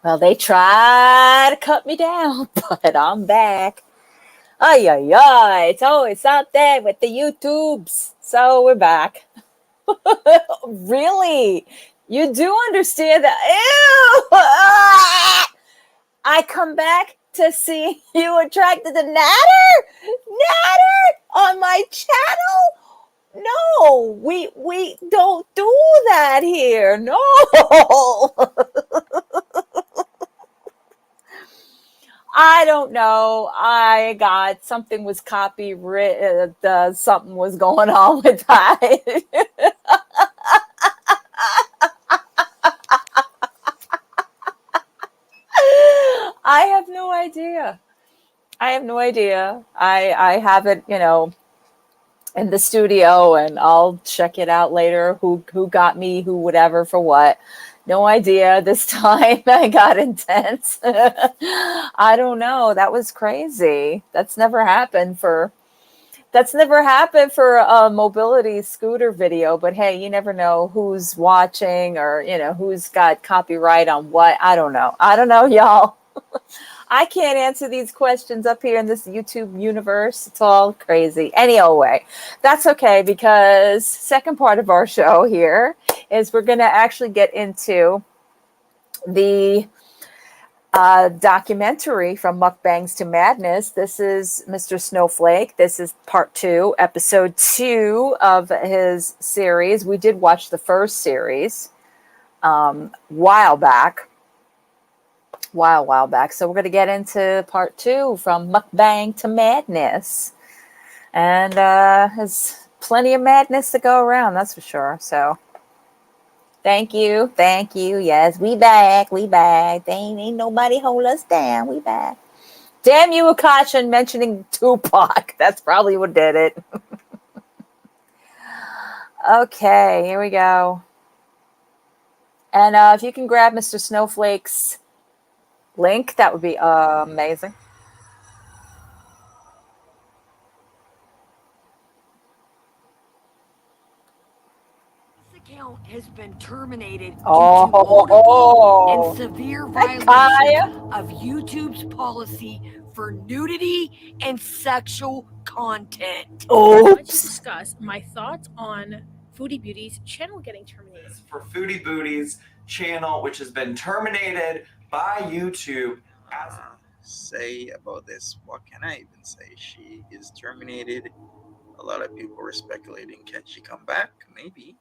Well, they try to cut me down, but I'm back. Ay, ay, ay. It's always out there with the YouTubes. So we're back. Really? You do understand that? Ew! I come back to see you attracted to Natter? Natter on my channel? No, we don't do that here. No. I don't know. I got something was copyrighted. Something was going on with that. I have no idea. I have no idea. I have it, in the studio, and I'll check it out later. Who got me? Who whatever for what? No idea. This time I got intense. I don't know. That was crazy. That's never happened for a mobility scooter video. But hey, you never know who's watching or who's got copyright on what. I don't know. I don't know, y'all. I can't answer these questions up here in this YouTube universe. It's all crazy. Anyway, that's okay, because second part of our show here is we're going to actually get into the documentary From Mukbangs to Madness. This is Mr. Snowflake. This is part 2, episode 2 of his series. We did watch the first series while back. So we're going to get into part 2, From Mukbang to Madness. And there's plenty of madness to go around, that's for sure. So thank you. Yes, we back. Ain't nobody hold us down. We back. Damn you, Akasha, mentioning Tupac. That's probably what did it. Okay, here we go. And if you can grab Mr. Snowflake's link, that would be amazing. Account has been terminated due to multiple and severe violations of YouTube's policy for nudity and sexual content. I want to discuss my thoughts on Foodie Beauty's channel getting terminated. For Foodie Booty's channel, which has been terminated by YouTube. Say about this, what can I even say? She is terminated. A lot of people were speculating, can she come back? Maybe.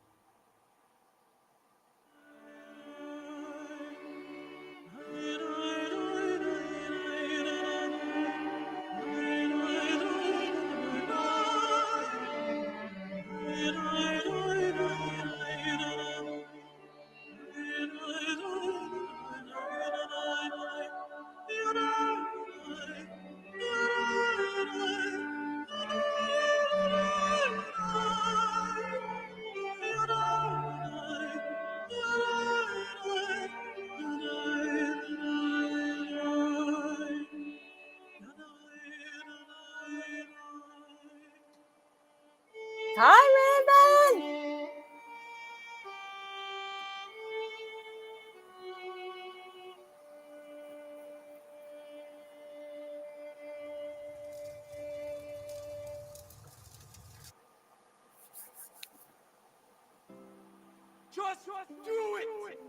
Hi, Raven. Just do it!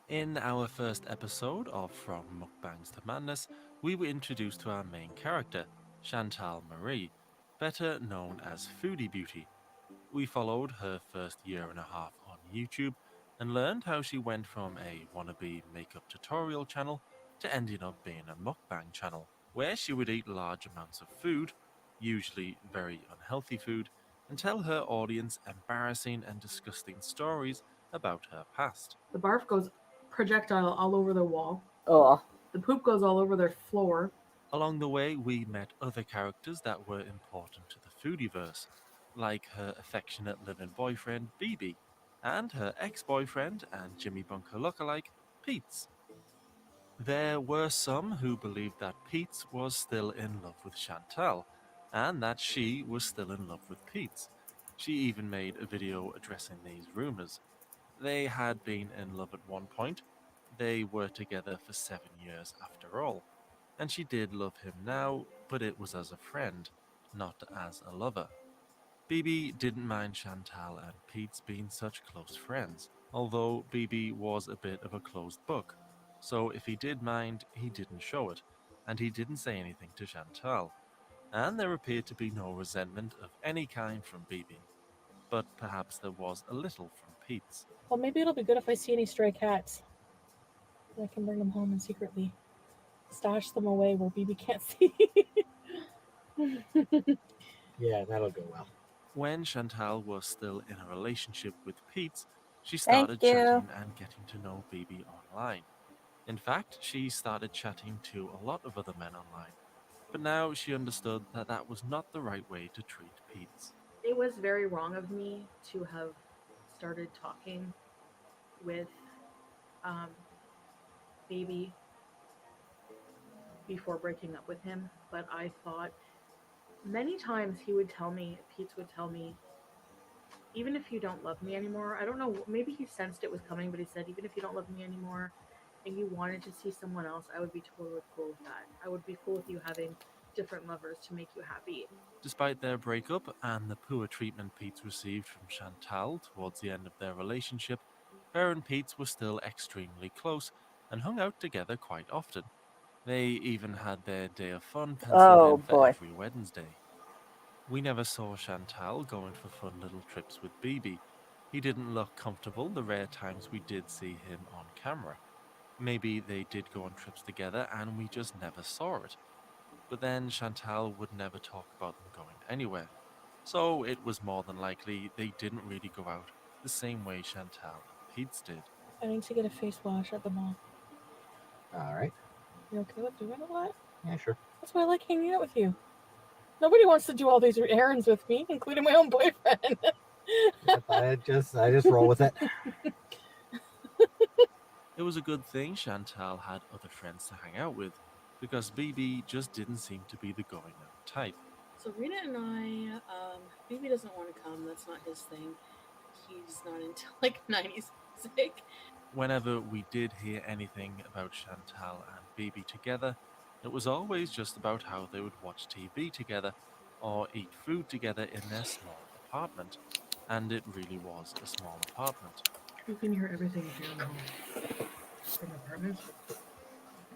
In our first episode of From Mukbangs to Madness, we were introduced to our main character, Chantal Marie, better known as Foodie Beauty. We followed her first year and a half on YouTube and learned how she went from a wannabe makeup tutorial channel to ending up being a mukbang channel, where she would eat large amounts of food, usually very unhealthy food, and tell her audience embarrassing and disgusting stories about her past. The barf goes projectile all over their wall. Oh, The poop goes all over their floor. Along the way, we met other characters that were important to the Foodieverse, like her affectionate live-in boyfriend, BB, and her ex-boyfriend and Jimmy Bunker lookalike, Pete's. There were some who believed that Pete's was still in love with Chantal, and that she was still in love with Pete's. She even made a video addressing these rumors. They had been in love at one point. They were together for 7 years after all. And she did love him now, but it was as a friend, not as a lover. BB didn't mind Chantal and Pete's being such close friends, although BB was a bit of a closed book. So if he did mind, he didn't show it, and he didn't say anything to Chantal. And there appeared to be no resentment of any kind from BB. But perhaps there was a little from Pete's. Well, maybe it'll be good if I see any stray cats. I can bring them home and secretly stash them away where BB can't see. Yeah, that'll go well. When Chantal was still in a relationship with Pete, she Thank started you. chatting and getting to know BB online. In fact, she started chatting to a lot of other men online. But now she understood that that was not the right way to treat Pete. It was very wrong of me to have started talking with Baby before breaking up with him, but I thought many times Pete would tell me, even if you don't love me anymore, I don't know, maybe he sensed it was coming, but he said, even if you don't love me anymore and you wanted to see someone else, I would be totally cool with that. I would be cool with you having different lovers to make you happy. Despite their breakup and the poor treatment Pete received from Chantal towards the end of their relationship, her and Pete were still extremely close and hung out together quite often. They even had their day of fun penciled in for every Wednesday. We never saw Chantal going for fun little trips with BB. He didn't look comfortable the rare times we did see him on camera. Maybe they did go on trips together and we just never saw it. But then Chantal would never talk about them going anywhere. So it was more than likely they didn't really go out the same way Chantal and Pete's did. I need to get a face wash at the mall. All right. You okay with doing all that? Yeah, sure. That's why I like hanging out with you. Nobody wants to do all these errands with me, including my own boyfriend. Yep, I just roll with it. It was a good thing Chantal had other friends to hang out with, because BB just didn't seem to be the going out type. So Rena and I, BB doesn't want to come. That's not his thing. He's not into like 90s music. Whenever we did hear anything about Chantal and BB together, it was always just about how they would watch TV together or eat food together in their small apartment. And it really was a small apartment. You can hear everything here in the home. From apartments.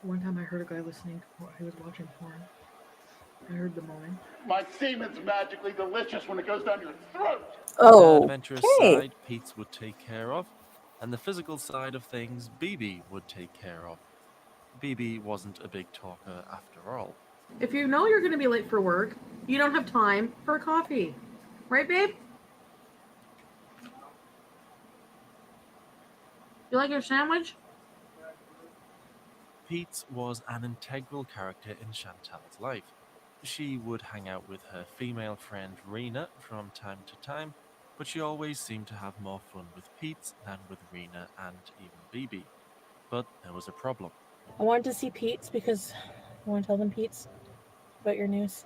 One time I heard a guy listening to porn. He was watching porn. I heard the moaning. My semen's magically delicious when it goes down your throat. The adventurous side Pete would take care of, and the physical side of things BB would take care of. BB wasn't a big talker after all. If you know you're going to be late for work, you don't have time for a coffee. Right, babe? You like your sandwich? Pete was an integral character in Chantal's life. She would hang out with her female friend Rena from time to time, but she always seemed to have more fun with Pete than with Rena and even BB. But there was a problem. I wanted to see Pete's because I want to tell them, Pete's, about your news.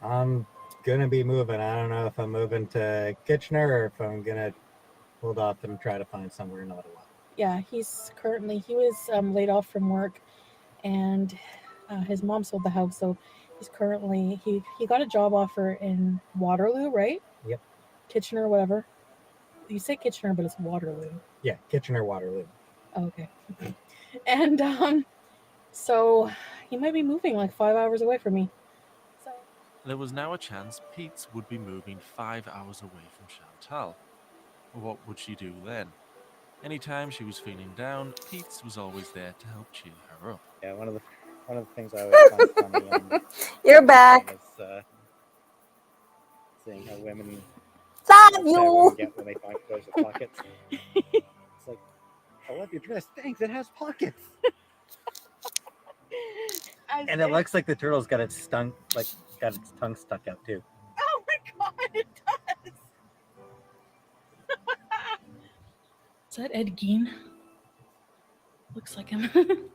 I'm gonna be moving. I don't know if I'm moving to Kitchener or if I'm gonna hold off and try to find somewhere in Ottawa. Yeah, he was laid off from work, and his mom sold the house, so he's currently he got a job offer in Waterloo, right? Yep. Kitchener, whatever. You say Kitchener, but it's Waterloo. Yeah, Kitchener Waterloo. Oh, okay. And so he might be moving like 5 hours away from me. So There was now a chance Pete's would be moving 5 hours away from Chantal. What would she do then? Anytime she was feeling down, Pete's was always there to help cheer her up. Yeah, one of the things I always find funny on You're back. is seeing how women Love you. get when they find clothes with pockets. It's like, I love your dress. Thanks, it has pockets. And it looks like the turtle's got its tongue stuck out too. oh my god, it does. Is that Ed Gein? Looks like him. I'm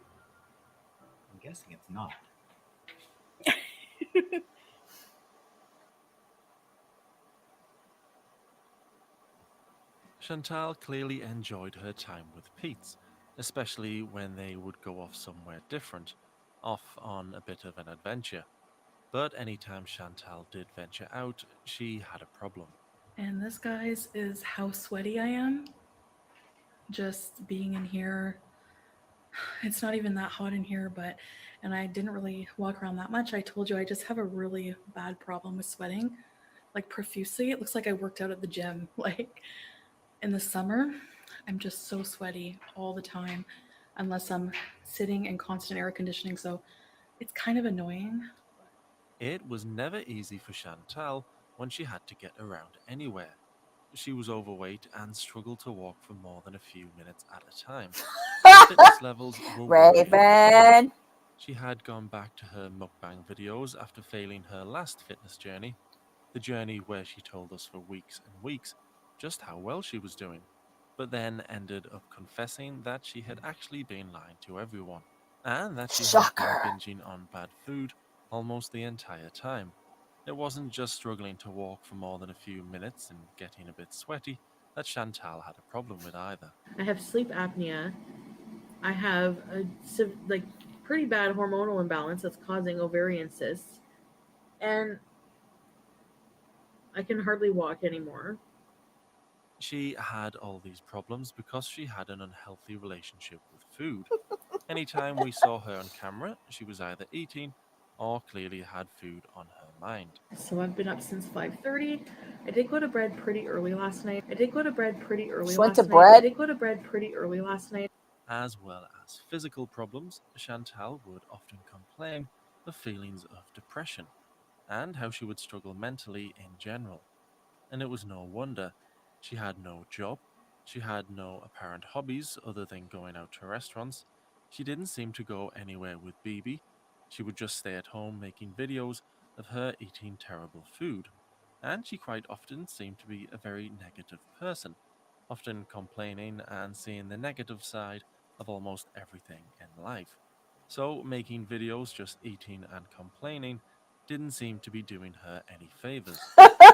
guessing it's not. Chantal clearly enjoyed her time with Pete's, especially when they would go off somewhere different, off on a bit of an adventure. But anytime Chantal did venture out, she had a problem. And this, guys, is how sweaty I am. Just being in here. It's not even that hot in here, and I didn't really walk around that much. I told you I just have a really bad problem with sweating, like profusely. It looks like I worked out at the gym. Like in the summer, I'm just so sweaty all the time, unless I'm sitting in constant air conditioning. So it's kind of annoying. It was never easy for Chantal when she had to get around anywhere. She was overweight and struggled to walk for more than a few minutes at a time. Her fitness levels were worrying. Raven. She had gone back to her mukbang videos after failing her last fitness journey, the journey where she told us for weeks and weeks just how well she was doing, but then ended up confessing that she had actually been lying to everyone, and that she had been binging on bad food almost the entire time. It wasn't just struggling to walk for more than a few minutes and getting a bit sweaty that Chantal had a problem with either. I have sleep apnea. I have a pretty bad hormonal imbalance that's causing ovarian cysts, and I can hardly walk anymore. She had all these problems because she had an unhealthy relationship with food. Anytime we saw her on camera, she was either eating or clearly had food on her mind. So I've been up since 5:30. I did go to bed pretty early last night. She went to bed. As well as physical problems, Chantal would often complain of feelings of depression and how she would struggle mentally in general. And it was no wonder. She had no job, she had no apparent hobbies other than going out to restaurants. She didn't seem to go anywhere with Bibi. She would just stay at home making videos of her eating terrible food. And she quite often seemed to be a very negative person, often complaining and seeing the negative side of almost everything in life. So making videos just eating and complaining didn't seem to be doing her any favors.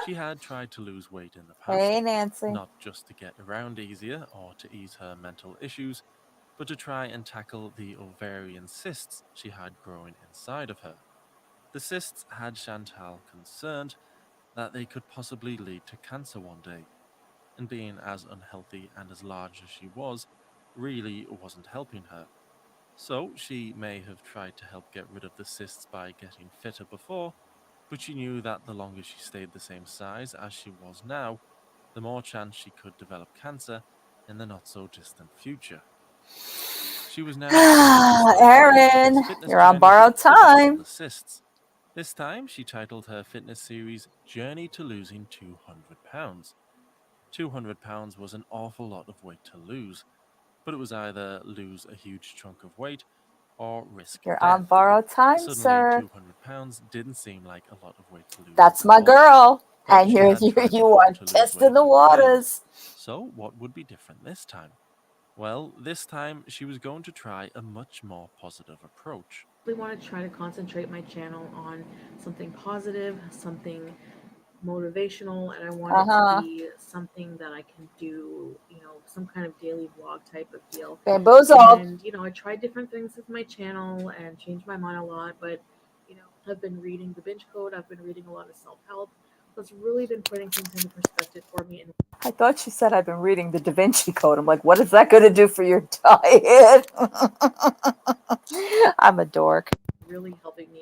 She had tried to lose weight in the past, Hey, Nancy. not just to get around easier or to ease her mental issues, but to try and tackle the ovarian cysts she had growing inside of her. The cysts had Chantal concerned that they could possibly lead to cancer one day, and being as unhealthy and as large as she was really wasn't helping her. So she may have tried to help get rid of the cysts by getting fitter before, but she knew that the longer she stayed the same size as she was now, the more chance she could develop cancer in the not so distant future. She was now Aaron, you're on borrowed time. The cysts. This time she titled her fitness series Journey to Losing 200 Pounds. 200 pounds was an awful lot of weight to lose, but it was either lose a huge chunk of weight or risk You're death. on borrowed time, Suddenly, sir. 200 pounds didn't seem like a lot of weight to lose. That's my girl. And you are to testing the waters. So what would be different this time? Well, this time she was going to try a much more positive approach. I want to try to concentrate my channel on something positive, something motivational, and I want it to be something that I can do, some kind of daily vlog type of deal. Bamboozled. And, I tried different things with my channel and changed my mind a lot, but, I've been reading the binge code. I've been reading a lot of self-help. That's really been putting things into perspective for me. And I thought she said I've been reading the Da Vinci Code. I'm like, what is that going to do for your diet? I'm a dork. Really helping me.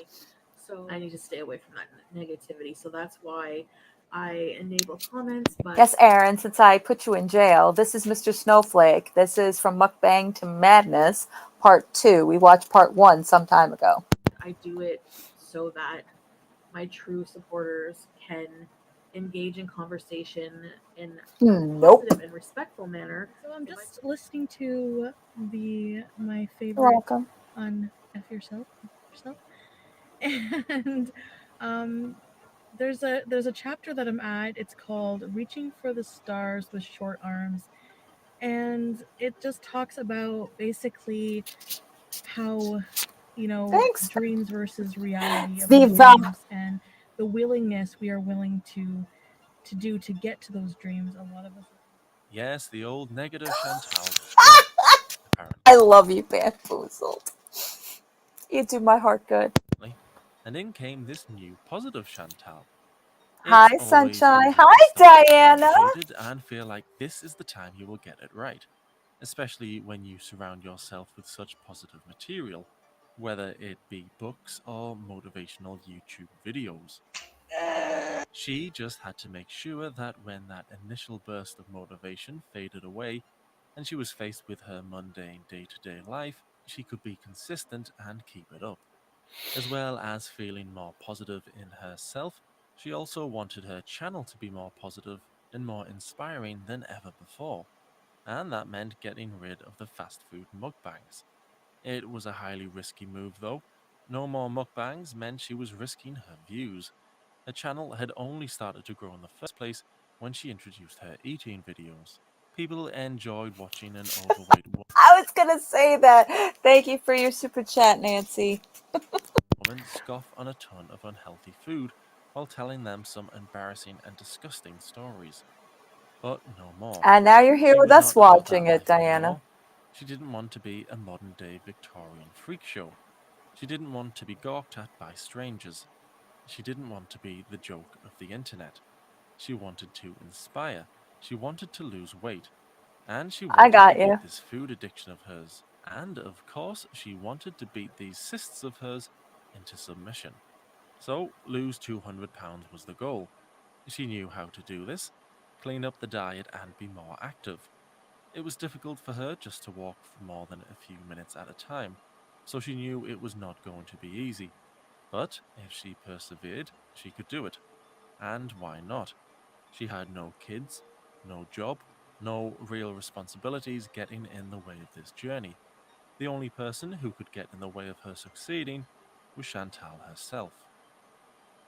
So I need to stay away from that negativity. So that's why I enable comments. But yes, Aaron, since I put you in jail, this is Mr. Snowflake. This is From Mukbang to Madness, Part 2. We watched Part 1 some time ago. I do it so that my true supporters can engage in conversation in a positive and respectful manner. So I'm just listening to my favorite Welcome. on F Yourself. And there's a chapter that I'm at. It's called Reaching for the Stars with Short Arms. And it just talks about basically how, Thanks. dreams versus reality of Steve, dreams and the willingness we are willing to do to get to those dreams. A lot of us. Yes, the old negative Chantal was right, apparently. I love you, Bamboozled. You do my heart good. And in came this new positive Chantal. Hi, It's always Sunshine. easy to Hi, start Diana. motivated and feel like this is the time you will get it right, especially when you surround yourself with such positive material, whether it be books or motivational YouTube videos. She just had to make sure that when that initial burst of motivation faded away and she was faced with her mundane day-to-day life, she could be consistent and keep it up. As well as feeling more positive in herself, she also wanted her channel to be more positive and more inspiring than ever before, and that meant getting rid of the fast food mukbangs. It was a highly risky move though. No more mukbangs meant she was risking her views. Her channel had only started to grow in the first place when she introduced her eating videos. People enjoyed watching an overweight I was going to say that. Thank you for your super chat, Nancy. woman scoff on a ton of unhealthy food while telling them some embarrassing and disgusting stories. But no more. And now you're here She with was us not about watching that it, life Diana. anymore. She didn't want to be a modern day Victorian freak show. She didn't want to be gawked at by strangers. She didn't want to be the joke of the internet. She wanted to inspire. She wanted to lose weight. And she wanted to beat this food addiction of hers. And of course, she wanted to beat these cysts of hers into submission. So, lose 200 pounds was the goal. She knew how to do this, clean up the diet and be more active. It was difficult for her just to walk for more than a few minutes at a time, so she knew it was not going to be easy. But if she persevered, she could do it. And why not? She had no kids, no job, no real responsibilities getting in the way of this journey. The only person who could get in the way of her succeeding was Chantal herself.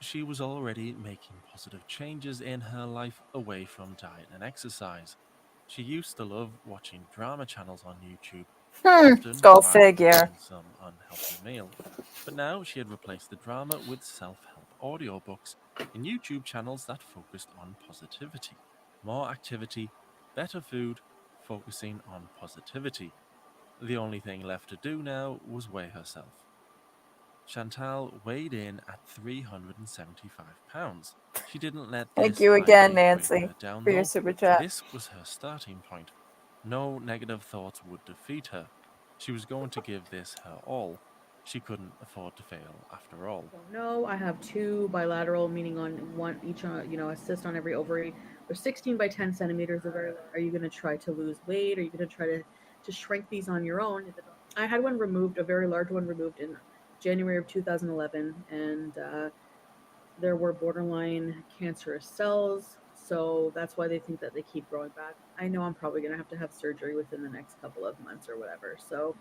She was already making positive changes in her life away from diet and exercise. She used to love watching drama channels on YouTube, often Go while figure. cooking some unhealthy meal. But now she had replaced the drama with self-help audiobooks and YouTube channels that focused on positivity. More activity, better food, focusing on positivity. The only thing left to do now was weigh herself. Chantal weighed in at 375 pounds. She didn't let Thank this you high again, weight bring Nancy, her down for your though. super chat. This was her starting point. No negative thoughts would defeat her. She was going to give this her all. She couldn't afford to fail after all. no, I have 2 bilateral, meaning on one each, a cyst on every ovary. They're 16 by 10 centimeters. Are you going to try to lose weight? Are you going to try to shrink these on your own? I had one removed, a very large one removed in January of 2011, and there were borderline cancerous cells. So that's why they think that they keep growing back. I know I'm probably going to have surgery within the next couple of months or whatever. So,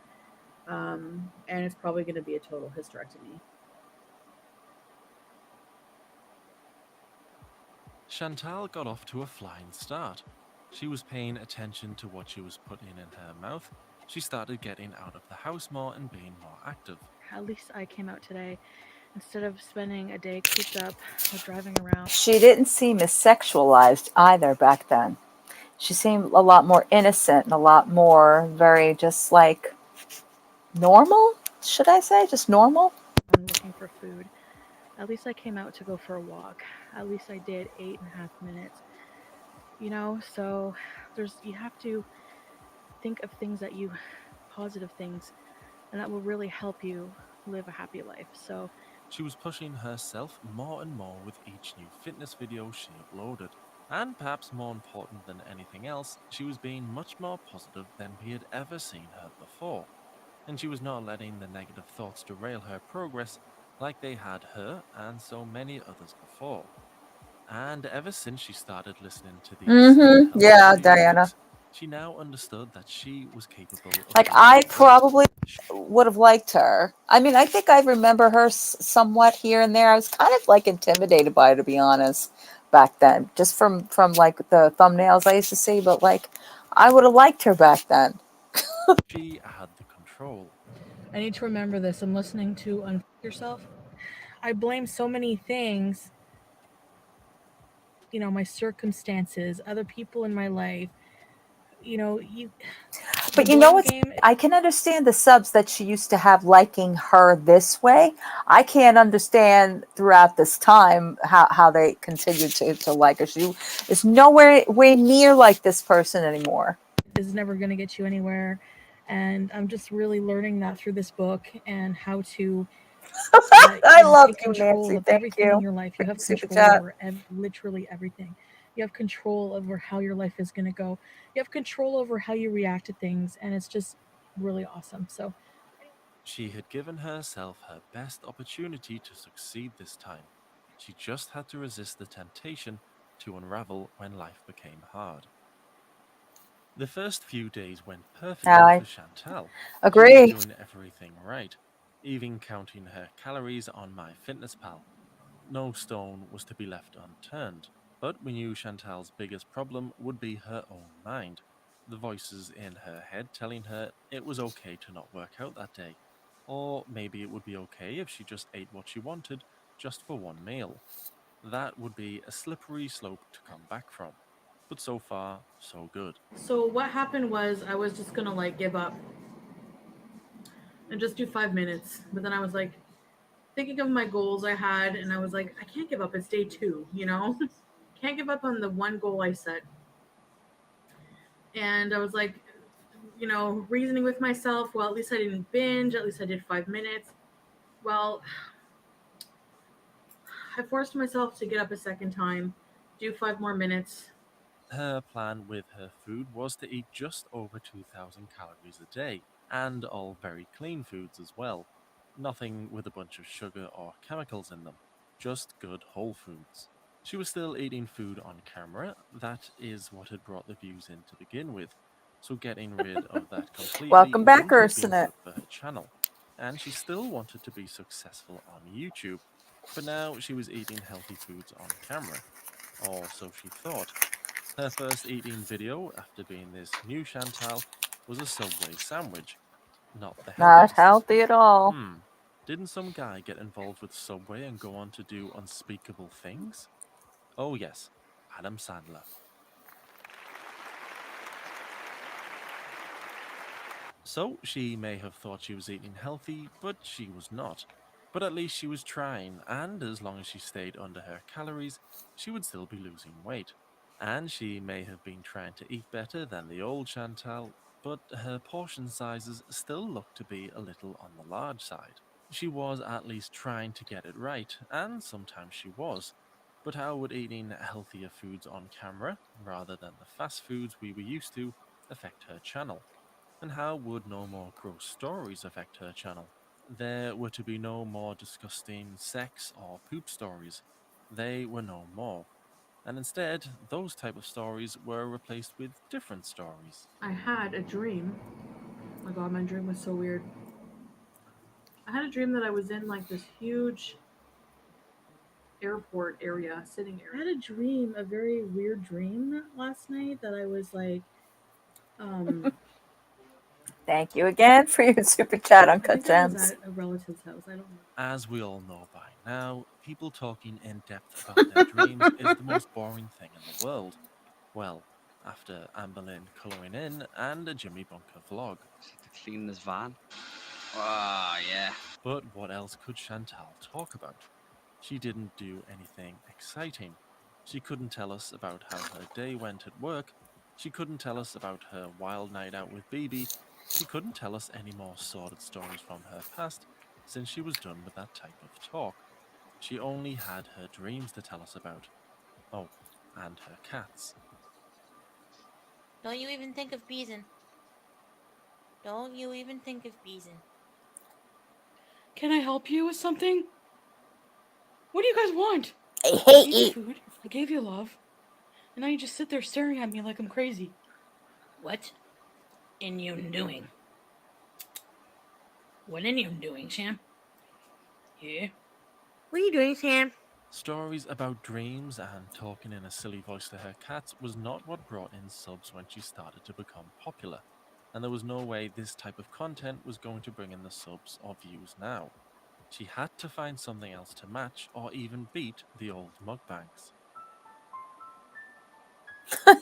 and it's probably going to be a total hysterectomy. Chantal got off to a flying start. She was paying attention to what she was putting in her mouth. She started getting out of the house more and being more active. At least I came out today. instead of spending a day cooped up or driving around. She didn't seem as sexualized either back then. She seemed a lot more innocent and a lot more very just like normal, should I say? Just normal? Looking for food. At least I came out to go for a walk. At least I did 8.5 minutes. So you have to think of things that you, positive things, and that will really help you live a happy life. So She was pushing herself more and more with each new fitness video she uploaded. And perhaps more important than anything else, she was being much more positive than we had ever seen her before. And she was not letting the negative thoughts derail her progress like they had her and so many others before. And ever since she started listening to these same Mm-hmm. health Yeah, Diana. audiobooks, she now understood that she was capable of Like losing I weight. probably would have liked her. I mean, I think I remember her somewhat here and there. I was kind of like intimidated by her, to be honest, back then, just from like the thumbnails I used to see. But like, I would have liked her back then. She had the control. I need to remember this. I'm listening to Unfuck Yourself. I blame so many things, my circumstances, other people in my life. You the But you know blame what's? game. I can understand the subs that she used to have liking her this way. I can't understand throughout this time how they continue to like her. She is nowhere way near like this person anymore. Is never going to get you anywhere. And I'm just really learning that through this book and how to, I love take you, control Nancy. of Thank everything in you. your life. You have Super control chat. over literally everything. You have control over how your life is going to go. You have control over how you react to things. And it's just really awesome. So She had given herself her best opportunity to succeed this time. She just had to resist the temptation to unravel when life became hard. The first few days went perfectly I for Chantal. She was agree. doing everything right, even counting her calories on MyFitnessPal. No stone was to be left unturned. But we knew Chantal's biggest problem would be her own mind. The voices in her head telling her it was okay to not work out that day. Or maybe it would be okay if she just ate what she wanted just for one meal. That would be a slippery slope to come back from. But so far, so good. So what happened was I was just gonna give up and just do 5 minutes. But then I was thinking of my goals I had, and I was like, I can't give up. It's day 2. Can't give up on the one goal I set. And I was reasoning with myself, well, at least I didn't binge, at least I did 5 minutes. Well, I forced myself to get up a second time, do 5 more minutes. Her plan with her food was to eat just over 2,000 calories a day, and all very clean foods as well. Nothing with a bunch of sugar or chemicals in them, just good whole foods. She was still eating food on camera, that is what had brought the views in to begin with, so getting rid of that completely Welcome back, wouldn't have been Ursula. good for her channel. And she still wanted to be successful on YouTube, but now she was eating healthy foods on camera, or so she thought. Her first eating video after being this new Chantal was a Subway sandwich. Not the Not healthiest. healthy at all. Didn't some guy get involved with Subway and go on to do unspeakable things? Oh, yes, Adam Sandler. So she may have thought she was eating healthy, but she was not. But at least she was trying, and as long as she stayed under her calories, she would still be losing weight. And she may have been trying to eat better than the old Chantal, but her portion sizes still looked to be a little on the large side. She was at least trying to get it right, and sometimes she was. But how would eating healthier foods on camera, rather than the fast foods we were used to, affect her channel? And how would no more gross stories affect her channel? There were to be no more disgusting sex or poop stories. They were no more. And instead, those type of stories were replaced with different stories. I had a dream. Oh my god, my dream was so weird. I had a dream that I was in this huge airport area, sitting area. I had a dream, a very weird dream last night that I was um Thank you again for your super chat, I Uncut think I was Gems. at a relative's house. I don't know. As we all know by now, people talking in depth about their dreams is the most boring thing in the world. Well, after Amberlynn colouring in and a Jimmy Bunker vlog. She had to clean this van. Ah, yeah. But what else could Chantal talk about? She didn't do anything exciting. She couldn't tell us about how her day went at work. She couldn't tell us about her wild night out with BB. She couldn't tell us any more sordid stories from her past, since she was done with that type of talk. She only had her dreams to tell us about. Oh, and her cats. Don't you even think of Beeson. Don't you even think of Beeson. Can I help you with something? What do you guys want? I I hate gave you you. food. I gave you love. And now you just sit there staring at me like I'm crazy. What in you doing? What in you doing, Sam? Yeah? What are you doing, Sam? Stories about dreams and talking in a silly voice to her cats was not what brought in subs when she started to become popular, and there was no way this type of content was going to bring in the subs or views now. She had to find something else to match or even beat the old mukbangs.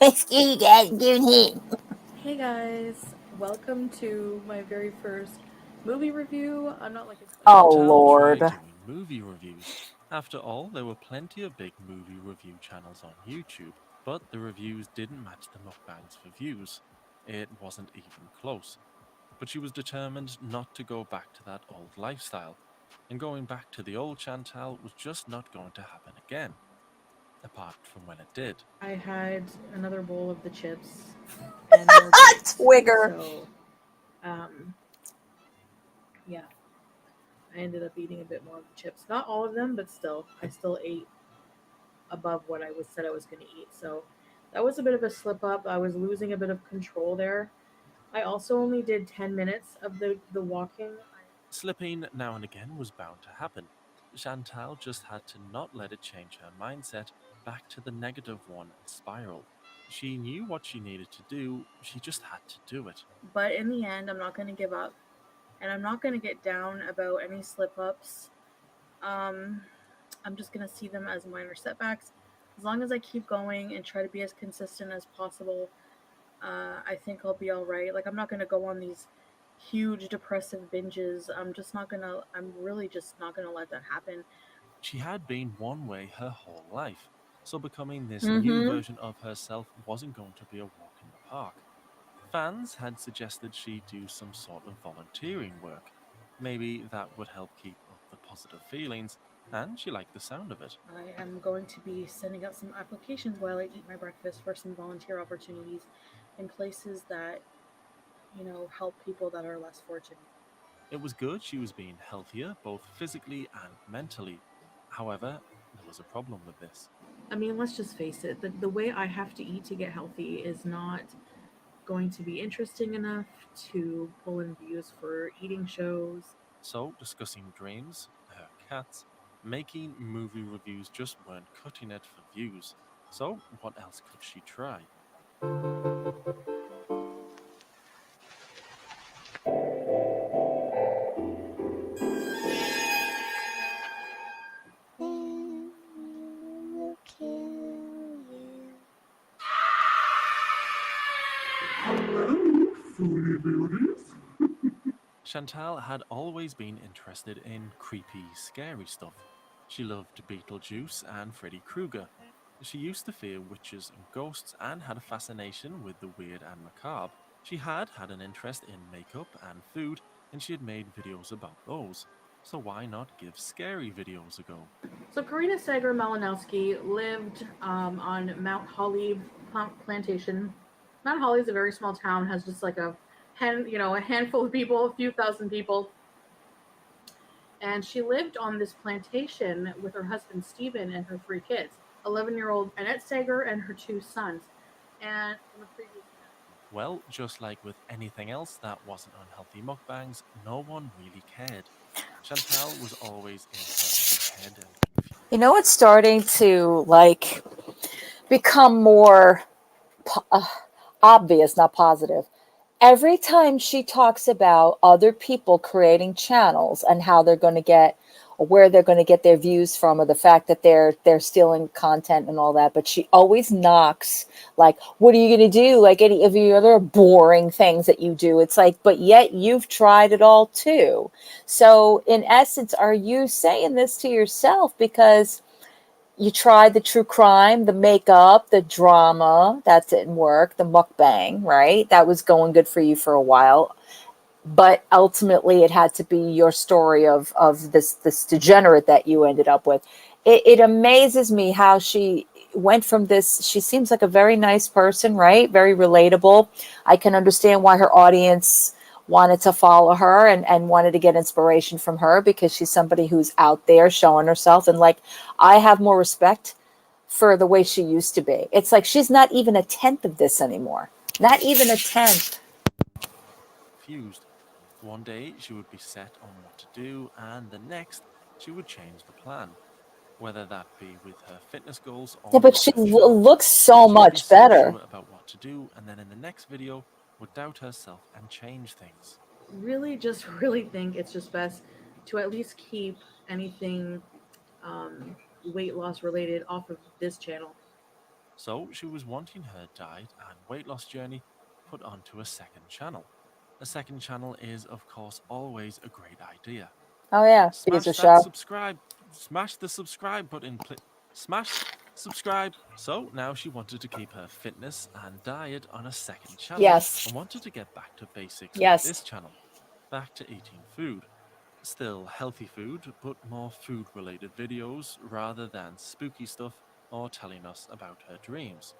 Excuse you guys, I'm doing here. Hey guys, welcome to my very first movie review. I'm not like a Oh, Chantal Lord. tried doing movie reviews. After all, there were plenty of big movie review channels on YouTube, but the reviews didn't match the mukbangs for views. It wasn't even close. But she was determined not to go back to that old lifestyle, and going back to the old Chantal was just not going to happen again. Apart from when it did. I had another bowl of the chips and more grapes. Twigger. So, yeah, I ended up eating a bit more of the chips. Not all of them, but still, I still ate above what said I was going to eat. So that was a bit of a slip up. I was losing a bit of control there. I also only did 10 minutes of the walking. Slipping now and again was bound to happen. Chantal just had to not let it change her mindset back to the negative one and spiral. She knew what she needed to do, she just had to do it. But in the end, I'm not going to give up. And I'm not going to get down about any slip ups. I'm just going to see them as minor setbacks. As long as I keep going and try to be as consistent as possible, I think I'll be all right. Like, I'm not going to go on these huge depressive binges. I'm really just not going to let that happen. She had been one way her whole life, so becoming this new Mm-hmm. version of herself wasn't going to be a walk in the park. Fans had suggested she do some sort of volunteering work. Maybe that would help keep up the positive feelings, and she liked the sound of it. I am going to be sending out some applications while I eat my breakfast for some volunteer opportunities in places that, help people that are less fortunate. It was good she was being healthier, both physically and mentally. However, there was a problem with this. I mean, let's just face it, the way I have to eat to get healthy is not going to be interesting enough to pull in views for eating shows. So, discussing dreams, her cats, making movie reviews just weren't cutting it for views. So, what else could she try? Chantal had always been interested in creepy, scary stuff. She loved Beetlejuice and Freddy Krueger. She used to fear witches and ghosts and had a fascination with the weird and macabre. She had an interest in makeup and food, and she had made videos about those. So why not give scary videos a go? So Karina Sager Malinowski lived on Mount Holly plantation. Mount Holly is a very small town, has just like a handful of people, a few thousand people. And she lived on this plantation with her husband Stephen and her 3 kids, 11-year-old Annette Sager and her 2 sons. And in the previous Well, just like with anything else that wasn't unhealthy mukbangs, no one really cared. Chantal was always in her own head and confused. You know, it's starting to become more obvious, not positive. every time she talks about other people creating channels and how they're going to get, or where they're going to get their views from, or the fact that they're stealing content and all that, but she always knocks, like, what are you going to do, like any of the other boring things that you do. It's like, but yet you've tried it all too. So in essence, are you saying this to yourself because you tried the true crime, the makeup, the drama, that didn't work, the mukbang, right? That was going good for you for a while. But ultimately it had to be your story of this degenerate that you ended up with. It amazes me how she went from this. She seems like a very nice person, right? Very relatable. I can understand why her audience wanted to follow her and wanted to get inspiration from her, because she's somebody who's out there showing herself. And like, I have more respect for the way she used to be. It's like she's not even a tenth of this anymore. Not even a tenth. Confused. One day she would be set on what to do, and the next she would change the plan, whether that be with her fitness goals Yeah, or but with she her channel. looks so She would be much so better. sure about what to do, and then in the next video would doubt herself and change things. Really, just really think it's just best to at least keep anything weight loss related off of this channel. So she was wanting her diet and weight loss journey put onto a second channel. A second channel is, of course, always a great idea. Oh yeah, Smash pizza that show. subscribe, smash the subscribe button, smash subscribe. So now she wanted to keep her fitness and diet on a second channel Yes. and wanted to get back to basics with Yes. this channel, back to eating food. Still healthy food, but more food related videos rather than spooky stuff or telling us about her dreams.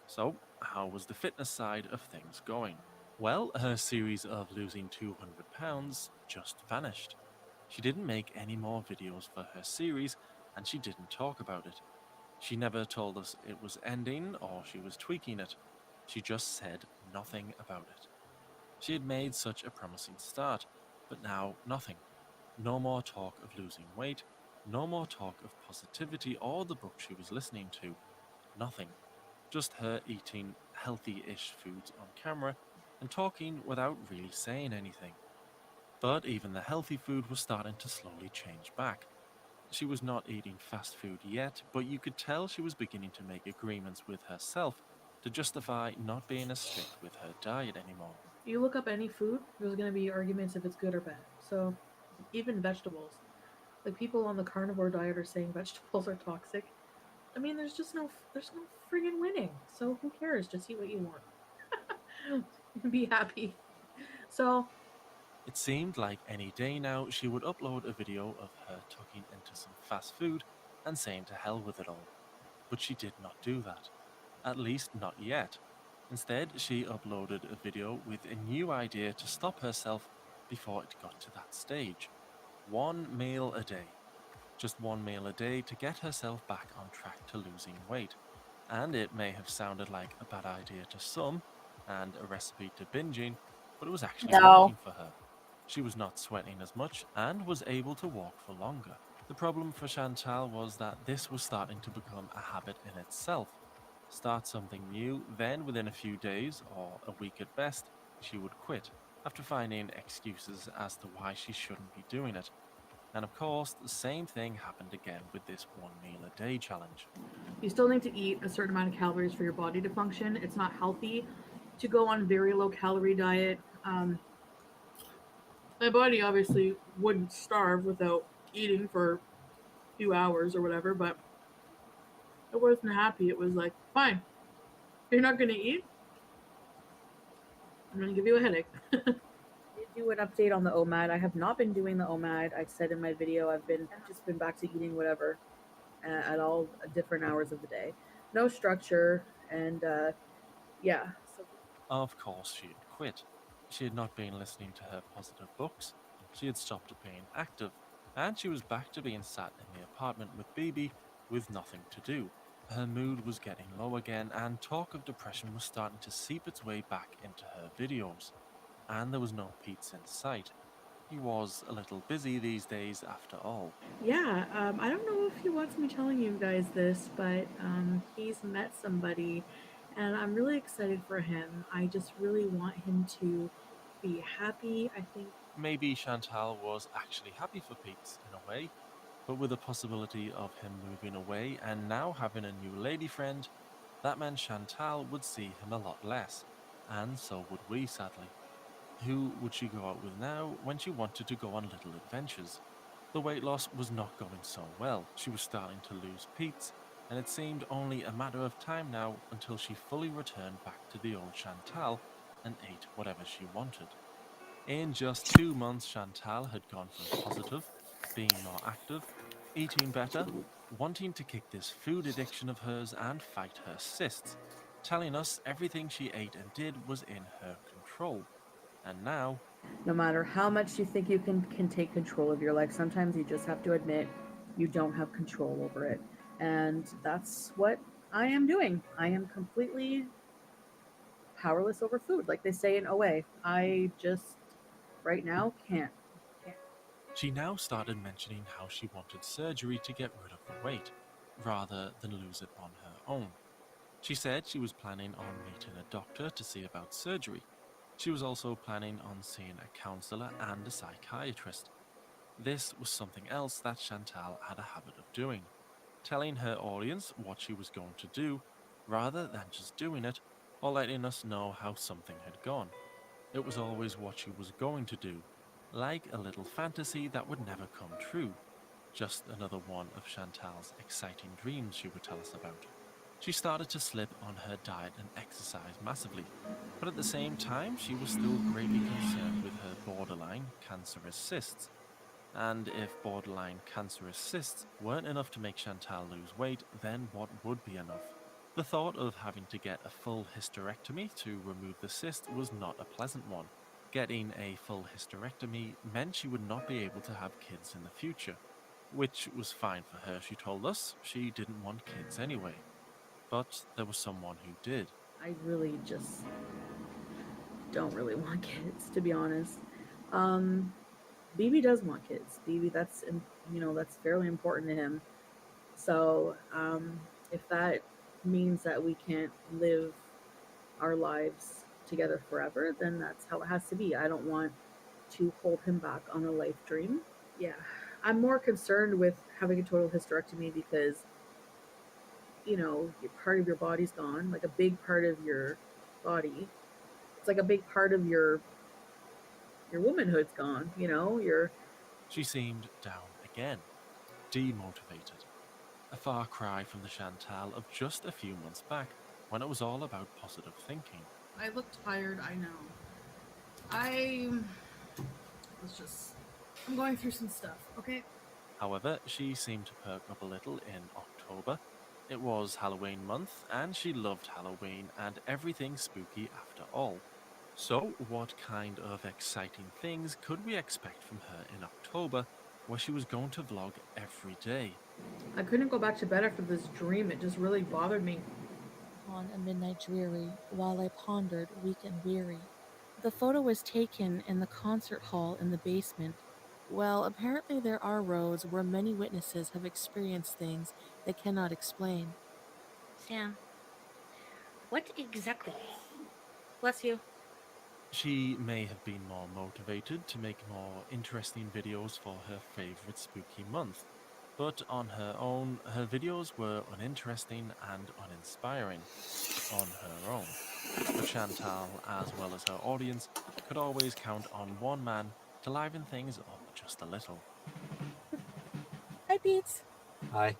So, how was the fitness side of things going? Well, her series of losing 200 pounds just vanished. She didn't make any more videos for her series, and she didn't talk about it. She never told us it was ending or she was tweaking it. She just said nothing about it. She had made such a promising start, but now nothing. No more talk of losing weight, no more talk of positivity or the book she was listening to. Nothing. Just her eating healthy ish foods on camera and talking without really saying anything. But even the healthy food was starting to slowly change back. She was not eating fast food yet, but you could tell she was beginning to make agreements with herself to justify not being as strict with her diet anymore. You look up any food, there's going to be arguments if it's good or bad. So, even vegetables. Like people on the carnivore diet are saying vegetables are toxic. I mean, there's no friggin' winning. So who cares? Just eat what you want. Be happy. So It seemed like any day now she would upload a video of her tucking into some fast food and saying to hell with it all. But she did not do that. At least not yet. Instead, she uploaded a video with a new idea to stop herself before it got to that stage. One meal a day. Just one meal a day to get herself back on track to losing weight. And it may have sounded like a bad idea to some and a recipe to binging, but it was actually No. working for her. She was not sweating as much and was able to walk for longer. The problem for Chantal was that this was starting to become a habit in itself. Start something new, then within a few days or a week at best, she would quit after finding excuses as to why she shouldn't be doing it. And of course, the same thing happened again with this one meal a day challenge. you still need to eat a certain amount of calories for your body to function. It's not healthy to go on very low calorie diet. My body obviously wouldn't starve without eating for a few hours or whatever, but I wasn't happy. It was like, fine, you're not going to eat. I'm going to give you a headache. I did do an update on the OMAD. I have not been doing the OMAD. I said in my video I've been back to eating whatever at all different hours of the day. No structure and yeah. So Of course, she had quit. She had not been listening to her positive books, she had stopped being active, and she was back to being sat in the apartment with Bibi with nothing to do. Her mood was getting low again, and talk of depression was starting to seep its way back into her videos. And there was no Pete in sight. He was a little busy these days after all. yeah, I don't know if he wants me telling you guys this, but he's met somebody, And I'm really excited for him. I just really want him to be happy. I think Maybe Chantal was actually happy for Pete in a way, but with the possibility of him moving away and now having a new lady friend, that meant Chantal would see him a lot less, and so would we, sadly. Who would she go out with now when she wanted to go on little adventures? The weight loss was not going so well. She was starting to lose Pete, and it seemed only a matter of time now until she fully returned back to the old Chantal and ate whatever she wanted. In just 2 months, Chantal had gone from positive, being more active, eating better, wanting to kick this food addiction of hers and fight her cysts, telling us everything she ate and did was in her control. And now, no matter how much you think you can take control of your life, sometimes you just have to admit you don't have control over it. And that's what I am doing. I am completely powerless over food. Like they say in OA, I just right now can't. she now started mentioning how she wanted surgery to get rid of the weight, rather than lose it on her own. She said she was planning on meeting a doctor to see about surgery. She was also planning on seeing a counselor and a psychiatrist. This was something else that Chantal had a habit of doing, telling her audience what she was going to do, rather than just doing it or letting us know how something had gone. It was always what she was going to do, like a little fantasy that would never come true. Just another one of Chantal's exciting dreams she would tell us about. She started to slip on her diet and exercise massively, but at the same time, she was still greatly concerned with her borderline cancerous cysts. And if borderline cancerous cysts weren't enough to make Chantal lose weight, then what would be enough? The thought of having to get a full hysterectomy to remove the cyst was not a pleasant one. Getting a full hysterectomy meant she would not be able to have kids in the future, which was fine for her, she told us. She didn't want kids anyway. But there was someone who did. I really just don't really want kids, to be honest. Um, BB does want kids. BB, that's fairly important to him. So if that means that we can't live our lives together forever, then that's how it has to be. I don't want to hold him back on a life dream. Yeah, I'm more concerned with having a total hysterectomy because part of your body's gone, like a big part of your body. It's like a big part of your womanhood's gone. She seemed down again, demotivated. A far cry from the Chantal of just a few months back when it was all about positive thinking. I look tired. I know. I'm going through some stuff. Okay. However, she seemed to perk up a little in October. It was Halloween month, and she loved Halloween and everything spooky after all. So, what kind of exciting things could we expect from her in October, where she was going to vlog every day? I couldn't go back to bed after this dream. It just really bothered me. On a midnight dreary, while I pondered, weak and weary. The photo was taken in the concert hall in the basement. Well, apparently there are roads where many witnesses have experienced things they cannot explain. Sam, what exactly? Bless you. She may have been more motivated to make more interesting videos for her favorite spooky month, but on her own, her videos were uninteresting and uninspiring on her own. But Chantal, as well as her audience, could always count on one man to liven things up just a little. Hi, Pete. Hi.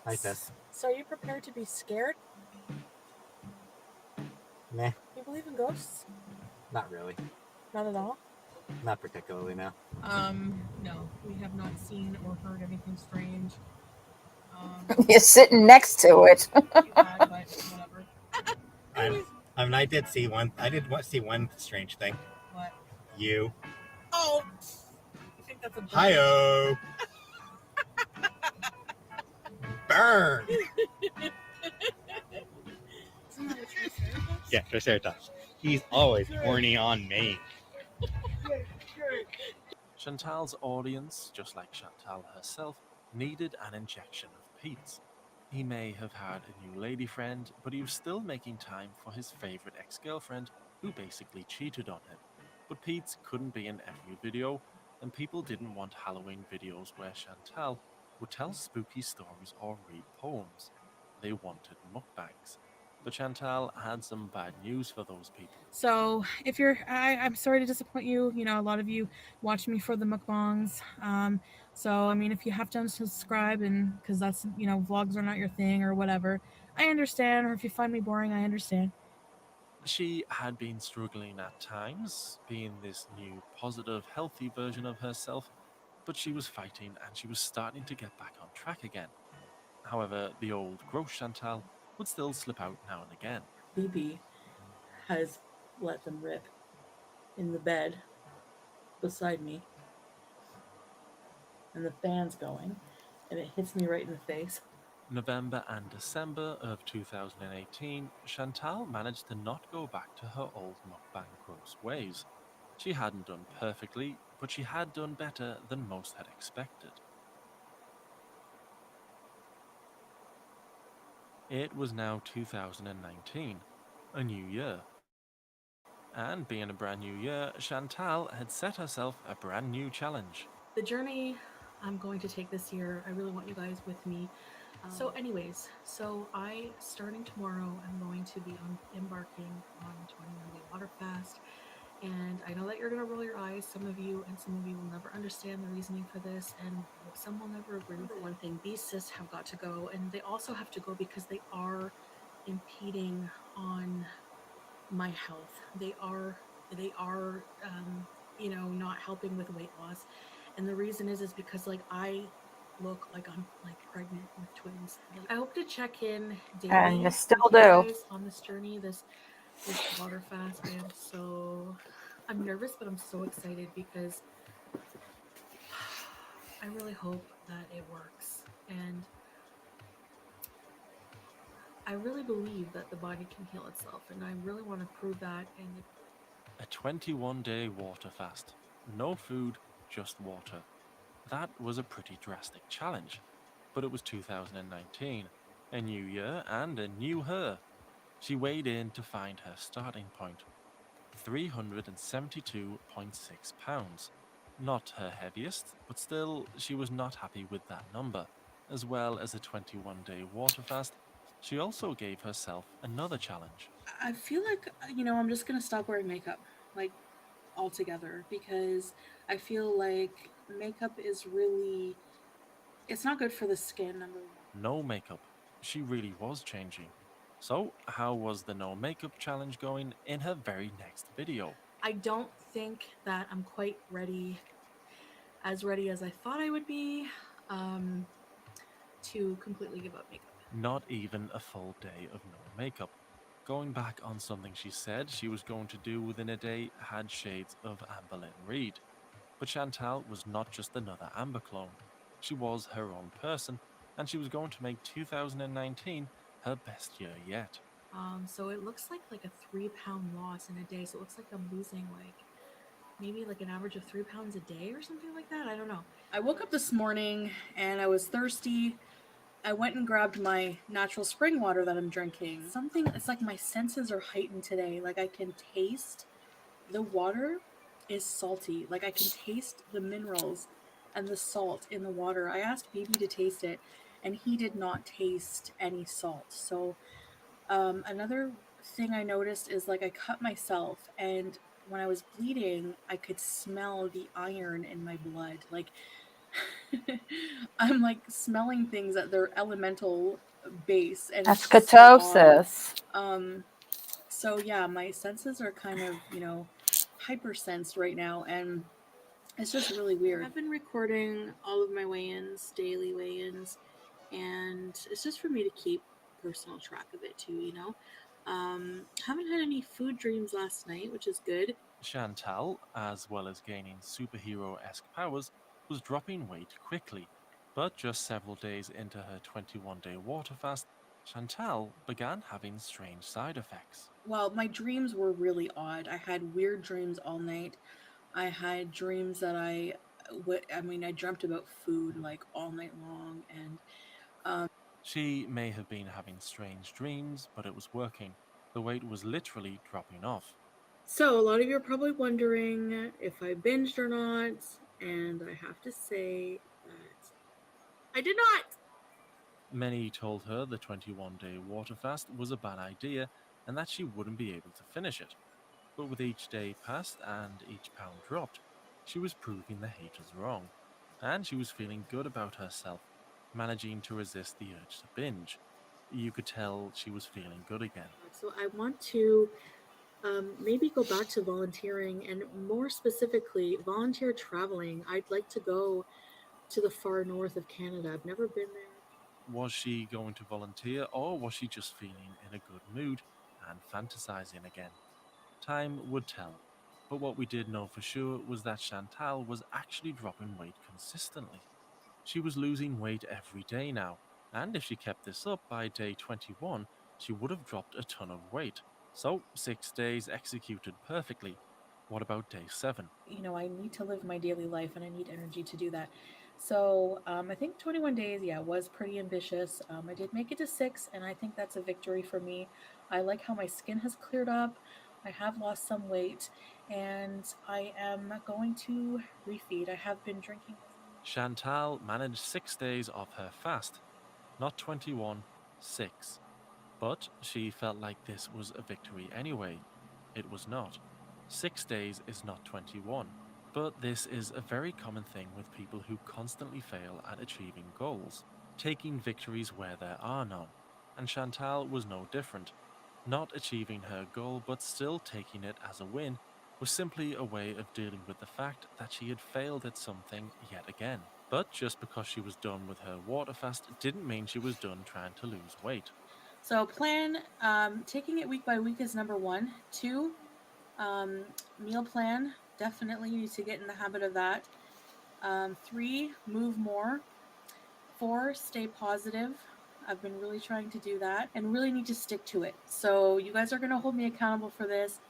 Hi, Tess. So are you prepared to be scared? Meh, You believe in ghosts? not really. Not at all? Not particularly, no. No, we have not seen or heard anything strange. You're sitting next to it. Whatever. I did see one. I did see one strange thing. What? You. Oh, I think that's a bird. Hi-oh. Burn. Isn't that a triceratops? Yeah, Triceratops. He's always horny on me. Chantal's audience, just like Chantal herself, needed an injection of Pete's. He may have had a new lady friend, but he was still making time for his favorite ex-girlfriend, who basically cheated on him. But Pete couldn't be in every video, and people didn't want Halloween videos where Chantal would tell spooky stories or read poems. They wanted mukbangs. But Chantal had some bad news for those people. So if I'm sorry to disappoint you. You know, a lot of you watch me for the mukbangs. So I mean, if you have to unsubscribe, and because that's, you know, vlogs are not your thing or whatever, I understand. Or if you find me boring, I understand. She had been struggling at times, being this new positive, healthy version of herself, but she was fighting and she was starting to get back on track again. However, the old gross Chantal would still slip out now and again. BB has let them rip in the bed beside me, and the fan's going, and it hits me right in the face. November and December of 2018, Chantal managed to not go back to her old mukbang gross ways. She hadn't done perfectly, but she had done better than most had expected. It was now 2019, a new year. And being a brand new year, Chantal had set herself a brand new challenge. The journey I'm going to take this year, I really want you guys with me. So anyways, I, starting tomorrow, I'm going to be embarking on a 21-day water fast. And I know that you're going to roll your eyes, some of you, and some of you will never understand the reasoning for this, and some will never agree with it. One thing, these cysts have got to go, and they also have to go because they are impeding on my health. They are, you know, not helping with weight loss. And the reason is because, like, I look like I'm like pregnant with twins. Like, I hope to check in daily And you still with you do. guys on this journey, this water fast. I'm nervous, but I'm so excited because I really hope that it works. And I really believe that the body can heal itself, and I really want to prove that. And A 21-day water fast. No food, just water. That was a pretty drastic challenge. But it was 2019, a new year and a new her. She weighed in to find her starting point, 372.6 pounds. Not her heaviest, but still, she was not happy with that number. As well as a 21-day water fast, she also gave herself another challenge. I feel like, you know, I'm just gonna stop wearing makeup, like, altogether, because I feel like makeup is really, it's not good for the skin, number one. No makeup. She really was changing. So, how was the no makeup challenge going in her very next video? I don't think that I'm quite ready, as ready as I thought I would be, to completely give up makeup. Not even a full day of no makeup. Going back on something she said she was going to do within a day had shades of Amberlynn Reid. But Chantal was not just another Amber clone. She was her own person, and she was going to make 2019 her best year yet. So it looks like a 3-pound loss in a day. So it looks like I'm losing like maybe like an average of 3 pounds a day or something like that. I don't know. I woke up this morning and I was thirsty. I went and grabbed my natural spring water that I'm drinking. It's like my senses are heightened today. Like, I can taste the water is salty. Like, I can taste the minerals and the salt in the water. I asked BB to taste it, and he did not taste any salt. So another thing I noticed is, like, I cut myself, and when I was bleeding, I could smell the iron in my blood. Like, I'm like smelling things at their elemental base, and That's it's so odd. ketosis. So yeah, my senses are kind of, you know, hypersensed right now, and it's just really weird. I've been recording all of my weigh-ins, daily weigh-ins, and it's just for me to keep personal track of it too, you know. Haven't had any food dreams last night, which is good. Chantal, as well as gaining superhero-esque powers, was dropping weight quickly. But just several days into her 21-day water fast, Chantal began having strange side effects. Well, my dreams were really odd. I had weird dreams all night. I had dreams that I dreamt about food like all night long, and She may have been having strange dreams, but it was working. The weight was literally dropping off. So, a lot of you are probably wondering if I binged or not, and I have to say that I did not. Many told her the 21-day water fast was a bad idea and that she wouldn't be able to finish it. But with each day passed and each pound dropped, she was proving the haters wrong. And she was feeling good about herself, managing to resist the urge to binge. You could tell she was feeling good again. So, I want to maybe go back to volunteering and more specifically, volunteer traveling. I'd like to go to the far north of Canada. I've never been there. Was she going to volunteer or was she just feeling in a good mood and fantasizing again? Time would tell. But what we did know for sure was that Chantal was actually dropping weight consistently. She was losing weight every day now, and if she kept this up by day 21, she would have dropped a ton of weight. So, 6 days executed perfectly. What about day 7? I need to live my daily life and I need energy to do that. So I think 21 days, yeah, was pretty ambitious. I did make it to 6, and I think that's a victory for me. I like how my skin has cleared up. I have lost some weight, and I am going to refeed. I have been drinking. Chantal managed 6 days of her fast. Not 21, 6. But she felt like this was a victory anyway. It was not. 6 days is not 21. But this is a very common thing with people who constantly fail at achieving goals, taking victories where there are none. And Chantal was no different. Not achieving her goal but still taking it as a win was simply a way of dealing with the fact that she had failed at something yet again. But just because she was done with her water fast didn't mean she was done trying to lose weight. So plan, taking it week by week is number 1. 2, meal plan. Definitely need to get in the habit of that. 3, move more. 4, stay positive. I've been really trying to do that and really need to stick to it. So you guys are going to hold me accountable for this.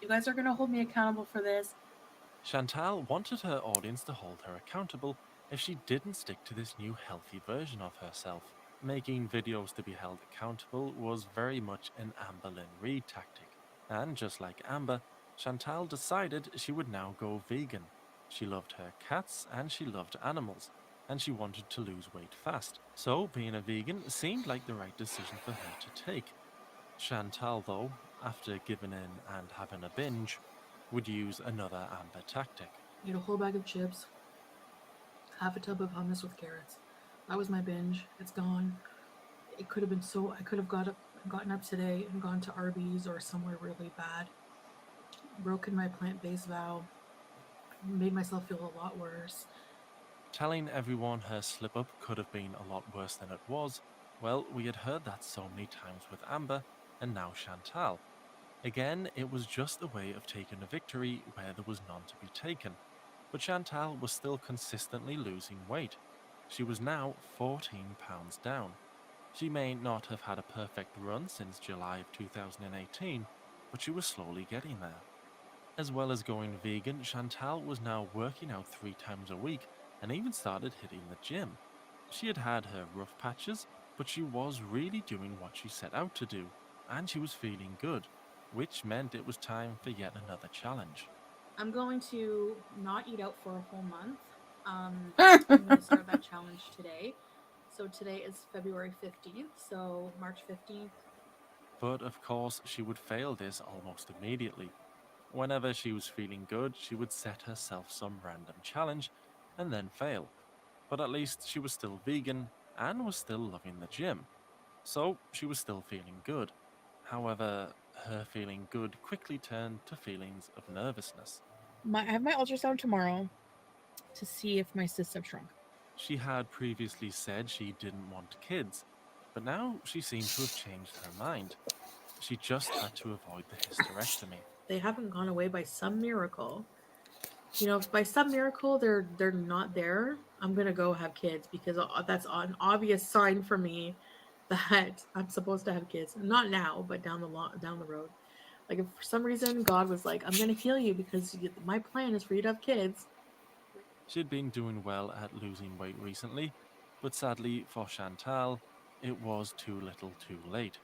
Chantal wanted her audience to hold her accountable if she didn't stick to this new healthy version of herself. Making videos to be held accountable was very much an Amber Lynn Reid tactic. And just like Amber, Chantal decided she would now go vegan. She loved her cats and she loved animals, and she wanted to lose weight fast. So being a vegan seemed like the right decision for her to take. Chantal, though, after giving in and having a binge, would use another Amber tactic. Ate a whole bag of chips, half a tub of hummus with carrots. That was my binge. It's gone. It could have been so. I could have gotten up today and gone to Arby's or somewhere really bad. Broken my plant-based vow. Made myself feel a lot worse. Telling everyone her slip up could have been a lot worse than it was, well, we had heard that so many times with Amber, and now Chantal. Again, it was just a way of taking a victory where there was none to be taken. But Chantal was still consistently losing weight. She was now 14 pounds down. She may not have had a perfect run since July of 2018, but she was slowly getting there. As well as going vegan, Chantal was now working out 3 times a week and even started hitting the gym. She had had her rough patches, but she was really doing what she set out to do, and she was feeling good, which meant it was time for yet another challenge. I'm going to not eat out for a whole month. I'm going to start that challenge today. So today is February 15th, so March 15th. But of course, she would fail this almost immediately. Whenever she was feeling good, she would set herself some random challenge and then fail. But at least she was still vegan and was still loving the gym. So she was still feeling good. However, her feeling good quickly turned to feelings of nervousness. I have my ultrasound tomorrow to see if my cysts have shrunk. She had previously said she didn't want kids, but now she seemed to have changed her mind. She just had to avoid the hysterectomy. They haven't gone away by some miracle. If by some miracle they're not there, I'm gonna go have kids because that's an obvious sign for me that I'm supposed to have kids. Not now, but down the road. Like if for some reason God was like, "I'm gonna heal you because my plan is for you to have kids." She'd been doing well at losing weight recently, but sadly for Chantal, it was too little too late.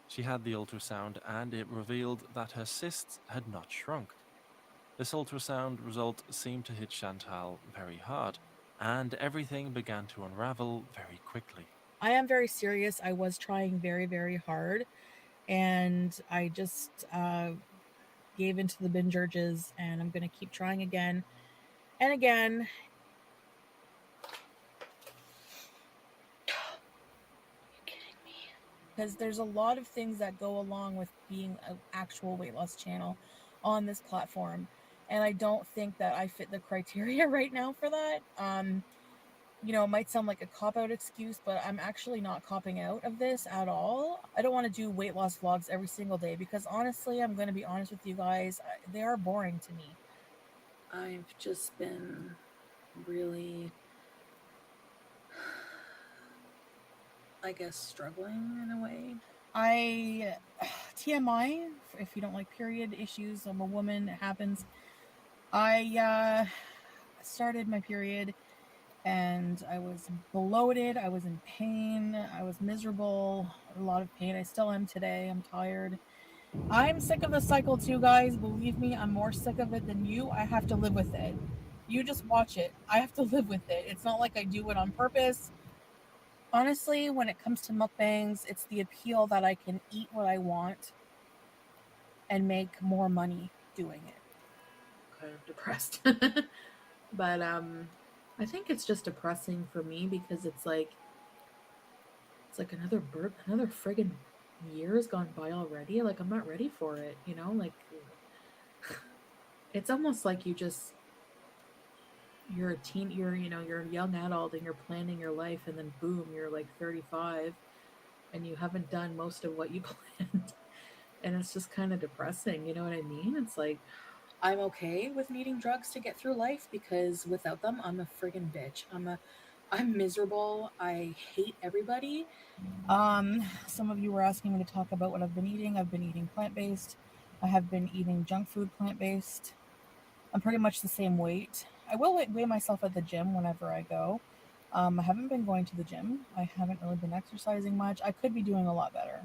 She had the ultrasound and it revealed that her cysts had not shrunk. This ultrasound result seemed to hit Chantal very hard, and everything began to unravel very quickly. I am very serious. I was trying very, very hard, and I just gave into the binge urges, and I'm going to keep trying again and again. Because there's a lot of things that go along with being an actual weight loss channel on this platform, and I don't think that I fit the criteria right now for that. It might sound like a cop-out excuse, but I'm actually not copping out of this at all. I don't want to do weight loss vlogs every single day because honestly, I'm going to be honest with you guys, they are boring to me. I've just been really, I guess, struggling in a way. TMI, if you don't like period issues, I'm a woman, it happens. I started my period and I was bloated, I was in pain, I was miserable, a lot of pain. I still am today. I'm tired. I'm sick of the cycle too, guys. Believe me, I'm more sick of it than you. I have to live with it. You just watch it. I have to live with it. It's not like I do it on purpose. Honestly, when it comes to mukbangs, it's the appeal that I can eat what I want and make more money doing it. Kind of depressed. But I think it's just depressing for me because it's like another friggin' year has gone by already. Like I'm not ready for it, like it's almost like you're a teen, you're a young adult and you're planning your life and then boom, you're like 35 and you haven't done most of what you planned. And it's just kind of depressing, you know what I mean? It's like I'm okay with needing drugs to get through life because without them I'm a friggin' bitch. I'm miserable. I hate everybody. Some of you were asking me to talk about what I've been eating. I've been eating plant-based. I have been eating junk food plant-based. I'm pretty much the same weight. I will weigh myself at the gym whenever I go. I haven't been going to the gym. I haven't really been exercising much. I could be doing a lot better.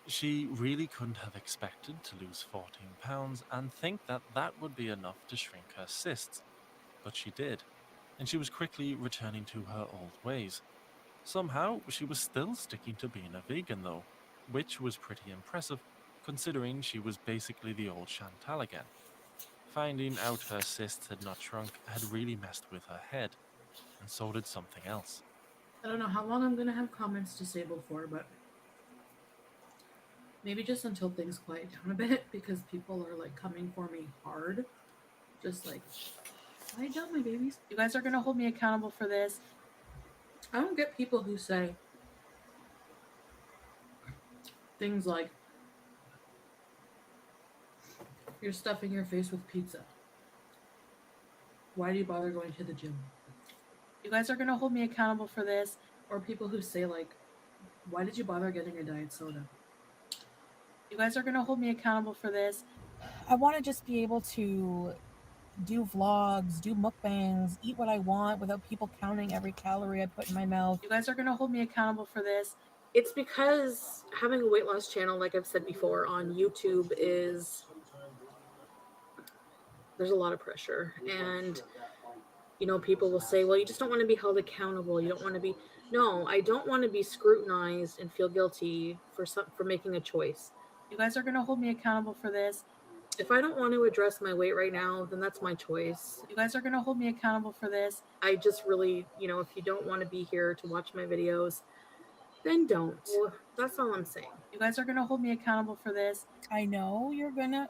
She really couldn't have expected to lose 14 pounds and think that that would be enough to shrink her cysts. But she did, and she was quickly returning to her old ways. Somehow, she was still sticking to being a vegan though, which was pretty impressive considering she was basically the old Chantal again. Finding out her cysts had not shrunk had really messed with her head, and so did something else. I don't know how long I'm going to have comments disabled for, but maybe just until things quiet down a bit because people are like coming for me hard. Just like, quiet down, my babies. You guys are going to hold me accountable for this. I don't get people who say things like, you're stuffing your face with pizza. Why do you bother going to the gym? You guys are going to hold me accountable for this. Or people who say, like, why did you bother getting a diet soda? You guys are going to hold me accountable for this. I want to just be able to do vlogs, do mukbangs, eat what I want without people counting every calorie I put in my mouth. You guys are going to hold me accountable for this. It's because having a weight loss channel, like I've said before, on YouTube there's a lot of pressure. And, people will say, well, you just don't want to be held accountable. You don't want to be, no, I don't want to be scrutinized and feel guilty for making a choice. You guys are going to hold me accountable for this. If I don't want to address my weight right now, then that's my choice. You guys are going to hold me accountable for this. I just really, if you don't want to be here to watch my videos, then don't. That's all I'm saying. You guys are going to hold me accountable for this. I know you're going to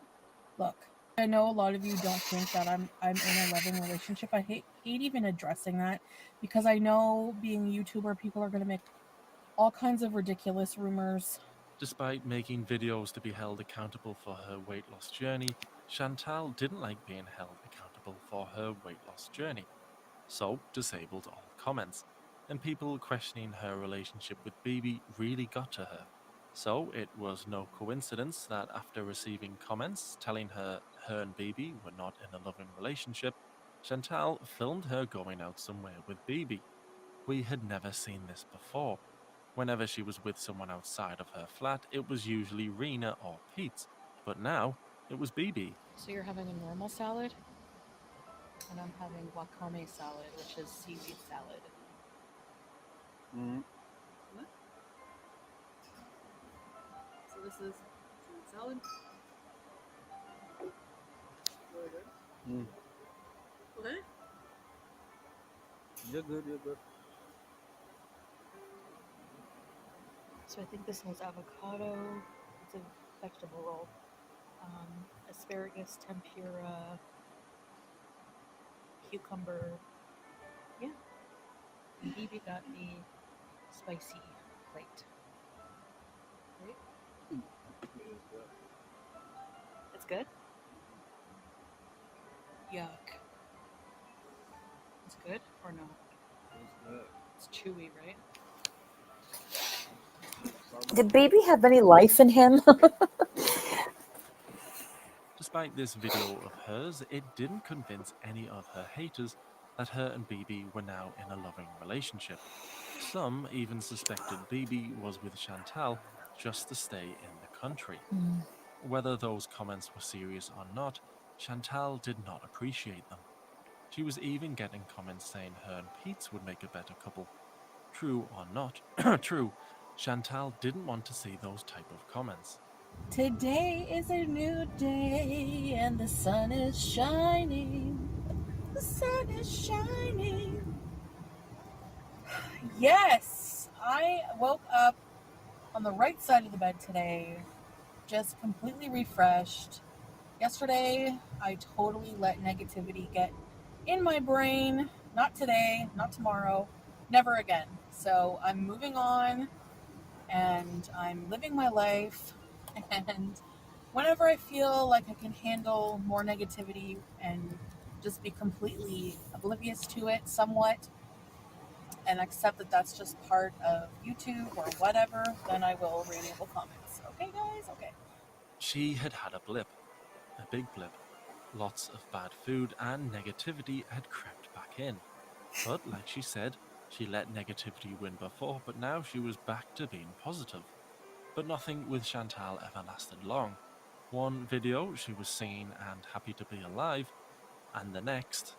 look. I know a lot of you don't think that I'm in a loving relationship. I hate even addressing that because I know being a YouTuber, people are going to make all kinds of ridiculous rumors. Despite making videos to be held accountable for her weight loss journey, Chantal didn't like being held accountable for her weight loss journey, so disabled all comments, and people questioning her relationship with Bibi really got to her. So it was no coincidence that after receiving comments telling her and Bibi were not in a loving relationship, Chantal filmed her going out somewhere with Bibi. We had never seen this before. Whenever she was with someone outside of her flat, it was usually Rena or Pete, but now it was BB. So you're having a normal salad? And I'm having wakame salad, which is seaweed salad. What? So this is seaweed salad? Really good? What? You're good, you're good. So I think this has avocado. It's a vegetable roll. Asparagus, tempura, cucumber. Yeah. And BB got the spicy plate. Right? It's good? Yuck. It's good or no? It's good. It's chewy, right? Did baby have any life in him? Despite this video of hers, it didn't convince any of her haters that her and BB were now in a loving relationship. Some even suspected BB was with Chantal just to stay in the country. Whether those comments were serious or not, Chantal did not appreciate them. She was even getting comments saying her and Pete would make a better couple. True or not, true, Chantal didn't want to see those type of comments. Today is a new day and the sun is shining. The sun is shining. Yes, I woke up on the right side of the bed today, just completely refreshed. Yesterday, I totally let negativity get in my brain. Not today, not tomorrow, never again. So I'm moving on and I'm living my life. And whenever I feel like I can handle more negativity and just be completely oblivious to it somewhat and accept that that's just part of YouTube or whatever, then I will read able comments. Okay, guys? Okay. She had had a blip, a big blip. Lots of bad food and negativity had crept back in. But like she said, she let negativity win before, but now she was back to being positive. But nothing with Chantal ever lasted long. One video, she was singing and happy to be alive, and the next,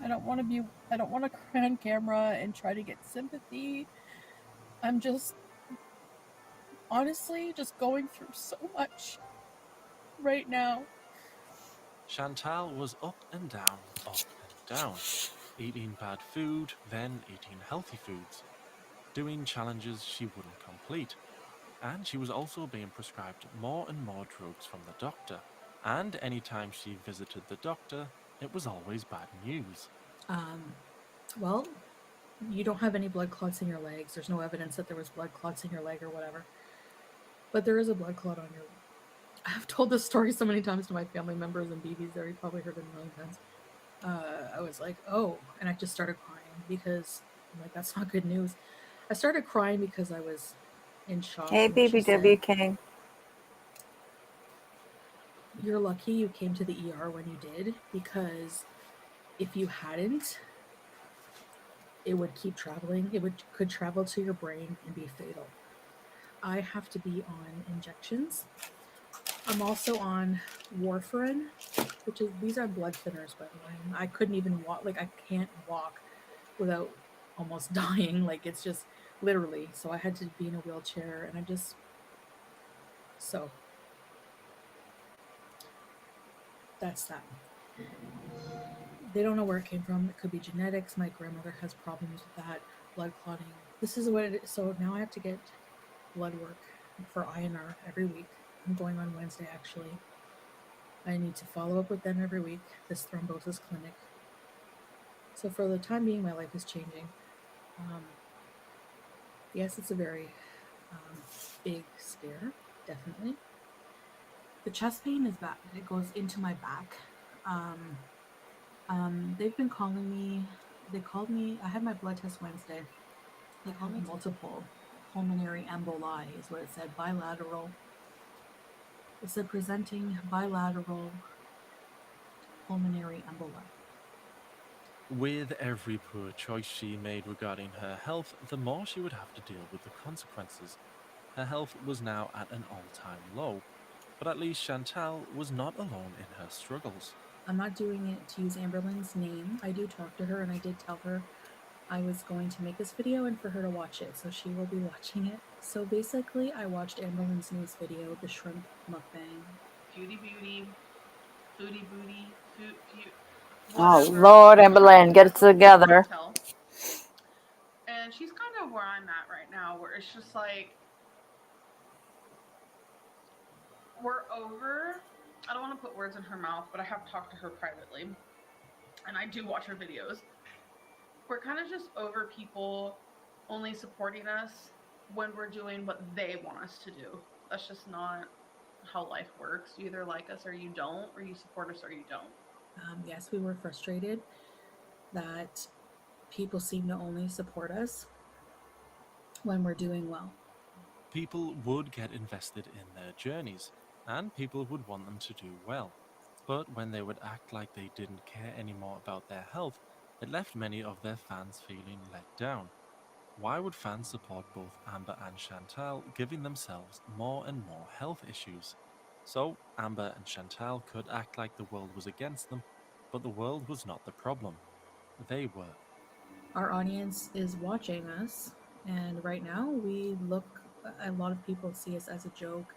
I don't want to cry on camera and try to get sympathy. I'm just honestly just going through so much right now. Chantal was up and down, eating bad food, then eating healthy foods, doing challenges she wouldn't complete. And she was also being prescribed more and more drugs from the doctor. And anytime she visited the doctor, it was always bad news. Well, you don't have any blood clots in your legs. There's no evidence that there was blood clots in your leg or whatever. But there is a blood clot on your leg. I've told this story so many times to my family members, and BB's there. You probably heard it a million times. I was like, oh, and I just started crying because I'm like, that's not good news. I started crying because I was in shock. Hey, when she BBW said, King. you're lucky you came to the ER when you did, because if you hadn't, it would keep traveling. Could travel to your brain and be fatal. I have to be on injections. I'm also on warfarin, these are blood thinners, by the way. I couldn't even walk. Like, I can't walk without almost dying. Like, it's just literally. So I had to be in a wheelchair, and so that's that. They don't know where it came from. It could be genetics. My grandmother has problems with that, blood clotting. This is what it is. So now I have to get blood work for INR every week. I'm going on Wednesday, actually. I need to follow up with them every week, this thrombosis clinic. So for the time being, my life is changing. Yes, it's a very big scare, definitely. The chest pain is bad. It goes into my back. They've been calling me. They called me. I had my blood test Wednesday. They called me multiple pulmonary emboli, is what it said. Bilateral. It said presenting bilateral pulmonary emboli. With every poor choice she made regarding her health, the more she would have to deal with the consequences. Her health was now at an all-time low, but at least Chantal was not alone in her struggles. I'm not doing it to use Amberlynn's name. I do talk to her, and I did tell her I was going to make this video and for her to watch it, so she will be watching it. So basically, I watched Amberlynn's newest video, the shrimp mukbang. Beauty, foodie booty, Oh whatever. Lord, Amberlynn, get it together. And she's kind of where I'm at right now, where it's just like, we're over. I don't want to put words in her mouth, but I have talked to her privately, and I do watch her videos. We're kind of just over people only supporting us when we're doing what they want us to do. That's just not how life works. You either like us or you don't, or you support us or you don't. Yes, we were frustrated that people seem to only support us when we're doing well. People would get invested in their journeys, and people would want them to do well. But when they would act like they didn't care anymore about their health, it left many of their fans feeling let down. Why would fans support both Amber and Chantal, giving themselves more and more health issues? So, Amber and Chantal could act like the world was against them, but the world was not the problem. They were. Our audience is watching us, and right now a lot of people see us as a joke.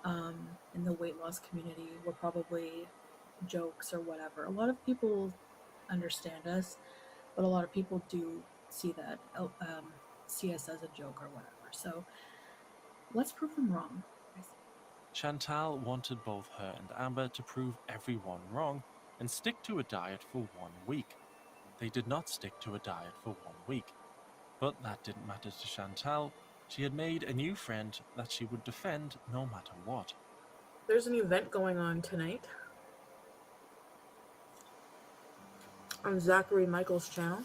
In the weight loss community, we're probably jokes or whatever. A lot of people understand us, but a lot of people do see see us as a joke or whatever. So let's prove them wrong. Chantal wanted both her and Amber to prove everyone wrong and stick to a diet for 1 week. They did not stick to a diet for 1 week. But that didn't matter to Chantal. She had made a new friend that she would defend no matter what. There's an event going on tonight on Zachary Michael's channel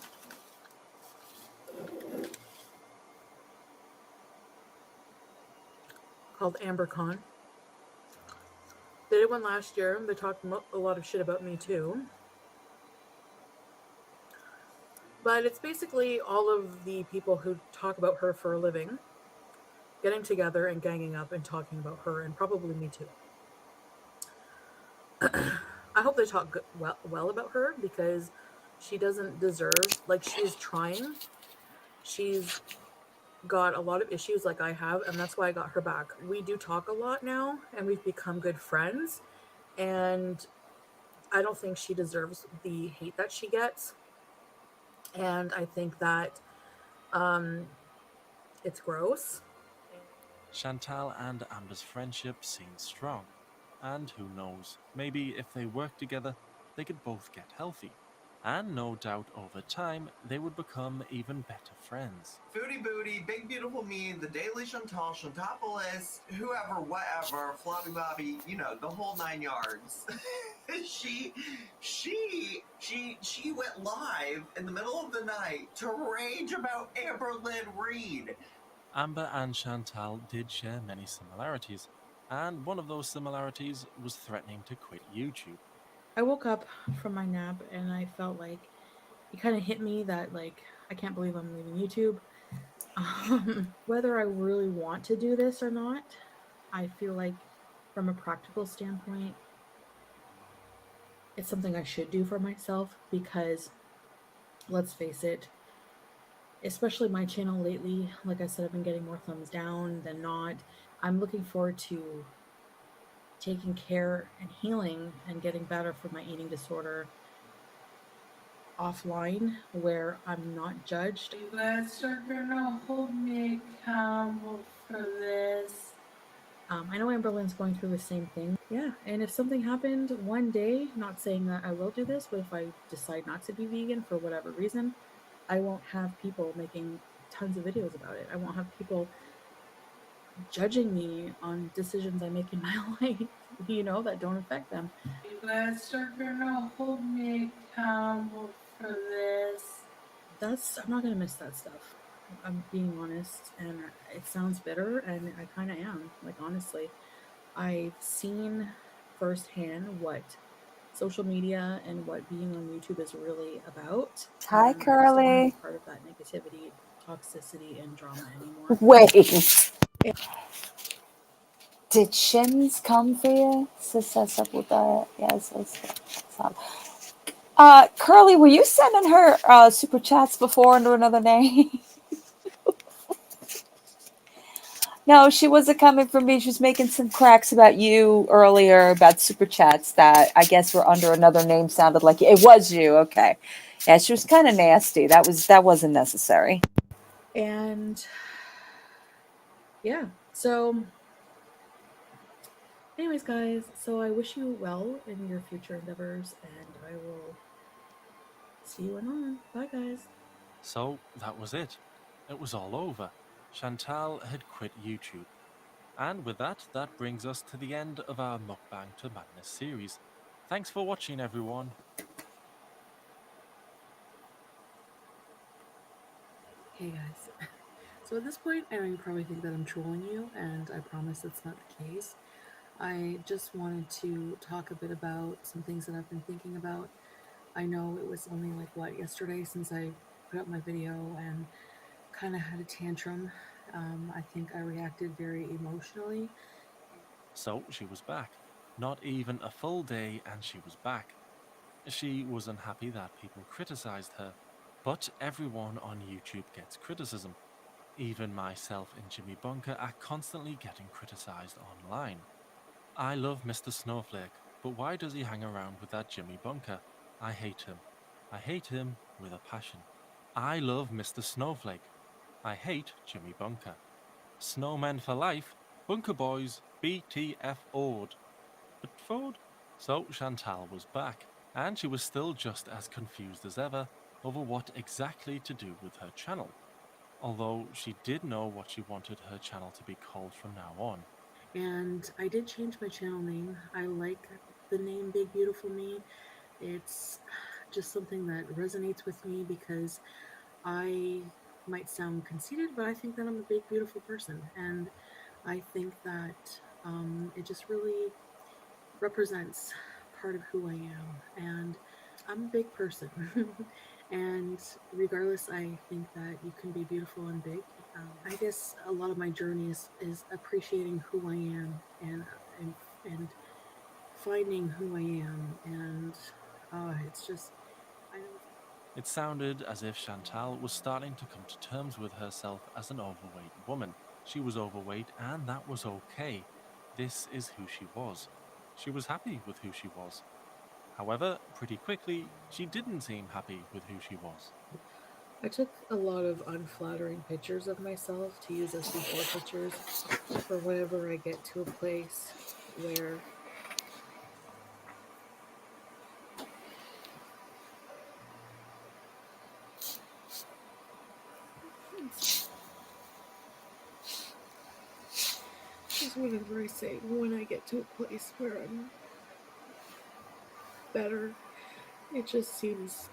called AmberCon. They did one last year. They talked a lot of shit about me too. But it's basically all of the people who talk about her for a living getting together and ganging up and talking about her, and probably me too. I hope they talk well about her, because she doesn't deserve, like, she's trying. She's got a lot of issues like I have, and that's why I got her back. We do talk a lot now, and we've become good friends, and I don't think she deserves the hate that she gets. And I think that it's gross. Chantal and Amber's friendship seemed strong. And who knows, maybe if they worked together, they could both get healthy. And no doubt over time, they would become even better friends. Foodie Booty, Big Beautiful Me, The Daily Chantal, Chantopolis, whoever, whatever, Floppy Bobby, you know, the whole 9 yards. she went live in the middle of the night to rage about Amberlynn Reid. Amber and Chantal did share many similarities, and one of those similarities was threatening to quit YouTube. I woke up from my nap and I felt like it kind of hit me that, like, I can't believe I'm leaving YouTube. Whether I really want to do this or not, I feel like from a practical standpoint, it's something I should do for myself, because let's face it, especially my channel lately, like I said, I've been getting more thumbs down than not. I'm looking forward to taking care and healing and getting better from my eating disorder offline, where I'm not judged. You guys are gonna hold me accountable for this. I know Amberlynn's going through the same thing. Yeah, and if something happened one day, not saying that I will do this, but if I decide not to be vegan for whatever reason, I won't have people making tons of videos about it. I won't have people judging me on decisions I make in my life, you know, that don't affect them. You guys are gonna hold me accountable for this. I'm not gonna miss that stuff. I'm being honest, and it sounds bitter, and I kind of am. Like, honestly, I've seen firsthand what social media and what being on YouTube is really about. Hi, I just don't want to Curly. be part of that negativity, toxicity, and drama anymore. Wait. Did Shims come for you? Yes. Curly, were you sending her super chats before under another name? No, she wasn't coming for me. She was making some cracks about you earlier about super chats that I guess were under another name. Sounded like it was you. Okay, yeah, she was kind of nasty. That wasn't necessary. And yeah, so anyways, guys, so I wish you well in your future endeavors, and I will see you anon. Bye, guys. So that was it. It was all over. Chantal had quit YouTube. And with that, that brings us to the end of our Mukbang to Madness series. Thanks for watching, everyone. Hey guys. So at this point, I know you probably think that I'm trolling you, and I promise that's not the case. I just wanted to talk a bit about some things that I've been thinking about. I know it was only yesterday since I put up my video and kind of had a tantrum. I think I reacted very emotionally. So she was back. Not even a full day, and she was back. She was unhappy that people criticized her. But everyone on YouTube gets criticism. Even myself and Jimmy Bunker are constantly getting criticized online. I love Mr. Snowflake, but why does he hang around with that Jimmy Bunker? I hate him. I hate him with a passion. I love Mr. Snowflake. I hate Jimmy Bunker. Snowmen for life. Bunker boys. BTFO'd. But Ford? So Chantal was back, and she was still just as confused as ever over what exactly to do with her channel. Although she did know what she wanted her channel to be called from now on. And I did change my channel name. I like the name Big Beautiful Me. It's just something that resonates with me because I might sound conceited, but I think that I'm a big, beautiful person. And I think that it just really represents part of who I am. And I'm a big person. And regardless, I think that you can be beautiful and big. I guess a lot of my journey is appreciating who I am and finding who I am. And it's just, I know It sounded as if Chantal was starting to come to terms with herself as an overweight woman. She was overweight, and that was okay. This is who she was. She was happy with who she was. However, pretty quickly, she didn't seem happy with who she was. I took a lot of unflattering pictures of myself to use as before pictures for whenever I get to a place where just whenever I say when I get to a place where I'm better, it just seems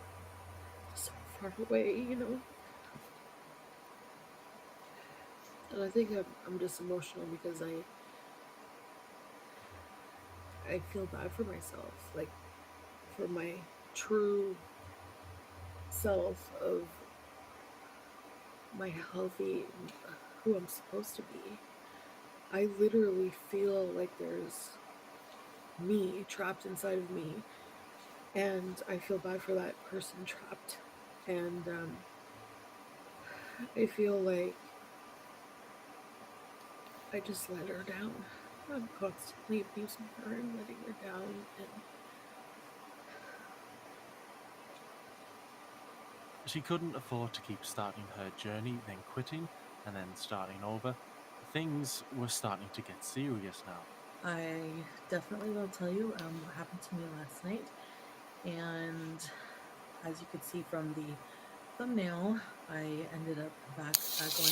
so far away, you know. And I think I'm just emotional because I feel bad for myself, like for my true self of my healthy who I'm supposed to be. I literally feel like there's me trapped inside of me, and I feel bad for that person trapped. And I feel like I just let her down. I'm constantly abusing her and letting her down, and She couldn't afford to keep starting her journey, then quitting, and then starting over. Things were starting to get serious now. I definitely will tell you what happened to me last night. And as you could see from the thumbnail, I ended up going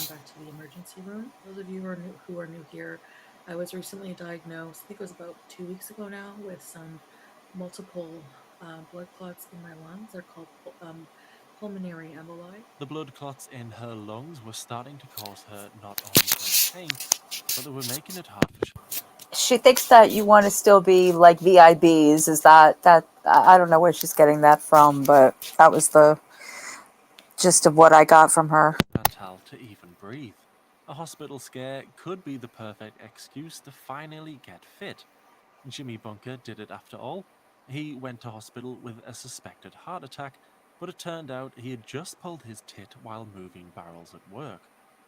back to the emergency room. Those of you who are new here, I was recently diagnosed, I think it was about 2 weeks ago now, with some multiple blood clots in my lungs. They're called pulmonary emboli. The blood clots in her lungs were starting to cause her not only great pain, but they were making it hard for she thinks that you want to still be like VIBs. Is that I don't know where she's getting that from, but that was the gist of what I got from her. Chantal to even breathe. A hospital scare could be the perfect excuse to finally get fit. Jimmy Bunker did it after all. He went to hospital with a suspected heart attack, but it turned out he had just pulled his tit while moving barrels at work.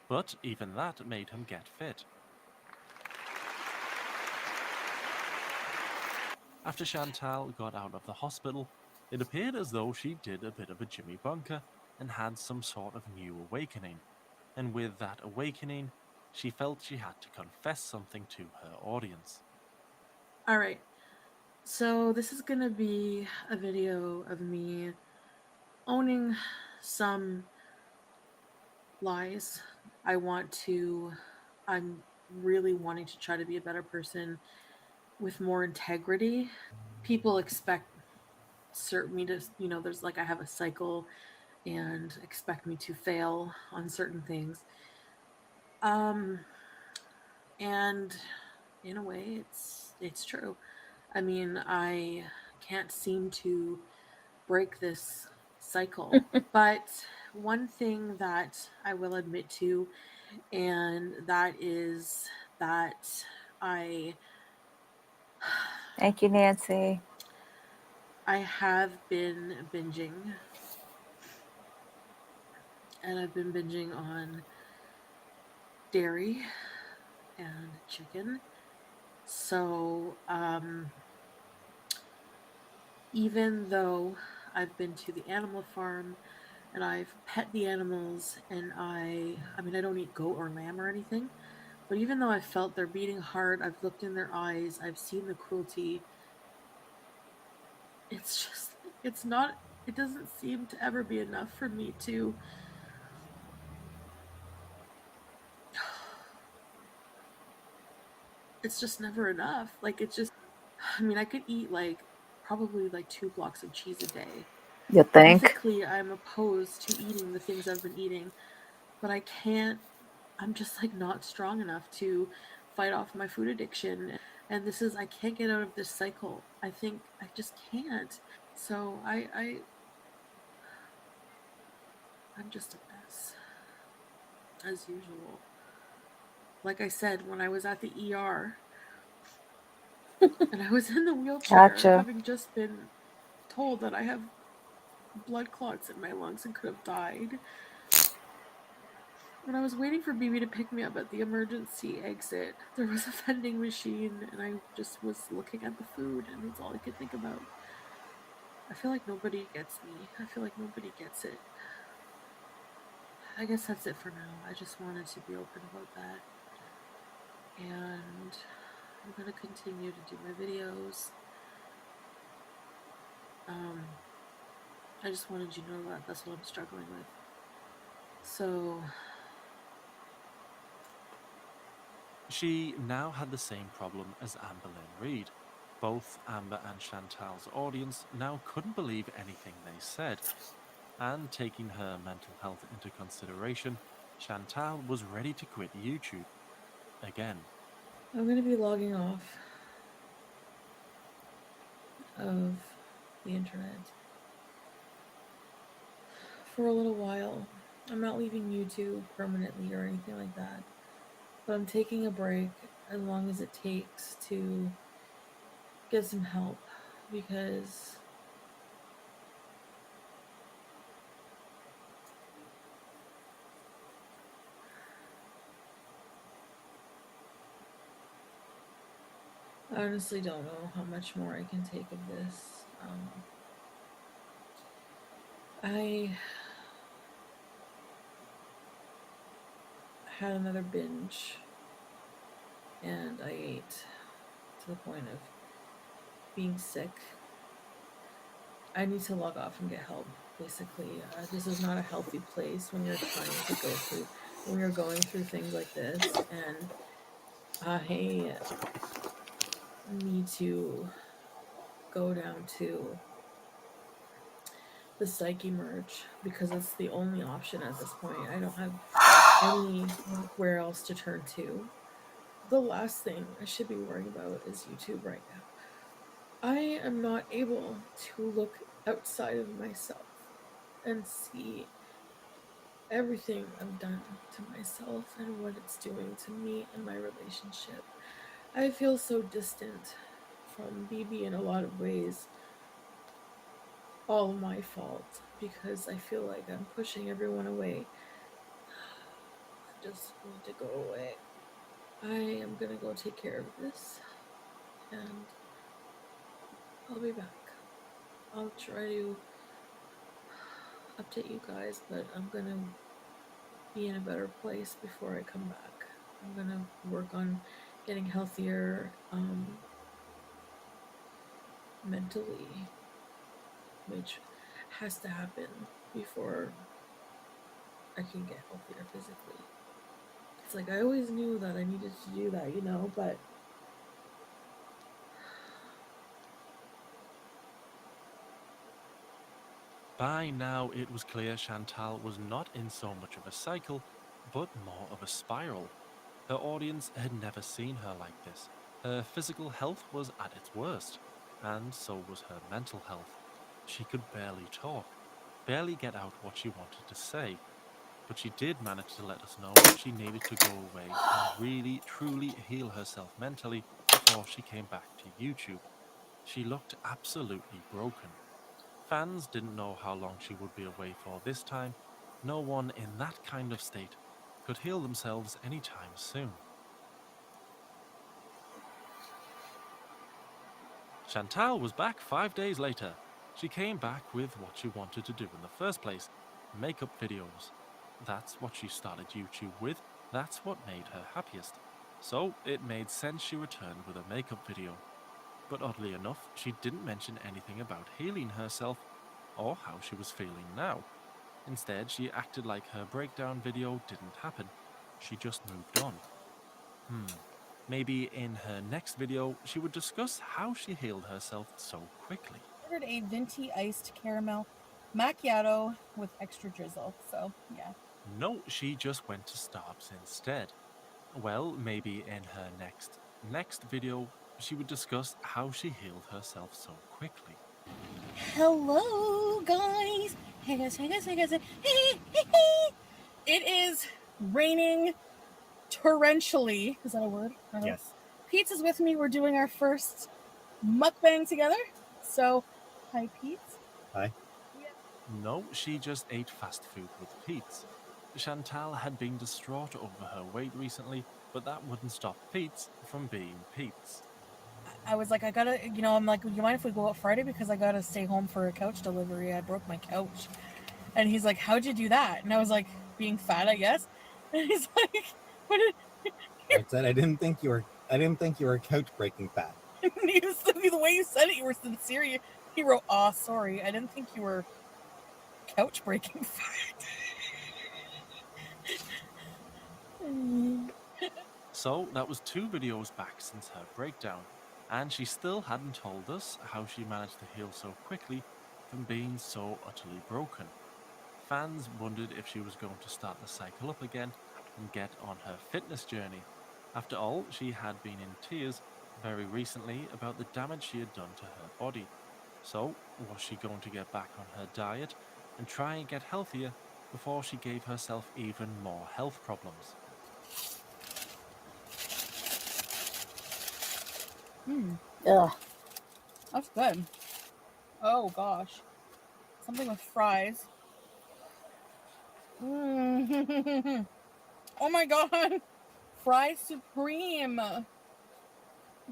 But even that made him get fit. After Chantal got out of the hospital, it appeared as though she did a bit of a Jimmy Bunker and had some sort of new awakening. And with that awakening, she felt she had to confess something to her audience. All right. So this is going to be a video of me owning some lies. I'm really wanting to try to be a better person with more integrity. People expect me to, there's like I have a cycle and expect me to fail on certain things. And in a way it's true. I mean, I can't seem to break this cycle. But one thing that I will admit to, and that is that I Thank you, Nancy. I have been binging, and I've been binging on dairy and chicken. So, even though I've been to the animal farm and I've pet the animals, and I mean, I don't eat goat or lamb or anything, but even though I felt their beating heart, I've looked in their eyes, I've seen the cruelty, it's just, it doesn't seem to ever be enough for me to it's just never enough. Like, it's just, I mean, I could eat like probably like 2 blocks of cheese a day. You think? Ethically, I'm opposed to eating the things I've been eating, but I can't, I'm just like not strong enough to fight off my food addiction. And I can't get out of this cycle. I think I just can't. So I'm just a mess, as usual. Like I said, when I was at the ER and I was in the wheelchair, Gotcha. having just been told that I have blood clots in my lungs and could have died. When I was waiting for BB to pick me up at the emergency exit, there was a vending machine, and I just was looking at the food, and that's all I could think about. I feel like nobody gets me. I feel like nobody gets it. I guess that's it for now. I just wanted to be open about that. And I'm going to continue to do my videos. I just wanted you to know that that's what I'm struggling with. So She now had the same problem as Amber Lynn Reid. Both Amber and Chantal's audience now couldn't believe anything they said. And taking her mental health into consideration, Chantal was ready to quit YouTube. Again. I'm going to be logging off of the internet for a little while. I'm not leaving YouTube permanently or anything like that, but I'm taking a break as long as it takes to get some help, because I honestly don't know how much more I can take of this. I had another binge, and I ate to the point of being sick. I need to log off and get help, basically. This is not a healthy place when you're when you're going through things like this, and I need to go down to the psyche merge, because it's the only option at this point. I don't have anywhere else to turn to. the last thing I should be worrying about is YouTube right now. I am not able to look outside of myself and see everything I've done to myself and what it's doing to me and my relationship. I feel so distant from BB in a lot of ways. All my fault because I feel like I'm pushing everyone away. I just need to go away. I am gonna go take care of this and I'll be back. I'll try to update you guys, but I'm gonna be in a better place before I come back. I'm gonna work on getting healthier mentally, which has to happen before I can get healthier physically. It's like I always knew that I needed to do that, but By now, it was clear Chantal was not in so much of a cycle, but more of a spiral. Her audience had never seen her like this. Her physical health was at its worst, and so was her mental health. She could barely talk, barely get out what she wanted to say, but she did manage to let us know she needed to go away and really, truly heal herself mentally before she came back to YouTube. She looked absolutely broken. Fans didn't know how long she would be away for this time. No one in that kind of state could heal themselves anytime soon. Chantal was back 5 days later. She came back with what she wanted to do in the first place, makeup videos. That's what she started YouTube with, that's what made her happiest. So it made sense she returned with a makeup video. But oddly enough, she didn't mention anything about healing herself or how she was feeling now. Instead, she acted like her breakdown video didn't happen. She just moved on. Maybe in her next video, she would discuss how she healed herself so quickly. Ordered a venti iced caramel macchiato with extra drizzle. So, yeah. No, she just went to Starbucks instead. Well, maybe in her next video, she would discuss how she healed herself so quickly. Hello, guys. Hey, guys, hey, guys, hey, guys. Hey. It is raining torrentially. Is that a word? Yes. Pete's is with me. We're doing our first mukbang together. So, hi, Pete. Hi. No, she just ate fast food with Pete's. Chantal had been distraught over her weight recently, but that wouldn't stop Pete's from being Pete's. I was like, I gotta, I'm like, you mind if we go out Friday because I gotta stay home for a couch delivery. I broke my couch. And he's like, how'd you do that? And I was like, being fat, I guess. And he's like, what did... I said I didn't think you were couch breaking fat. The way you said it, you were sincere. He wrote, sorry, I didn't think you were couch breaking fat. So that was 2 videos back since her breakdown, and she still hadn't told us how she managed to heal so quickly from being so utterly broken. Fans wondered if she was going to start the cycle up again and get on her fitness journey. After all, she had been in tears very recently about the damage she had done to her body. So, was she going to get back on her diet and try and get healthier before she gave herself even more health problems? Ugh. That's good. Oh, gosh. Something with fries. Oh, my God. Fry Supreme.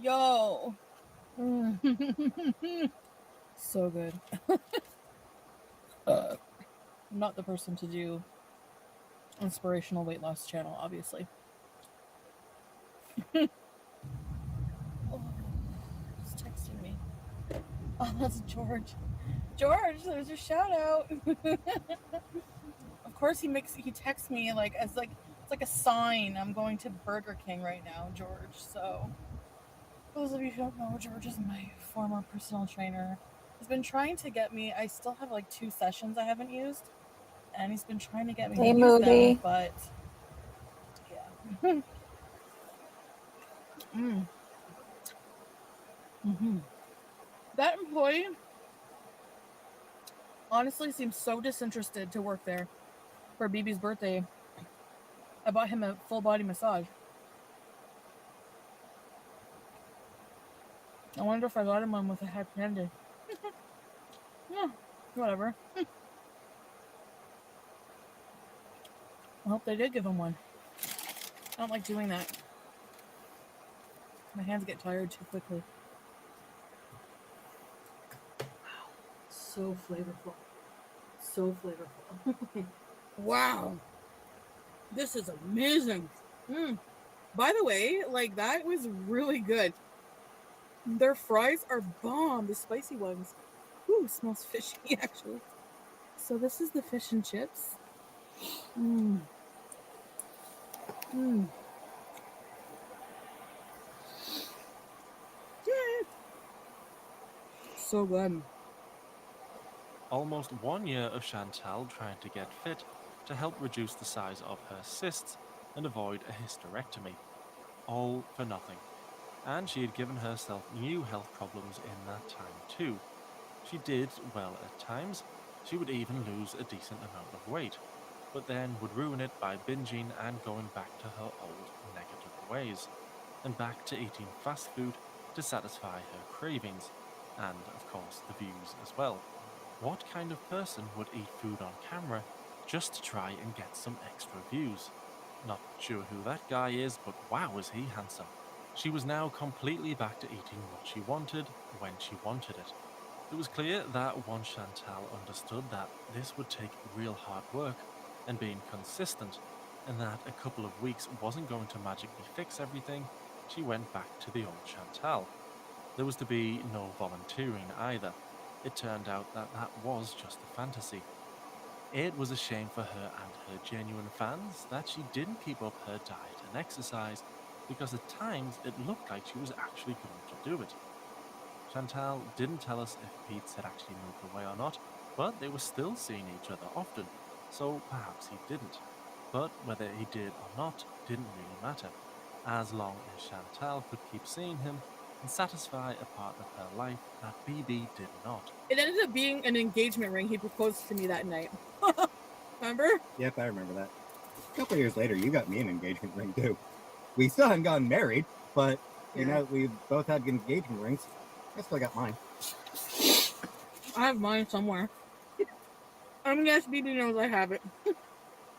Yo. So good. I'm not the person to do inspirational weight loss channel, obviously. Oh, he's texting me. Oh, that's George. George, there's your shout out. Of course, he texts me it's like a sign. I'm going to Burger King right now, George. So, for those of you who don't know, George is my former personal trainer. He's been trying to get me. I still have 2 sessions I haven't used, and he's been trying to get me to use them, but yeah. Mm. Mm-hmm. That employee honestly seems so disinterested to work there. For BB's birthday, I bought him a full body massage. I wonder if I got him one with a happy ending. Yeah, whatever. I hope they did give him one. I don't like doing that. My hands get tired too quickly. Wow. So flavorful. So flavorful. Wow. This is amazing. Mm. By the way, like that was really good. Their fries are bomb, the spicy ones. Ooh, smells fishy actually. So this is the fish and chips. Mmm. Mmm. So good. Almost 1 year of Chantal trying to get fit to help reduce the size of her cysts and avoid a hysterectomy. All for nothing. And she had given herself new health problems in that time too. She did well at times. She would even lose a decent amount of weight, but then would ruin it by binging and going back to her old negative ways, and back to eating fast food to satisfy her cravings, and of course the views as well. What kind of person would eat food on camera just to try and get some extra views? Not sure who that guy is, but wow, is he handsome. She was now completely back to eating what she wanted when she wanted it. It was clear that once Chantal understood that this would take real hard work and being consistent, and that a couple of weeks wasn't going to magically fix everything, she went back to the old Chantal. There was to be no volunteering either. It turned out that that was just a fantasy. It was a shame for her and her genuine fans that she didn't keep up her diet and exercise, because at times it looked like she was actually going to do it. Chantal didn't tell us if Pete had actually moved away or not, but they were still seeing each other often, so perhaps he didn't. But whether he did or not didn't really matter, as long as Chantal could keep seeing him and satisfy a part of her life that BB did not. It ended up being an engagement ring. He proposed to me that night. Remember? Yep, I remember that. A couple years later, you got me an engagement ring too. We still hadn't gotten married, but you Yeah. know, we both had engagement rings. I still got mine. I have mine somewhere. I'm guess BB knows I have it.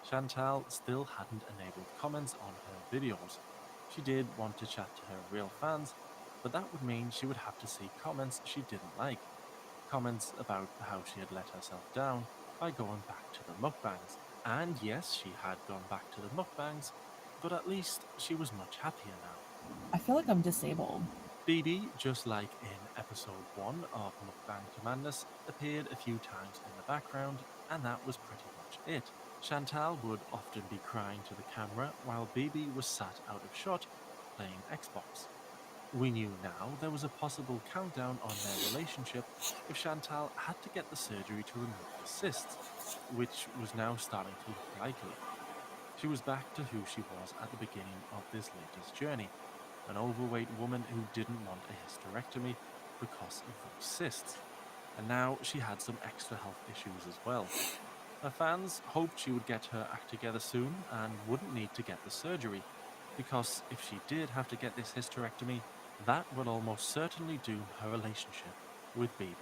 Chantal still hadn't enabled comments on her videos. She did want to chat to her real fans, but that would mean she would have to see comments she didn't like. Comments about how she had let herself down by going back to the mukbangs. And yes, she had gone back to the mukbangs, but at least she was much happier now. I feel like I'm disabled. BB, just like in episode 1 of Mukbang to Madness, appeared a few times in the background, and that was pretty much it. Chantal would often be crying to the camera while BB was sat out of shot playing Xbox. We knew now there was a possible countdown on their relationship if Chantal had to get the surgery to remove the cysts, which was now starting to look likely. She was back to who she was at the beginning of this latest journey, an overweight woman who didn't want a hysterectomy because of those cysts. And now she had some extra health issues as well. Her fans hoped she would get her act together soon and wouldn't need to get the surgery, because if she did have to get this hysterectomy, that would almost certainly doom her relationship with BB.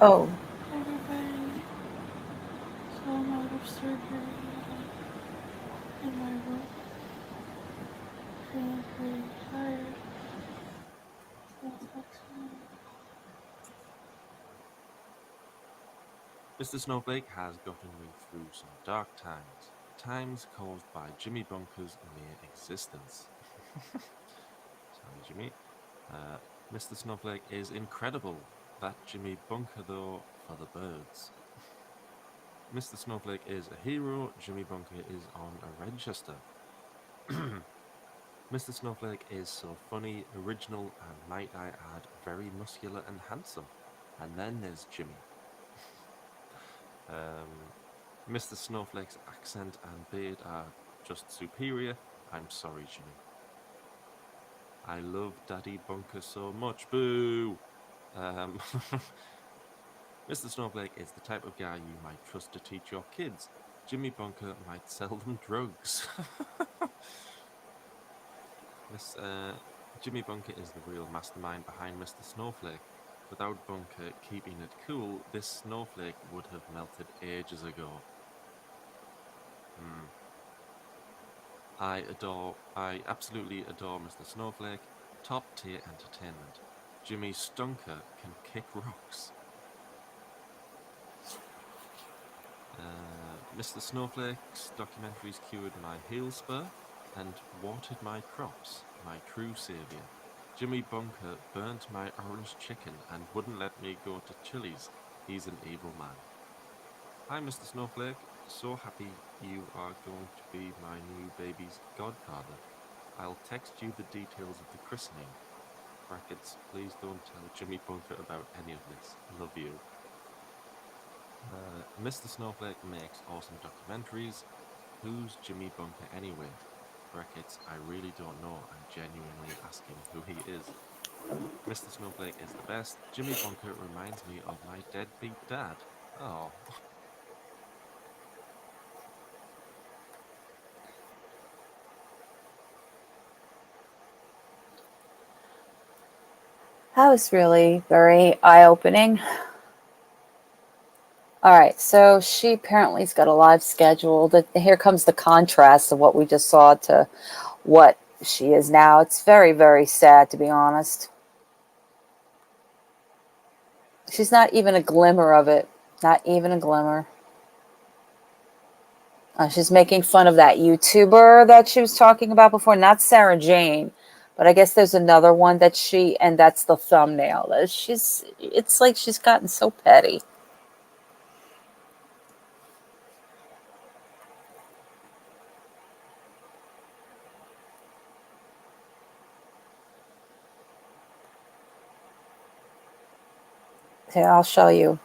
Oh. Everybody, so I'm out of surgery in my room, feeling pretty tired. I'll talk soon. Mr. Snowflake has gotten me through some dark times, times caused by Jimmy Bunker's mere existence. Sorry, Jimmy. Mr. Snowflake is incredible. That Jimmy Bunker, though, for the birds. Mr. Snowflake is a hero. Jimmy Bunker is on a register. Mr. Snowflake is so funny, original, and might I add, very muscular and handsome. And then there's Jimmy. Mr. Snowflake's accent and beard are just superior. I'm sorry, Jimmy. I love Daddy Bunker so much. Boo! Mr. Snowflake is the type of guy you might trust to teach your kids. Jimmy Bunker might sell them drugs. Jimmy Bunker is the real mastermind behind Mr. Snowflake. Without Bunker keeping it cool, this snowflake would have melted ages ago. I absolutely adore Mr. Snowflake. Top tier entertainment. Jimmy Stunker can kick rocks. Mr. Snowflake's documentaries cured my heel spur and watered my crops, my true savior. Jimmy Bunker burnt my orange chicken and wouldn't let me go to Chili's. He's an evil man. Hi, Mr. Snowflake. So happy you are going to be my new baby's godfather. I'll text you the details of the christening. Brackets, please don't tell Jimmy Bunker about any of this. Love you. Mr. Snowflake makes awesome documentaries. Who's Jimmy Bunker anyway? Brackets, I really don't know. I'm genuinely asking who he is. Mr. Snowflake is the best. Jimmy Bunker reminds me of my deadbeat dad. Oh. That was really very eye-opening. All right, so she apparently's got a live schedule. Here comes the contrast of what we just saw to what she is now. It's very, very sad, to be honest. She's not even a glimmer of it. Not even a glimmer. She's making fun of that YouTuber that she was talking about before. Not Sarah Jane, but I guess there's another one that and that's the thumbnail. It's like she's gotten so petty. Here, I'll show you.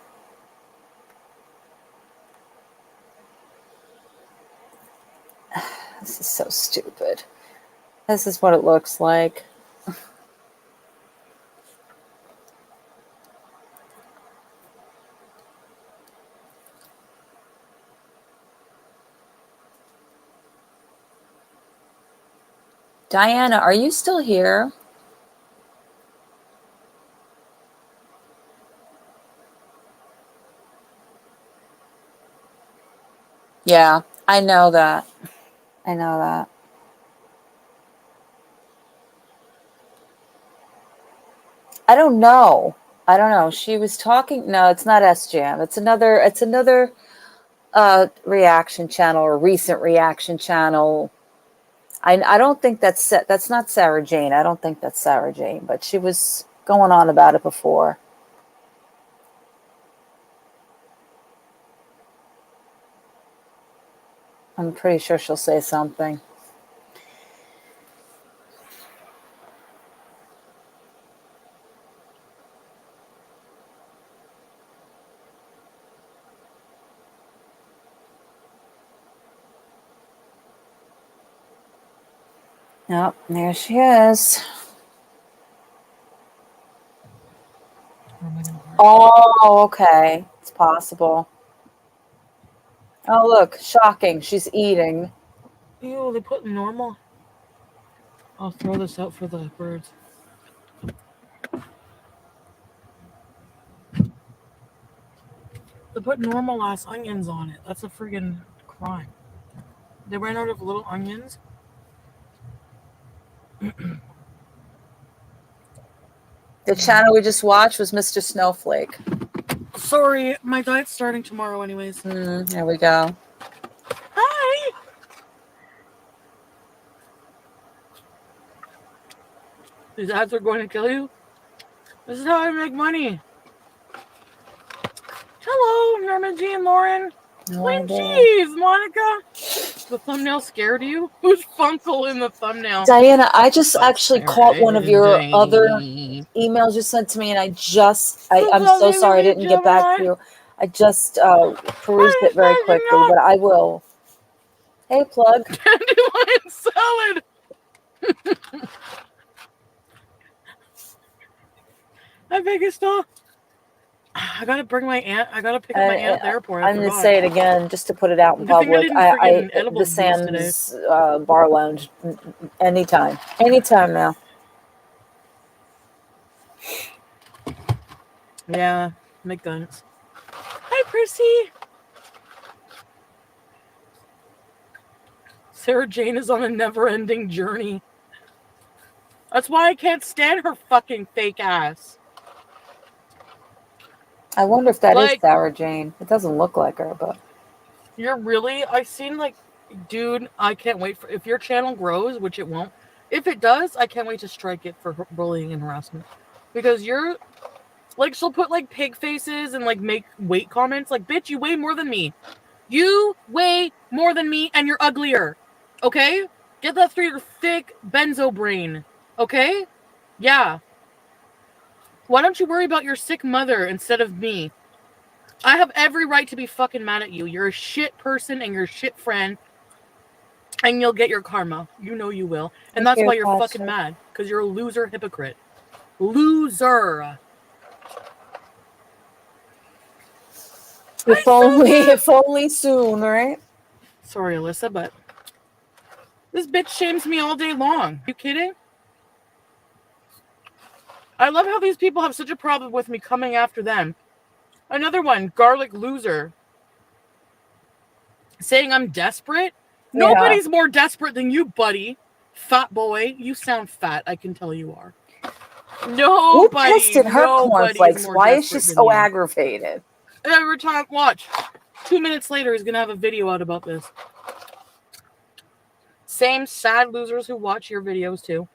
This is so stupid. This is what it looks like. Diana, are you still here? Yeah, I know that. I know that. I don't know. I don't know. She was talking. No, it's not SJM. It's another reaction channel or recent reaction channel. I don't think that's not Sarah Jane. I don't think that's Sarah Jane, but she was going on about it before. I'm pretty sure she'll say something. Yep, there she is. Oh, okay. It's possible. Oh, look, shocking. She's eating. Ew, they put normal. I'll throw this out for the birds. They put normal ass onions on it. That's a friggin' crime. They ran out of little onions. The channel we just watched was Mr. Snowflake. Sorry, my diet's starting tomorrow anyways. There we go. Hi! These ads are going to kill you? This is how I make money. Hello, Norman G and Lauren. Queen cheese, Monica. The thumbnail scared you? Who's Funkle in the thumbnail? Diana, I just actually caught one of your other emails you sent to me, and I'm so sorry I didn't get back to you. I just perused it very quickly, but I will. Hey, Plug. Dandelion salad. Hi, biggest dog. I gotta bring my aunt. I gotta pick up my aunt at the airport. I'm going to say it again just to put it out in Good thing I public. didn't friggin' The edibles boost today. Sam's Bar Lounge, anytime. Anytime now. Yeah, McGuns. Hi, Prissy. Sarah Jane is on a never-ending journey. That's why I can't stand her fucking fake ass. I wonder if that is Sarah Jane. It doesn't look like her, but. You're really? I've seen dude, I can't wait for, if your channel grows, which it won't. If it does, I can't wait to strike it for bullying and harassment. Because you're, she'll put pig faces and make weight comments. Bitch, you weigh more than me. You weigh more than me and you're uglier. Okay? Get that through your thick benzo brain. Okay? Yeah. Why don't you worry about your sick mother instead of me? I have every right to be fucking mad at you. You're a shit person and you're a shit friend. And you'll get your karma. You know you will. And that's why you're fucking mad. Because you're a loser hypocrite. Loser. If only soon, right? Sorry, Alyssa, but this bitch shames me all day long. You kidding? I love how these people have such a problem with me coming after them. Another one, garlic loser. Saying I'm desperate? Yeah. Nobody's more desperate than you, buddy. Fat boy. You sound fat. I can tell you are. Nobody. Who tested her cornflakes? Why is she so aggravated? Every time, watch. 2 minutes later, he's going to have a video out about this. Same sad losers who watch your videos, too.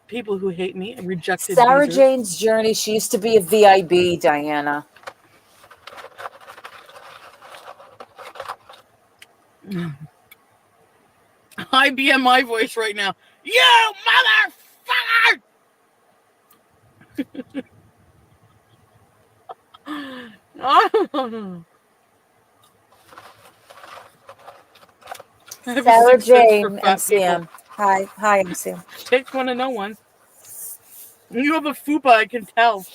People who hate me and rejected Sarah losers. Jane's journey, she used to be a VIB, Diana. I BMI voice right now. You motherfucker! Sarah Jane, MCM. Hi, MCM. Takes one to know one. You have a fupa, I can tell.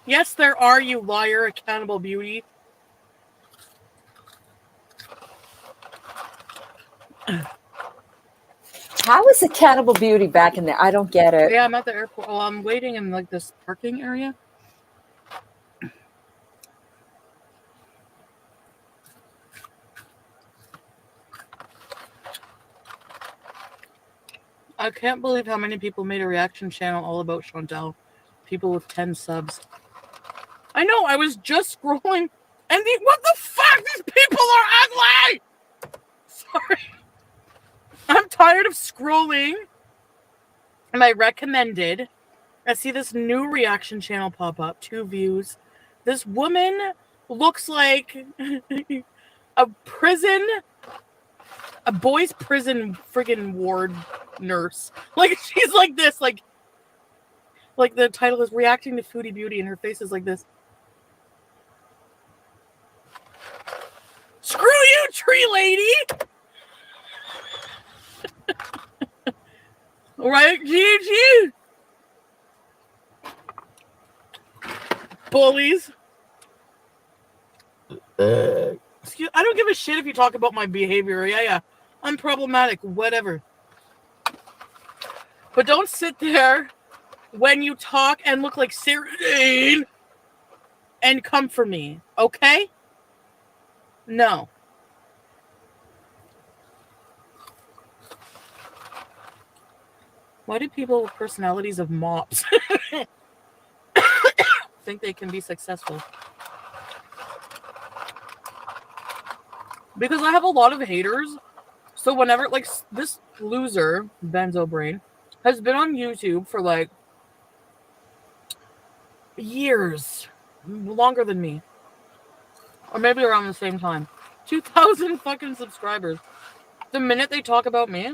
Yes, there are, you liar, accountable beauty. How is accountable beauty back in there? I don't get it. Yeah, I'm at the airport. Well, I'm waiting in this parking area. I can't believe how many people made a reaction channel all about Chantal. People with 10 subs. I know, I was just scrolling and what the fuck? These people are ugly! Sorry. I'm tired of scrolling. My recommended. I see this new reaction channel pop up. 2 views. This woman looks like a boys' prison friggin' ward nurse. She's like this, like the title is reacting to Foodie Beauty, and her face is like this. Screw you, tree lady! Right, GG? Bullies. Excuse, I don't give a shit if you talk about my behavior. Yeah. I'm problematic, whatever. But don't sit there when you talk and look like Sarah Jane and come for me, okay? No. Why do people with personalities of mops think they can be successful? Because I have a lot of haters. So whenever, this loser, Benzo Brain, has been on YouTube for, years. Longer than me. Or maybe around the same time. 2,000 fucking subscribers. The minute they talk about me,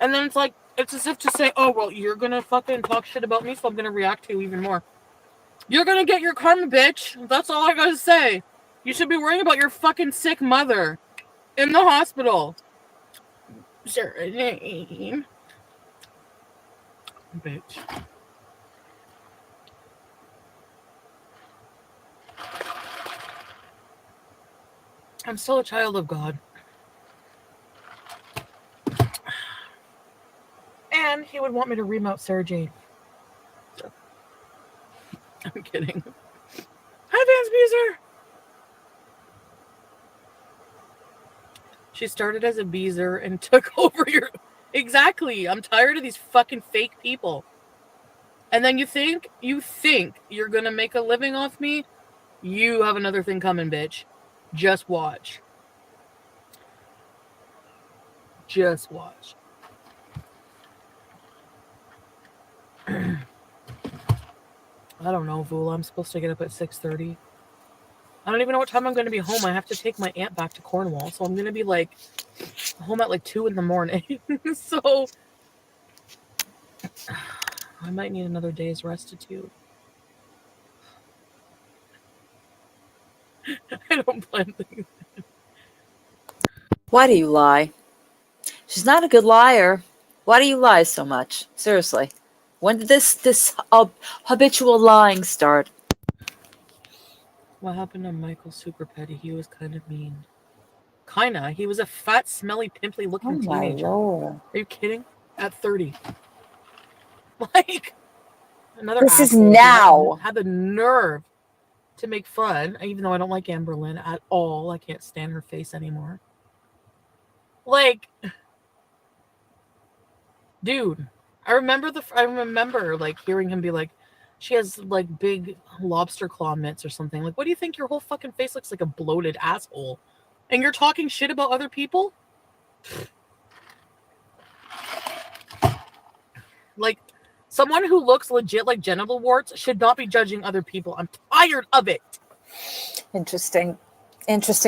And then it's as if to say, oh, well, you're going to fucking talk shit about me, so I'm going to react to you even more. You're going to get your karma, bitch. That's all I got to say. You should be worrying about your fucking sick mother in the hospital. Sarah Jane. Bitch. I'm still a child of God. And he would want me to remount Sarah Jane. I'm kidding. Hi, Vance Beezer. She started as a Beezer and took over your... Exactly. I'm tired of these fucking fake people. And then you think you're going to make a living off me? You have another thing coming, bitch. Just watch. Just watch. I don't know, Vula. I'm supposed to get up at 6:30. I don't even know what time I'm going to be home. I have to take my aunt back to Cornwall, so I'm going to be home at 2 in the morning. So I might need another day's restitude. I don't plan things. Why do you lie? She's not a good liar. Why do you lie so much? Seriously. When did this habitual lying start? What happened to Michael Super Petty? He was kind of mean. Kinda. He was a fat, smelly, pimply looking teenager. Lord. Are you kidding? At 30. Another This is asshole now. had the nerve to make fun, even though I don't like Amberlynn at all. I can't stand her face anymore. Dude, I remember hearing him be like, she has big lobster claw mitts or something. What do you think? Your whole fucking face looks like a bloated asshole. And you're talking shit about other people? Someone who looks legit like genital warts should not be judging other people. I'm tired of it. Interesting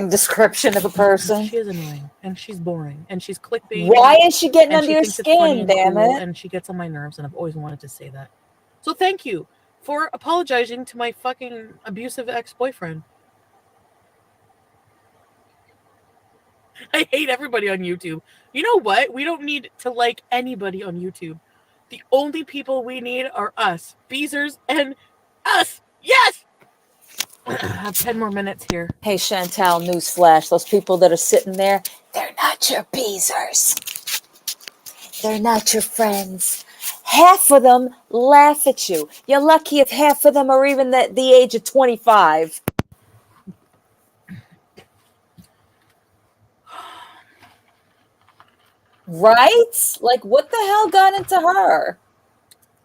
description of a person. She is annoying, and she's boring, and she's clickbait. Why is she getting under your thinks it's funny skin, and damn cool, it? and she gets on my nerves, and I've always wanted to say that. So thank you for apologizing to my fucking abusive ex-boyfriend. I hate everybody on YouTube. You know what? We don't need to like anybody on YouTube. The only people we need are us, Beezers, and us. Yes! I have 10 more minutes here. Hey, Chantal, newsflash. Those people that are sitting there, they're not your Beezers. They're not your friends. Half of them laugh at you. You're lucky if half of them are even the age of 25. Right? What the hell got into her?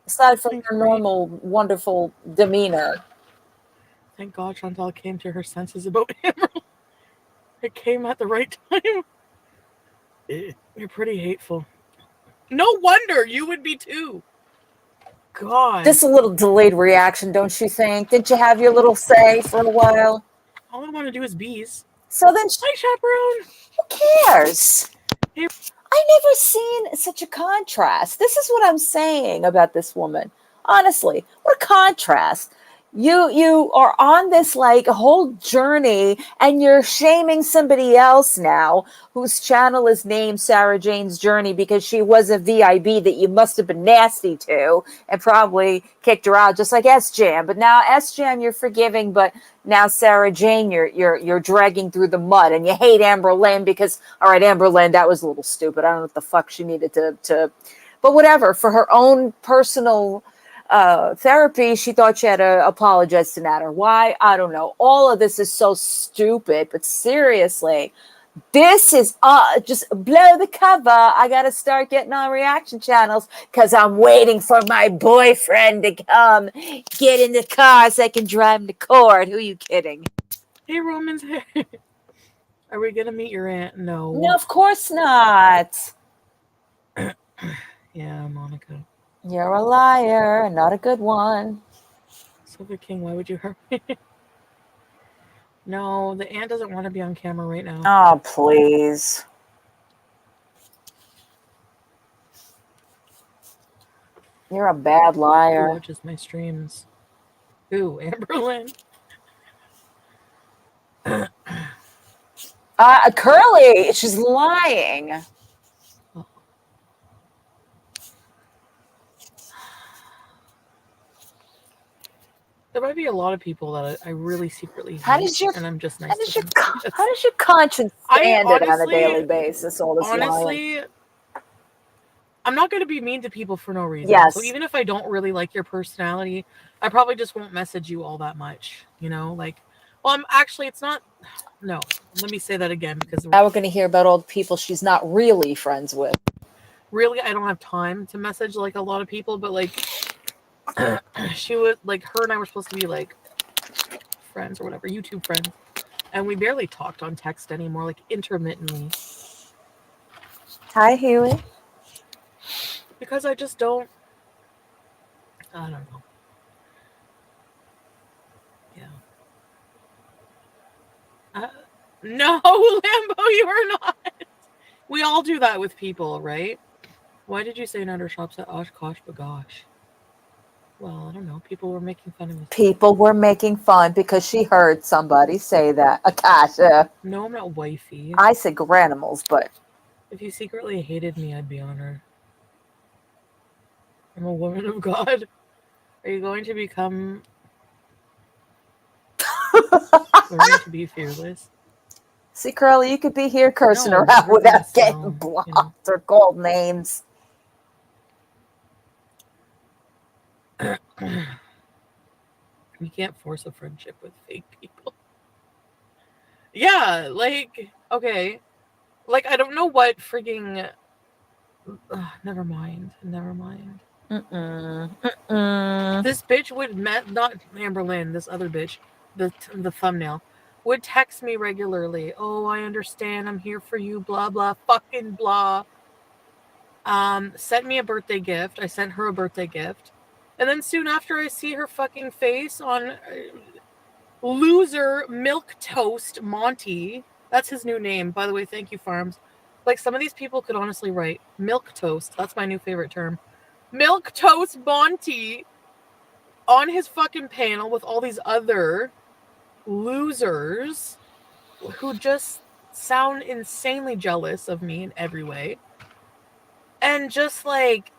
Aside from her normal, wonderful demeanor. Thank God Chantal came to her senses about Emerald. It came at the right time. You're pretty hateful. No wonder you would be too. God. Just a little delayed reaction, don't you think? Didn't you have your little say for a while? All I want to do is bees. So then, hi, chaperone. Who cares? I never seen such a contrast. This is what I'm saying about this woman. Honestly, what a contrast. You are on this whole journey, and you're shaming somebody else now whose channel is named Sarah Jane's Journey because she was a VIB that you must have been nasty to and probably kicked her out, just like S-Jam. But now S-Jam you're forgiving, but now Sarah Jane you're dragging through the mud, and you hate Amberlynn because, all right, Amberlynn, that was a little stupid. I don't know what the fuck she needed to but whatever, for her own personal therapy, she thought she had to apologize to Natter. Why? I don't know. All of this is so stupid, but seriously, this is just blow the cover. I got to start getting on reaction channels because I'm waiting for my boyfriend to come get in the car so I can drive him to court. Who are you kidding? Hey, Roman's hair. Are we going to meet your aunt? No. No, of course not. Yeah, Monica. You're a liar, not a good one. Silver King, why would you hurt me? No, the aunt doesn't want to be on camera right now. Oh, please. You're a bad Who liar. watches my streams? Who? Amberlynn? Curly, she's lying. There might be a lot of people that I really secretly How hate, does your and I'm just how nice does to your them. how does your conscience I stand it on a daily basis? All this lying. honestly, I'm not going to be mean to people for no reason. Yes. So even if I don't really like your personality, I probably just won't message you all that much. You know, like, well, it's not. No, let me say that again because Now we're going to hear about all the people she's not really friends with. really, I don't have time to message like a lot of people, but like, she would like her and I were supposed to be like friends or whatever, YouTube friends, and we barely talked on text anymore, like intermittently. Hi, Huey. Because I just don't. I don't know. Yeah. No, Lambo, you are not. We all do that with people, right? Why did you say Nutter shops at Oshkosh Bagosh? Well, I don't know. People were making fun of me. People were making fun because she heard somebody say that. Akasha. No, I'm not wifey. I said granimals, but if you secretly hated me, I'd be honored. I'm a woman of God. Are you going to become learning to be fearless? See, Curly, you could be here cursing No, around we're gonna without getting sell, blocked or called names. You can't force a friendship with fake people. Yeah, like, okay. Like, I don't know what frigging... never mind. This bitch would not Amberlynn, this other bitch, the thumbnail, would text me regularly. Oh, I understand. I'm here for you. Blah blah fucking blah. Sent me a birthday gift. I sent her a birthday gift, and then soon after, I see her fucking face on loser milk toast Monty. That's his new name, by the way. Thank you, Farms. Like some of these people could honestly write milk toast. That's my new favorite term. Milk toast Monty on his fucking panel with all these other losers who just sound insanely jealous of me in every way. And just like,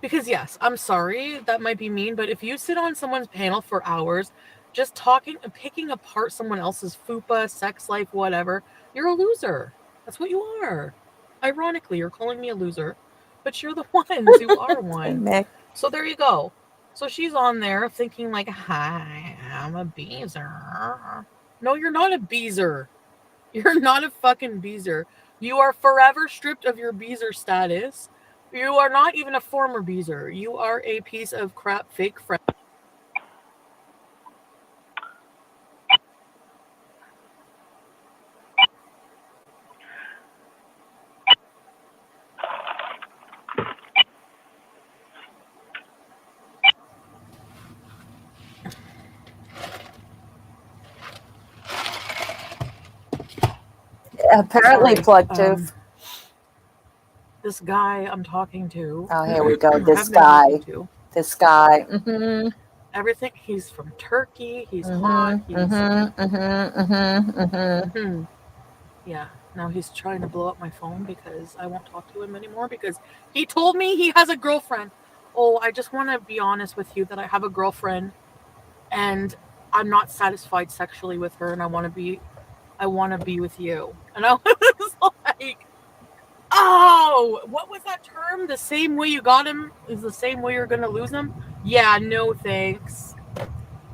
because yes, I'm sorry, that might be mean, but if you sit on someone's panel for hours just talking and picking apart someone else's fupa, sex life, whatever, you're a loser. That's what you are. Ironically, you're calling me a loser, but you're the ones who are one. Hey, so there you go. So she's on there thinking like, hi, I'm a beezer. No, you're not a beezer. You're not a fucking beezer. You are forever stripped of your beezer status. You are not even a former beezer. You are a piece of crap fake friend. Apparently, plug tooth. This guy I'm talking to. Oh, here we go. or This have been guy. talking to. This guy. Mm-hmm. Everything. He's from Turkey. He's Mm-hmm, hot. He's. mm-hmm. Yeah. Now he's trying to blow up my phone because I won't talk to him anymore because he told me he has a girlfriend. Oh, I just want to be honest with you that I have a girlfriend and I'm not satisfied sexually with her and I want to be with you. And I was like, oh, what was that term? The same way you got him is the same way you're going to lose him? Yeah, no thanks.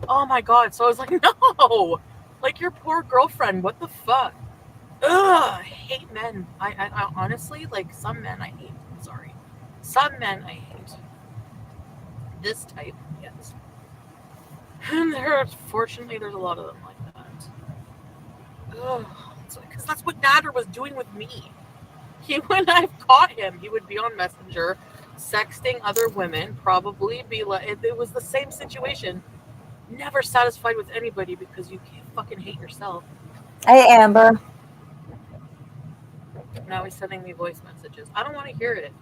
Oh my God. So I was like, no, like your poor girlfriend. What the fuck? Ugh, I hate men. I honestly, like some men I hate. I'm sorry. Some men I hate. This type, yes. And fortunately, there's a lot of them like that. Ugh, because that's what Nader was doing with me. When I've caught him, he would be on Messenger, sexting other women, probably be like, it was the same situation. Never satisfied with anybody because you can't fucking hate yourself. Hey, Amber. Now he's sending me voice messages. I don't want to hear it.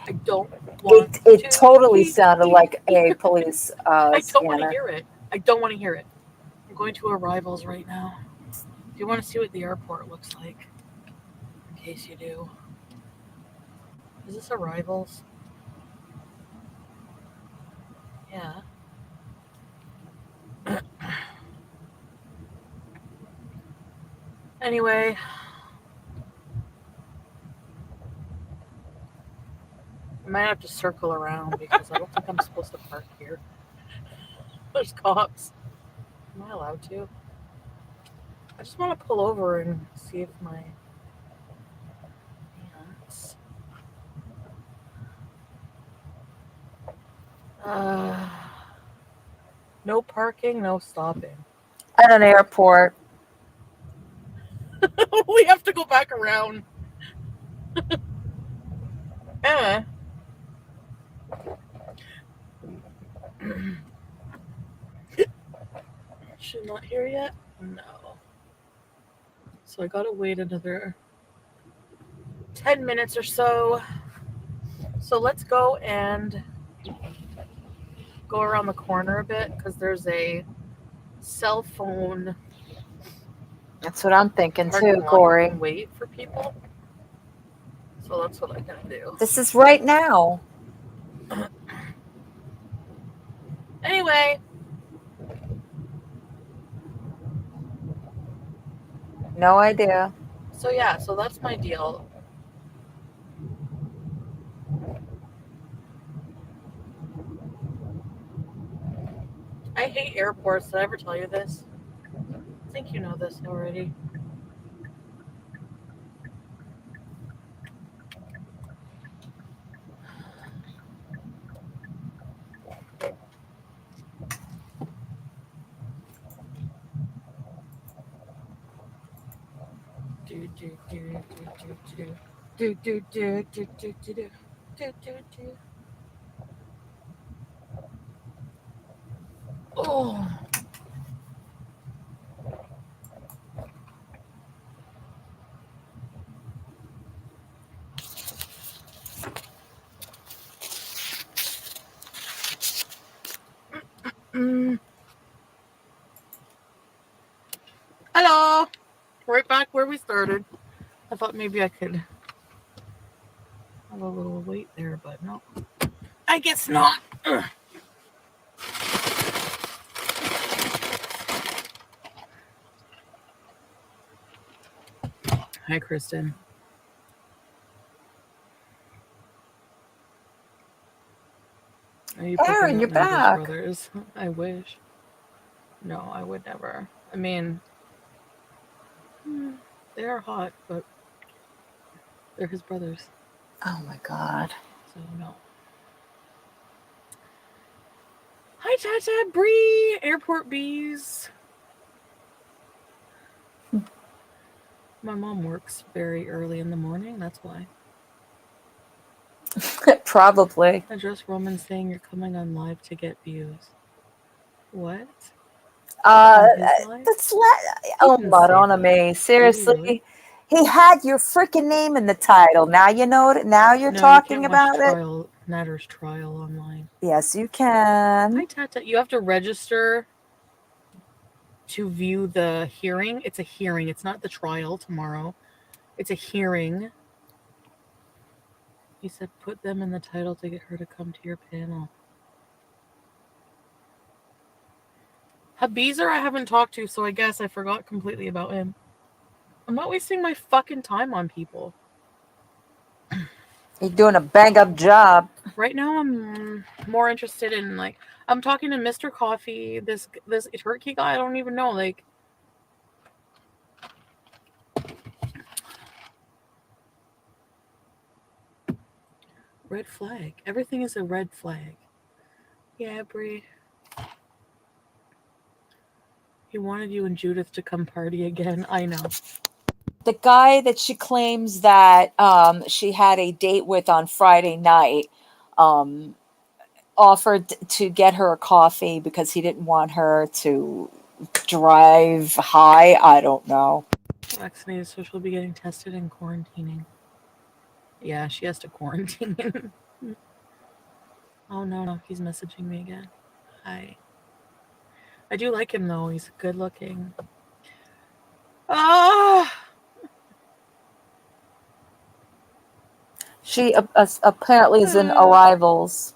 I don't want It to totally hear sounded like a police I don't want to scanner. hear it. I don't want to hear it. I'm going to Arrivals right now. Do you want to see what the airport looks like? In case you do. Is this Arrivals? Yeah. Anyway. I might have to circle around because I don't think I'm supposed to park here. There's cops. Am I allowed to? I just want to pull over and see if my pants. No parking, no stopping. At an airport. We have to go back around. She's not here yet? No. So I gotta wait another 10 minutes or so. So let's go and go around the corner a bit because there's a cell phone. That's what I'm thinking too, Corey. Wait for people. So that's what I'm gonna do. This is right now. Anyway. No idea. So yeah, so that's my deal. I hate airports. Did I ever tell you this? I think you know this already. Oh. Hello. Right back where we started. I thought maybe I could have a little wait there, but no. I guess not. Hi, Kristen. Are you Aaron, you're back. Brothers? I wish. No, I would never. I mean, they are hot, but they're his brothers. Oh my God. So no. Hi, Tata, Bree, airport bees. My mom works very early in the morning. That's why. Probably. Address Roman saying you're coming on live to get views. What? That's oh, Madonna, seriously. Really? He had your freaking name in the title. Now you know it. Now you're talking about it. Natter's trial online. Yes, you can. Hi, Tata. You have to register to view the hearing. It's a hearing. It's not the trial tomorrow. It's a hearing. He said put them in the title to get her to come to your panel. Habizer I haven't talked to, so I guess I forgot completely about him. I'm not wasting my fucking time on people. You're doing a bang-up job. Right now, I'm more interested in, like, I'm talking to Mr. Coffee, this turkey guy, I don't even know, like. Red flag. Everything is a red flag. Yeah, Brie. He wanted you and Judith to come party again. I know. The guy that she claims that she had a date with on Friday night offered to get her a coffee because he didn't want her to drive high. I don't know. Vaccinated, so she'll be getting tested and quarantining. Yeah, she has to quarantine. Oh no, he's messaging me again. Hi. I do like him though. He's good looking. Ah. She apparently is in Arrivals.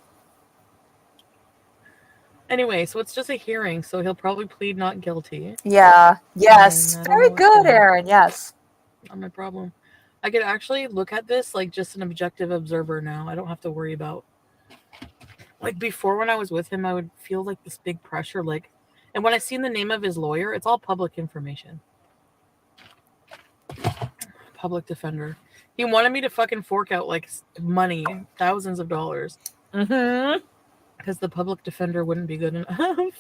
Anyway, so it's just a hearing, so he'll probably plead not guilty. Yeah. Yes. And I don't know Very what's good, gonna happen. Aaron. Yes. Not my problem. I could actually look at this like just an objective observer now. I don't have to worry about. Like before, when I was with him, I would feel like this big pressure. Like, and when I seen the name of his lawyer, it's all public information. Public defender. He wanted me to fucking fork out like money, thousands of dollars. Mm-hmm. Because the public defender wouldn't be good enough.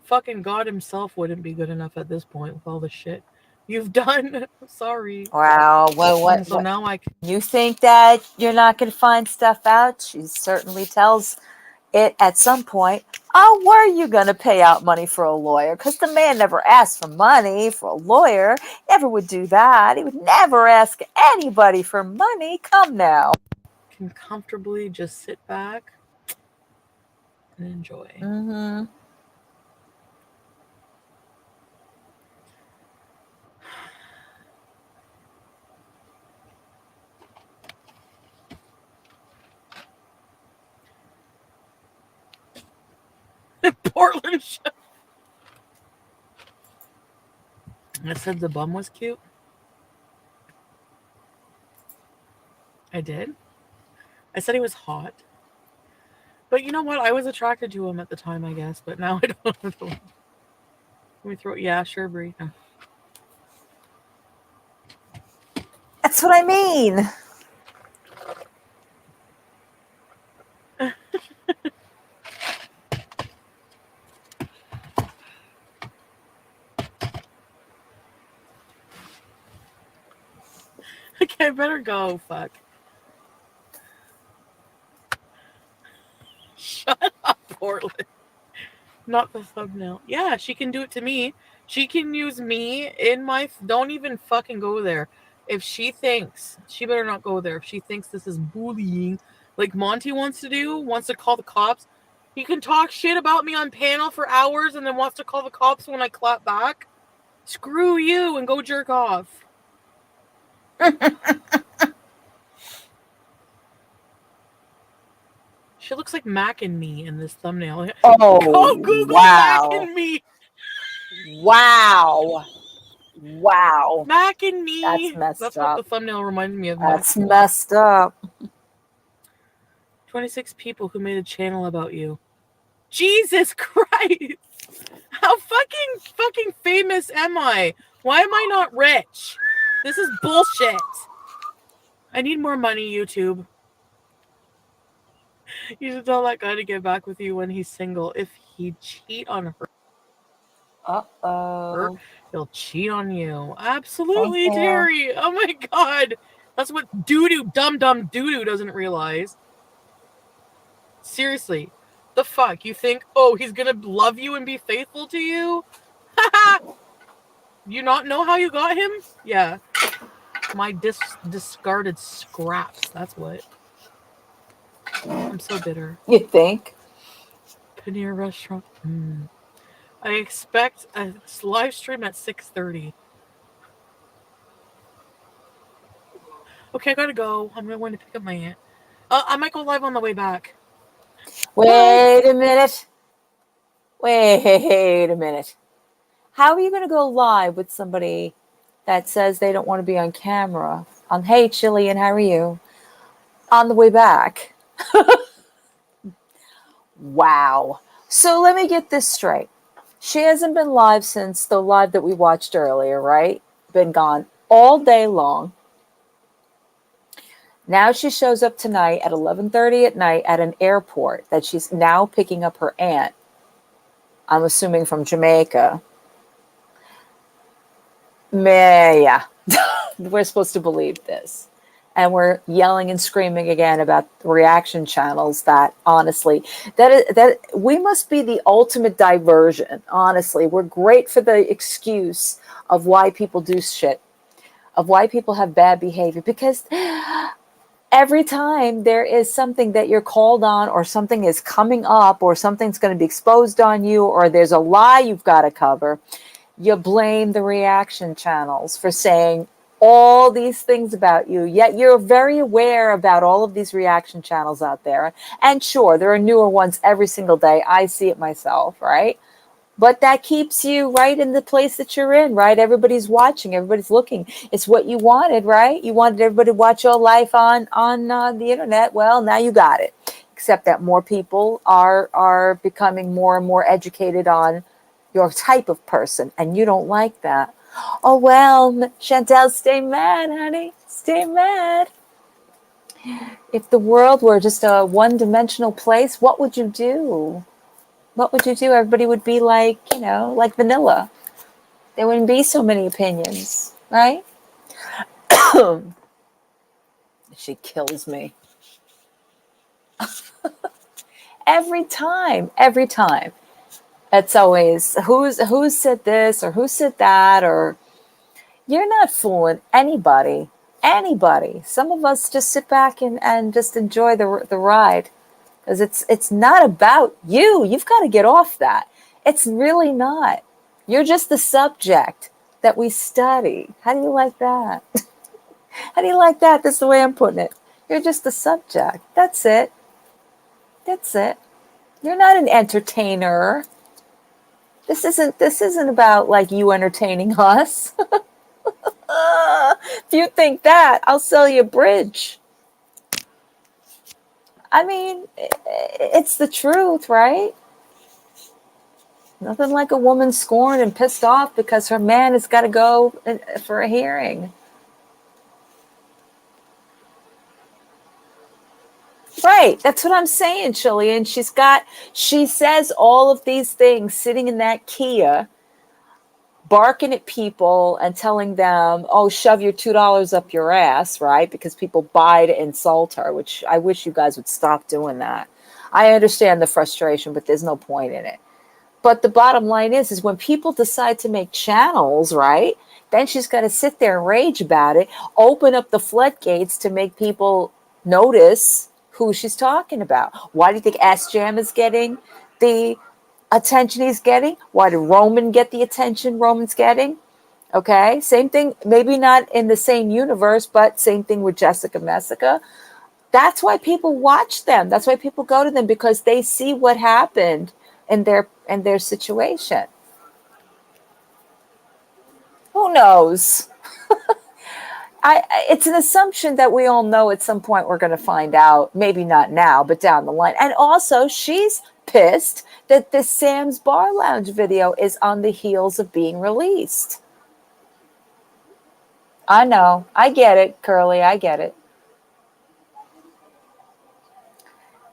Fucking God himself wouldn't be good enough at this point with all the shit you've done. Sorry. Wow. Well, what? So now I. You think that you're not going to find stuff out? She certainly tells it at some point. Oh, were you going to pay out money for a lawyer? Because the man never asked for money for a lawyer. Never would do that. He would never ask anybody for money. Come now. Can comfortably just sit back and enjoy. Mm-hmm. Portland show. I said the bum was cute. I did. I said he was hot. But you know what? I was attracted to him at the time, I guess. But now I don't know. Let me throw. Yeah, sure, Brie. No. That's what I mean. Okay, I better go. Fuck. Shut up, Portland. Not the thumbnail. Yeah, she can do it to me. She can use me in my... Don't even fucking go there. If she thinks... She better not go there. If she thinks this is bullying, like Monty wants to call the cops. He can talk shit about me on panel for hours and then wants to call the cops when I clap back. Screw you and go jerk off. She looks like Mac and Me in this thumbnail. Oh, go Google wow. Mac and Me. Wow. Wow. Mac and Me. That's messed That's up. what the thumbnail reminded me of. That's messed up. 26 people who made a channel about you. Jesus Christ! How fucking famous am I? Why am I not rich? This is bullshit. I need more money, YouTube. You should tell that guy to get back with you when he's single. If he cheat on her, he'll cheat on you. Absolutely, Terry. Oh my God. That's what dumb doo-doo doesn't realize. Seriously. The fuck? You think, oh, he's gonna love you and be faithful to you? Haha! You not know how you got him? Yeah. My discarded scraps. That's what. I'm so bitter. You think? Paneer restaurant. I expect a live stream at 6:30. Okay, I gotta go. I'm going to pick up my aunt. I might go live on the way back. Wait a minute. Wait a minute. How are you going to go live with somebody that says they don't want to be on camera? Hey, Chillian, how are you? On the way back. Wow. So let me get this straight. She hasn't been live since the live that we watched earlier, right? Been gone all day long. Now she shows up tonight at 11:30 at night at an airport that she's now picking up her aunt. I'm assuming from Jamaica. Yeah. We're supposed to believe this. And we're yelling and screaming again about the reaction channels that honestly, that we must be the ultimate diversion. Honestly, we're great for the excuse of why people do shit. of why people have bad behavior, because every time there is something that you're called on, or something is coming up, or something's going to be exposed on you, or there's a lie you've got to cover, you blame the reaction channels for saying all these things about you, yet you're very aware about all of these reaction channels out there. And sure, there are newer ones every single day. I see it myself, right? But that keeps you right in the place that you're in, right? Everybody's watching, everybody's looking. It's what you wanted, right? You wanted everybody to watch your life on the internet. Well, now you got it. Except that more people are becoming more and more educated on your type of person, and you don't like that. Oh, well, Chantel, stay mad, honey. Stay mad. If the world were just a one-dimensional place, what would you do? What would you do? Everybody would be like, like vanilla. There wouldn't be so many opinions, right? She kills me. Every time. It's always who said this or who said that, or you're not fooling anybody. Some of us just sit back and just enjoy the ride, because it's not about you. You've got to get off that. It's really not. You're just the subject that we study. How do you like that? How do you like that? That's the way I'm putting it. You're just the subject. That's it. You're not an entertainer. This isn't about like you entertaining us. If you think that, I'll sell you a bridge. I mean, it's the truth, right? Nothing like a woman scorned and pissed off because her man has got to go for a hearing. Right, that's what I'm saying, Chilean. She says all of these things sitting in that Kia, barking at people and telling them, oh, shove your $2 up your ass, right? Because people buy to insult her, which I wish you guys would stop doing that. I understand the frustration, but there's no point in it. But the bottom line is when people decide to make channels, right, then she's got to sit there and rage about it, open up the floodgates to make people notice who she's talking about. Why do you think S Jam is getting the attention he's getting? Why did Roman get the attention Roman's getting? Okay, same thing, maybe not in the same universe, but same thing with Jessica Messica. That's why people watch them. That's why people go to them, because they see what happened in their situation. Who knows? It's an assumption that we all know at some point we're going to find out, maybe not now, but down the line. And also, she's pissed that this Sam's Bar Lounge video is on the heels of being released. I know. I get it, Curly. I get it.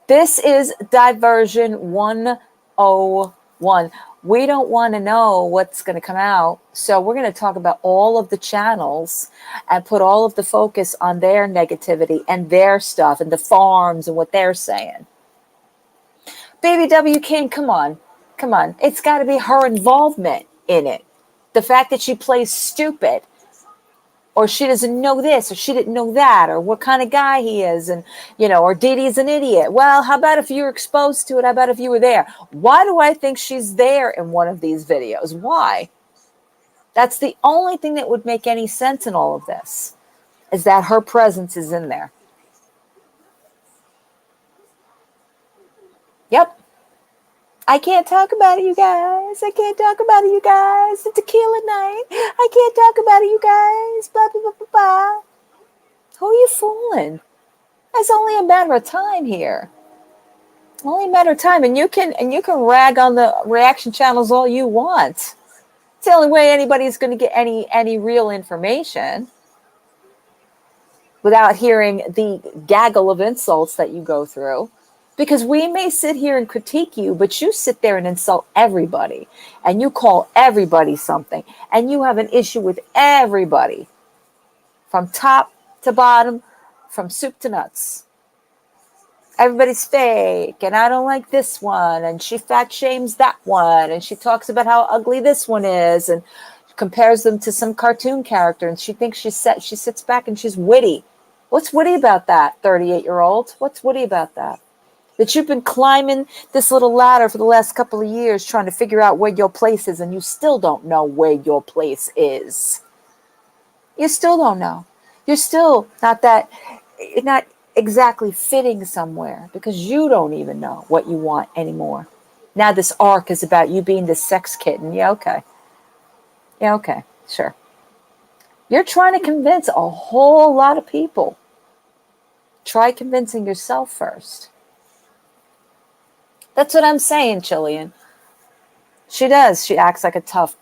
This is Diversion 101. We don't want to know what's going to come out, so we're going to talk about all of the channels and put all of the focus on their negativity and their stuff and the farms and what they're saying. Baby W. King, come on. It's got to be her involvement in it. The fact that she plays stupid, or she doesn't know this, or she didn't know that, or what kind of guy he is, and or Dee Dee's an idiot. Well, how about if you were exposed to it? How about if you were there? Why do I think she's there in one of these videos? Why? That's the only thing that would make any sense in all of this, is that her presence is in there. Yep. I can't talk about it, you guys. It's a tequila night. I can't talk about it, you guys. Blah, blah, blah, blah, blah. Who are you fooling? It's only a matter of time here. Only a matter of time. And you can rag on the reaction channels all you want. It's the only way anybody's going to get any real information without hearing the gaggle of insults that you go through. Because we may sit here and critique you, but you sit there and insult everybody, and you call everybody something, and you have an issue with everybody, from top to bottom, from soup to nuts. Everybody's fake, and I don't like this one, and she fat shames that one, and she talks about how ugly this one is, and compares them to some cartoon character, and she thinks she sits back and she's witty. What's witty about that, 38-year-old? What's witty about that? That you've been climbing this little ladder for the last couple of years trying to figure out where your place is, and you still don't know where your place is. You still don't know. You're still not exactly fitting somewhere because you don't even know what you want anymore. Now this arc is about you being the sex kitten. Yeah, okay. Yeah, okay. Sure. You're trying to convince a whole lot of people. Try convincing yourself first. That's what I'm saying, Chillian. She does. She acts like a tough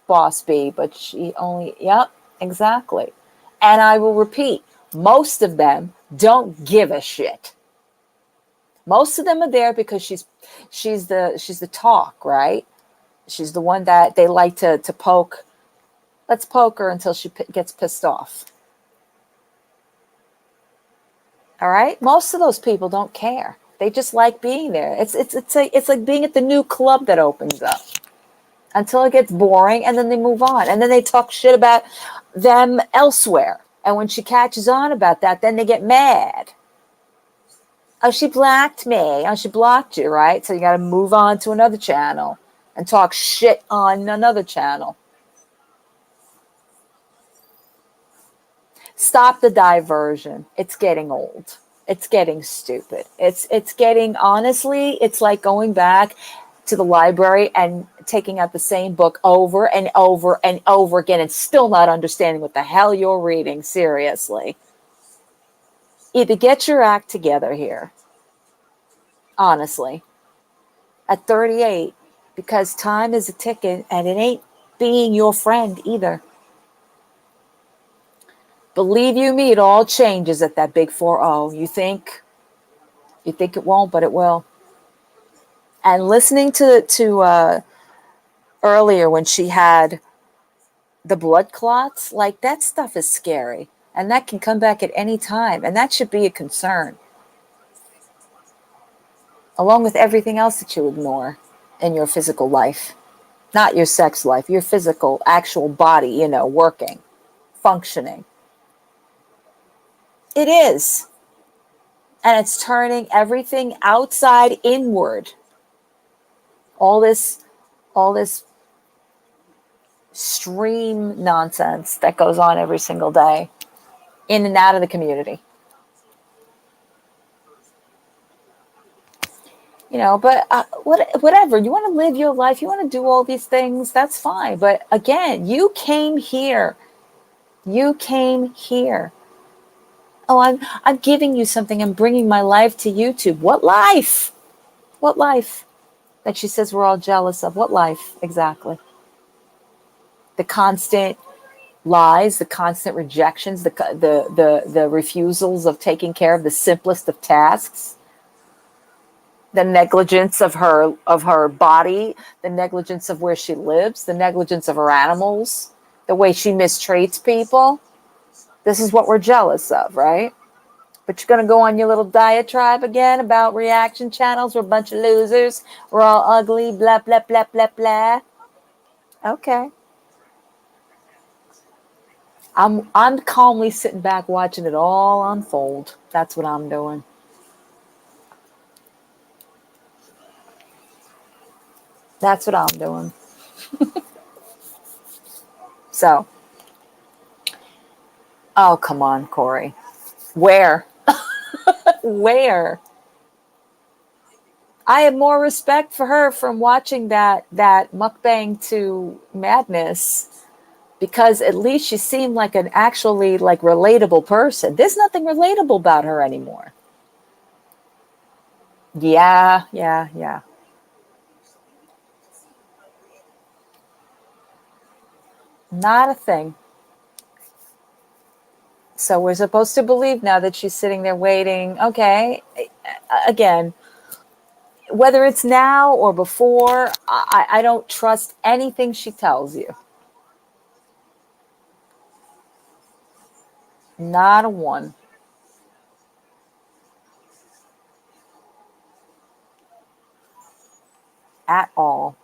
boss bee, but yep, exactly. And I will repeat, most of them don't give a shit. Most of them are there because she's the talk, right? She's the one that they like to poke. Let's poke her until she gets pissed off. All right? Most of those people don't care. They just like being there. It's like being at the new club that opens up until it gets boring, and then they move on, and then they talk shit about them elsewhere. And when she catches on about that, then they get mad. Oh, she blocked me. Oh, she blocked you, right? So you got to move on to another channel and talk shit on another channel. Stop the diversion. It's getting old. It's getting stupid. It's getting, honestly, it's like going back to the library and taking out the same book over and over and over again and still not understanding what the hell you're reading. Seriously. Either get your act together here, honestly, at 38, because time is a ticket and it ain't being your friend either. Believe you me, it all changes at that big 4-0. You think it won't, but it will. And listening to earlier when she had the blood clots, like that stuff is scary. And that can come back at any time. And that should be a concern. Along with everything else that you ignore in your physical life. Not your sex life, your physical, actual body, working, functioning. It is. And it's turning everything outside inward. All this stream nonsense that goes on every single day in and out of the community. But whatever. You want to live your life, you want to do all these things, that's fine. But again, you came here. You came here. Oh, I'm giving you something. I'm bringing my life to YouTube. What life? What life that she says we're all jealous of? What life exactly? The constant lies, the constant rejections, the refusals of taking care of the simplest of tasks, the negligence of her body, the negligence of where she lives, the negligence of her animals, the way she mistreats people. This is what we're jealous of, right? But you're going to go on your little diatribe again about reaction channels. We're a bunch of losers. We're all ugly, blah, blah, blah, blah, blah. Okay. I'm calmly sitting back watching it all unfold. That's what I'm doing. That's what I'm doing. So, oh, come on, Corey. Where? Where? I have more respect for her from watching that mukbang to madness, because at least she seemed like an actually relatable person. There's nothing relatable about her anymore. Yeah. Not a thing. So we're supposed to believe now that she's sitting there waiting. Okay. Again, whether it's now or before, I don't trust anything she tells you. Not a one. At all.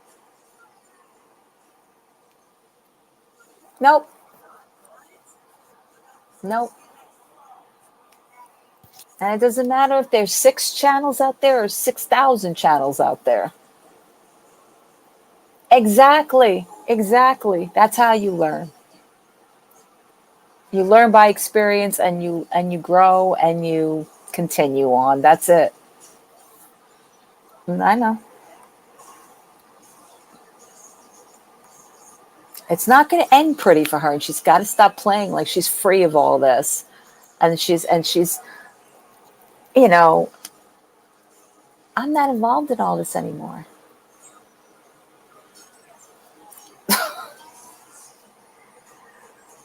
Nope. Nope. And it doesn't matter if there's 6 channels out there or 6,000 channels out there. Exactly. Exactly. That's how you learn. You learn by experience, and you grow and you continue on. That's it. I know. It's not going to end pretty for her, and she's got to stop playing like she's free of all this. And she's you know, I'm not involved in all this anymore.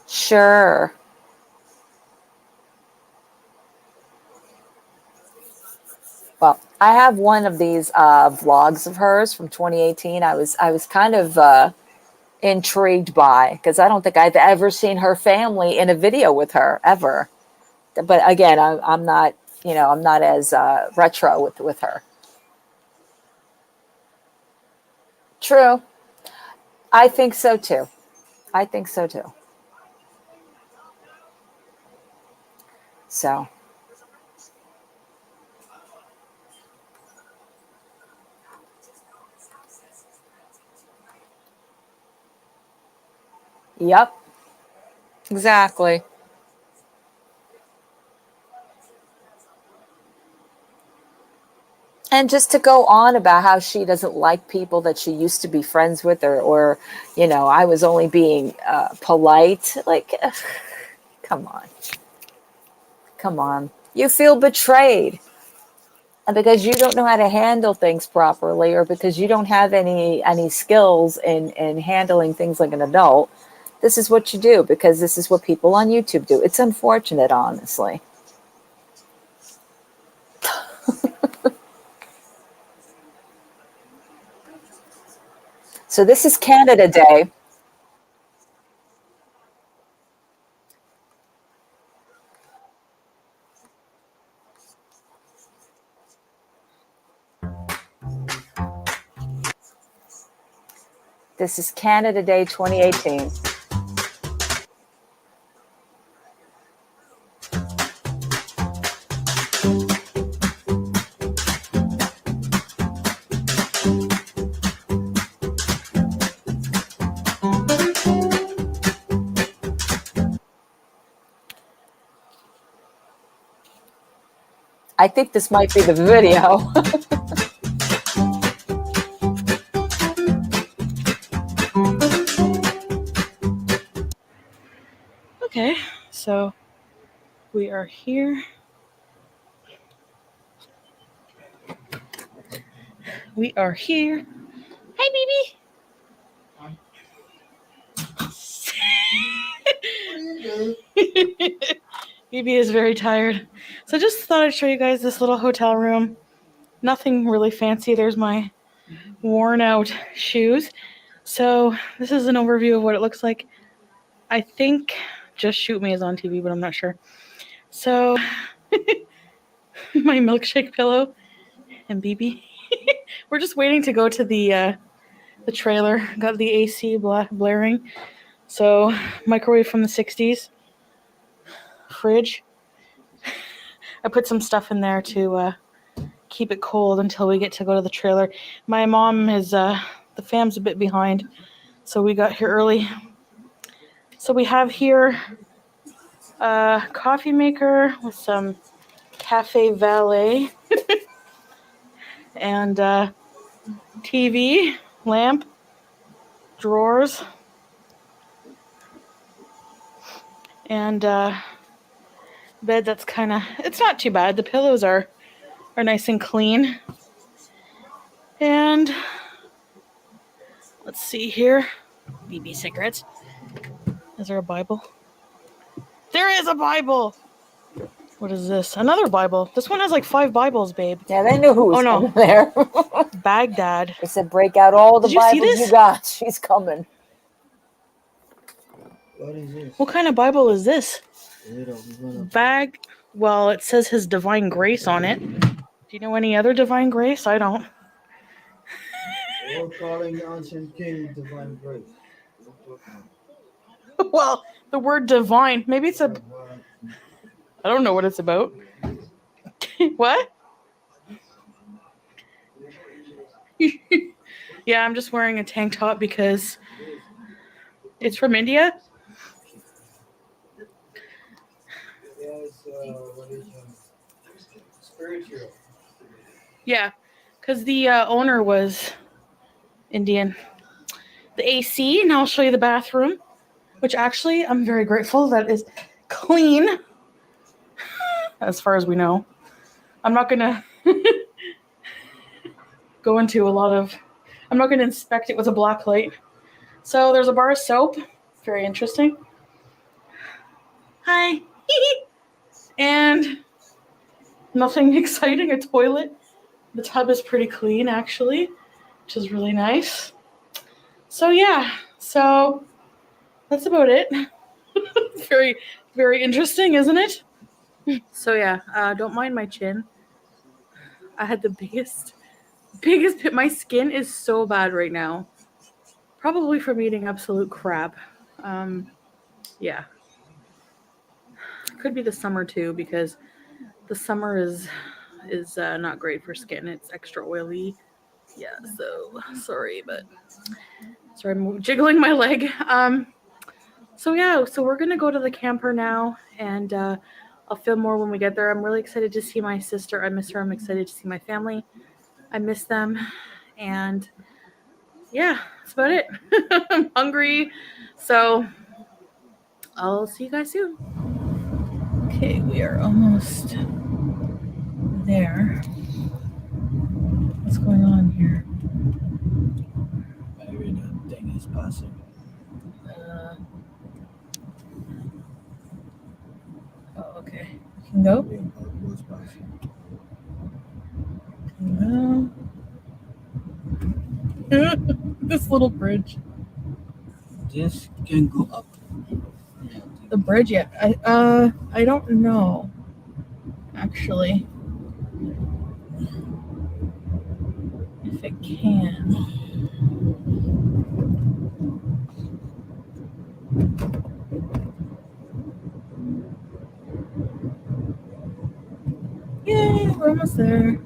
Sure. Well, I have one of these vlogs of hers from 2018. I was kind of intrigued by, because I don't think I've ever seen her family in a video with her ever. But again, I'm not, I'm not as retro with her. True. I think so too. I think so too. So. Yep. Exactly. And just to go on about how she doesn't like people that she used to be friends with, or I was only being polite. Like, ugh, come on. Come on. You feel betrayed. And because you don't know how to handle things properly, or because you don't have any skills in handling things like an adult, this is what you do, because this is what people on YouTube do. It's unfortunate, honestly. So this is Canada Day. This is Canada Day 2018. I think this might be the video. Okay, so we are here. We are here. Hi, baby. Baby is very tired. So just thought I'd show you guys this little hotel room. Nothing really fancy. There's my worn out shoes. So this is an overview of what it looks like. I think Just Shoot Me is on TV, but I'm not sure. So my milkshake pillow and BB. We're just waiting to go to the trailer. Got the AC blaring. So microwave from the 60s. Fridge. I put some stuff in there to keep it cold until we get to go to the trailer. My mom is, the fam's a bit behind, so we got here early. So we have here a coffee maker with some Cafe Valet and TV, lamp, drawers, and bed that's kind of, it's not too bad. The pillows are nice and clean. And let's see here. BB cigarettes. Is there a Bible? There is a Bible! What is this? Another Bible. This one has like 5 Bibles, babe. Yeah, they knew who was coming there. Baghdad. They said, break out all the Did you see Bibles this? you got. She's coming. What is this? What kind of Bible is this? Well, it says His Divine Grace on it. Do you know any other Divine Grace? I don't. We're calling Ancient King Divine Grace. Well, the word divine. Maybe it's a. I don't know what it's about. What? Yeah, I'm just wearing a tank top because it's from India. Spiritual. Yeah, because the owner was Indian. The AC, and I'll show you the bathroom, which actually I'm very grateful that is clean, as far as we know. I'm not going to go into a lot of... I'm not going to inspect it with a black light. So there's a bar of soap. Very interesting. Hi. And nothing exciting, a toilet. The tub is pretty clean, actually, which is really nice. So yeah, so that's about it. Very, very interesting, isn't it? So yeah, don't mind my chin. I had the biggest pit. My skin is so bad right now. Probably from eating absolute crap. Yeah. Could be the summer too, because the summer is not great for skin. It's extra oily. Yeah, so sorry, I'm jiggling my leg. So yeah, so we're gonna go to the camper now, and I'll film more when we get there. I'm really excited to see my sister. I miss her. I'm excited to see my family. I miss them, and yeah, that's about it. I'm hungry, so I'll see you guys soon. Okay, we are almost there. What's going on here? Maybe the thing is passing. Oh, okay. We can go? This little bridge. This can go up. The bridge, yeah. I don't know. Actually. If it can. Yay, we're almost there.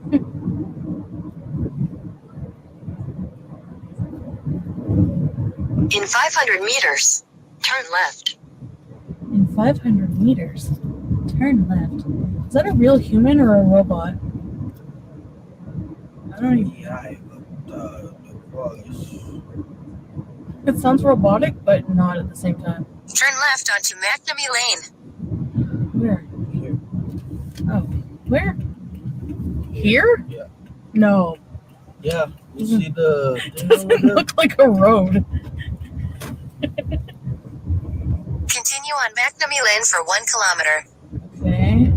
In 500 meters, turn left. In 500 meters, turn left. Is that a real human or a robot? I don't even... Yeah, but the voice... It sounds robotic, but not at the same time. Turn left onto McNamee Lane. Where? Here. Oh, where? Here? Yeah. No. Yeah, you see the... Doesn't look like a road. Continue on McNamee Lane for 1 kilometer. Okay.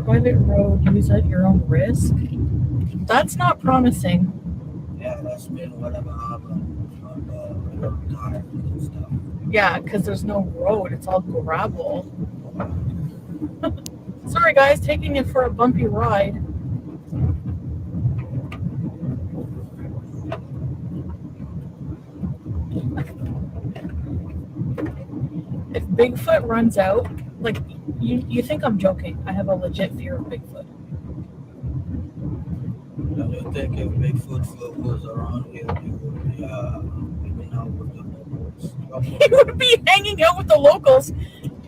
Private road, use at your own risk. That's not promising. Yeah, that's been whatever happened on the tires and stuff. Yeah, because there's no road. It's all gravel. Sorry, guys, taking you for a bumpy ride. If Bigfoot runs out, like, you think I'm joking. I have a legit fear of Bigfoot. And you think if Bigfoot was around here, he would be hanging out with the locals? He would be hanging out with the locals.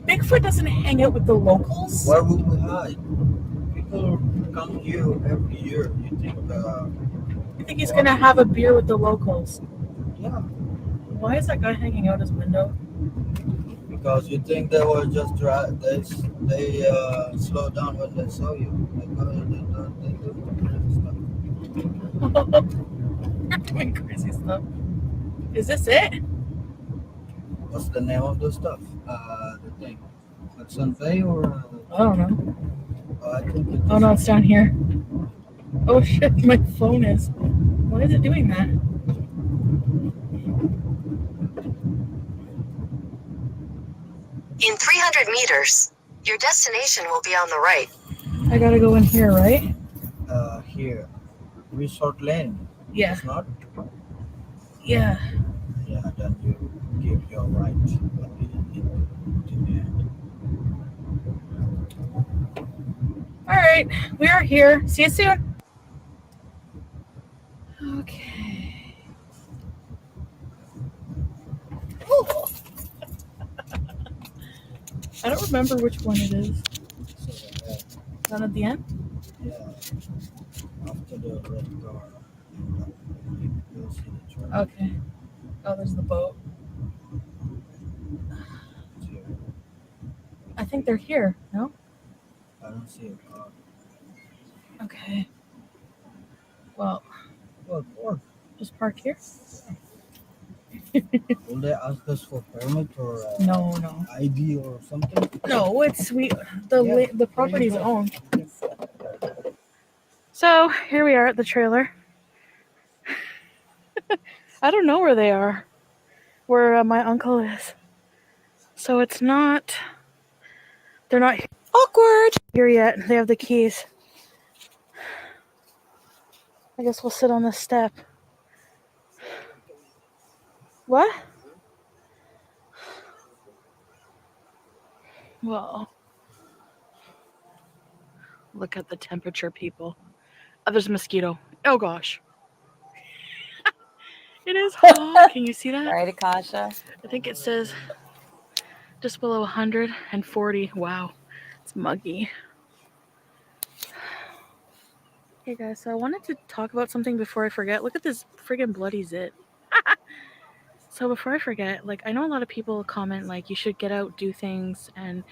Bigfoot doesn't hang out with the locals. Where would we hide? People come here every year. You think he's gonna have a beer with the locals? Yeah. Why is that guy hanging out his window? Because you think they were just they slow down when they saw you. They You're doing crazy stuff. Is this it? What's the name of the stuff? The thing. Hudson Bay or? I don't know. I think it's... Oh no, it's down here. Oh shit, my phone is. Why is it doing that? In 300 meters, your destination will be on the right. I gotta go in here, right? Here. Resort Lane. Yeah. It's not? Yeah. Yeah, then you give your right. right, we are here. See you soon. Okay. Ooh. I don't remember which one it is. Down at the end? Yeah. After the red car. You'll see the truck. Okay. Oh, there's the boat. I think they're here, no? I don't see a car. Okay. Well, just park here? Will they ask us for permit or No. ID or something? No, the property's owned. So here we are at the trailer. I don't know where they are, where my uncle is. So they're not awkward here yet. They have the keys. I guess we'll sit on the step. What? Well, look at the temperature, people. Oh, there's a mosquito. Oh gosh. It is hot. Can you see that? Right, Akasha? I think it says just below 140. Wow. It's muggy. Hey guys, so I wanted to talk about something before I forget. Look at this friggin' bloody zit. So before I forget, like, I know a lot of people comment like you should get out, do things, and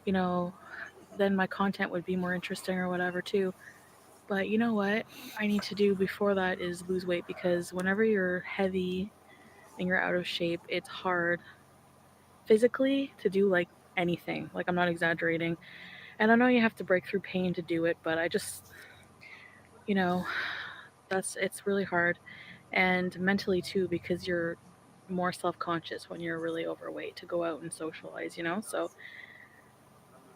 then my content would be more interesting or whatever too. But you know what I need to do before that is lose weight, because whenever you're heavy and you're out of shape, it's hard physically to do like anything. Like, I'm not exaggerating. And I know you have to break through pain to do it, but I just, it's really hard. And mentally too, because you're more self-conscious when you're really overweight to go out and socialize, so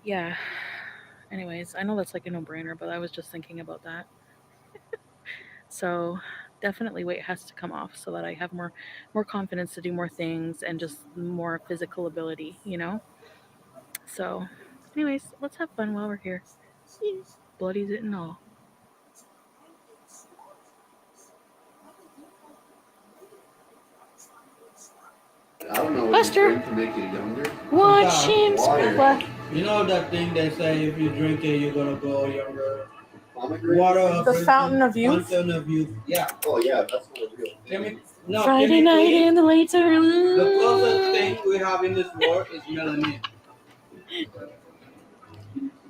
yeah. Anyways, I know that's like a no-brainer, but I was just thinking about that. So definitely weight has to come off so that I have more confidence to do more things and just more physical ability, So anyways, let's have fun while we're here. Bloody's it and all. I don't know Buster, to make it younger. watch him what? You know that thing they say if you drink it, you're gonna go younger. Water. The fountain of youth. Fountain of youth. Yeah. Oh yeah, that's not real. Friday night in the late room. The closest thing we have in this world is melanin.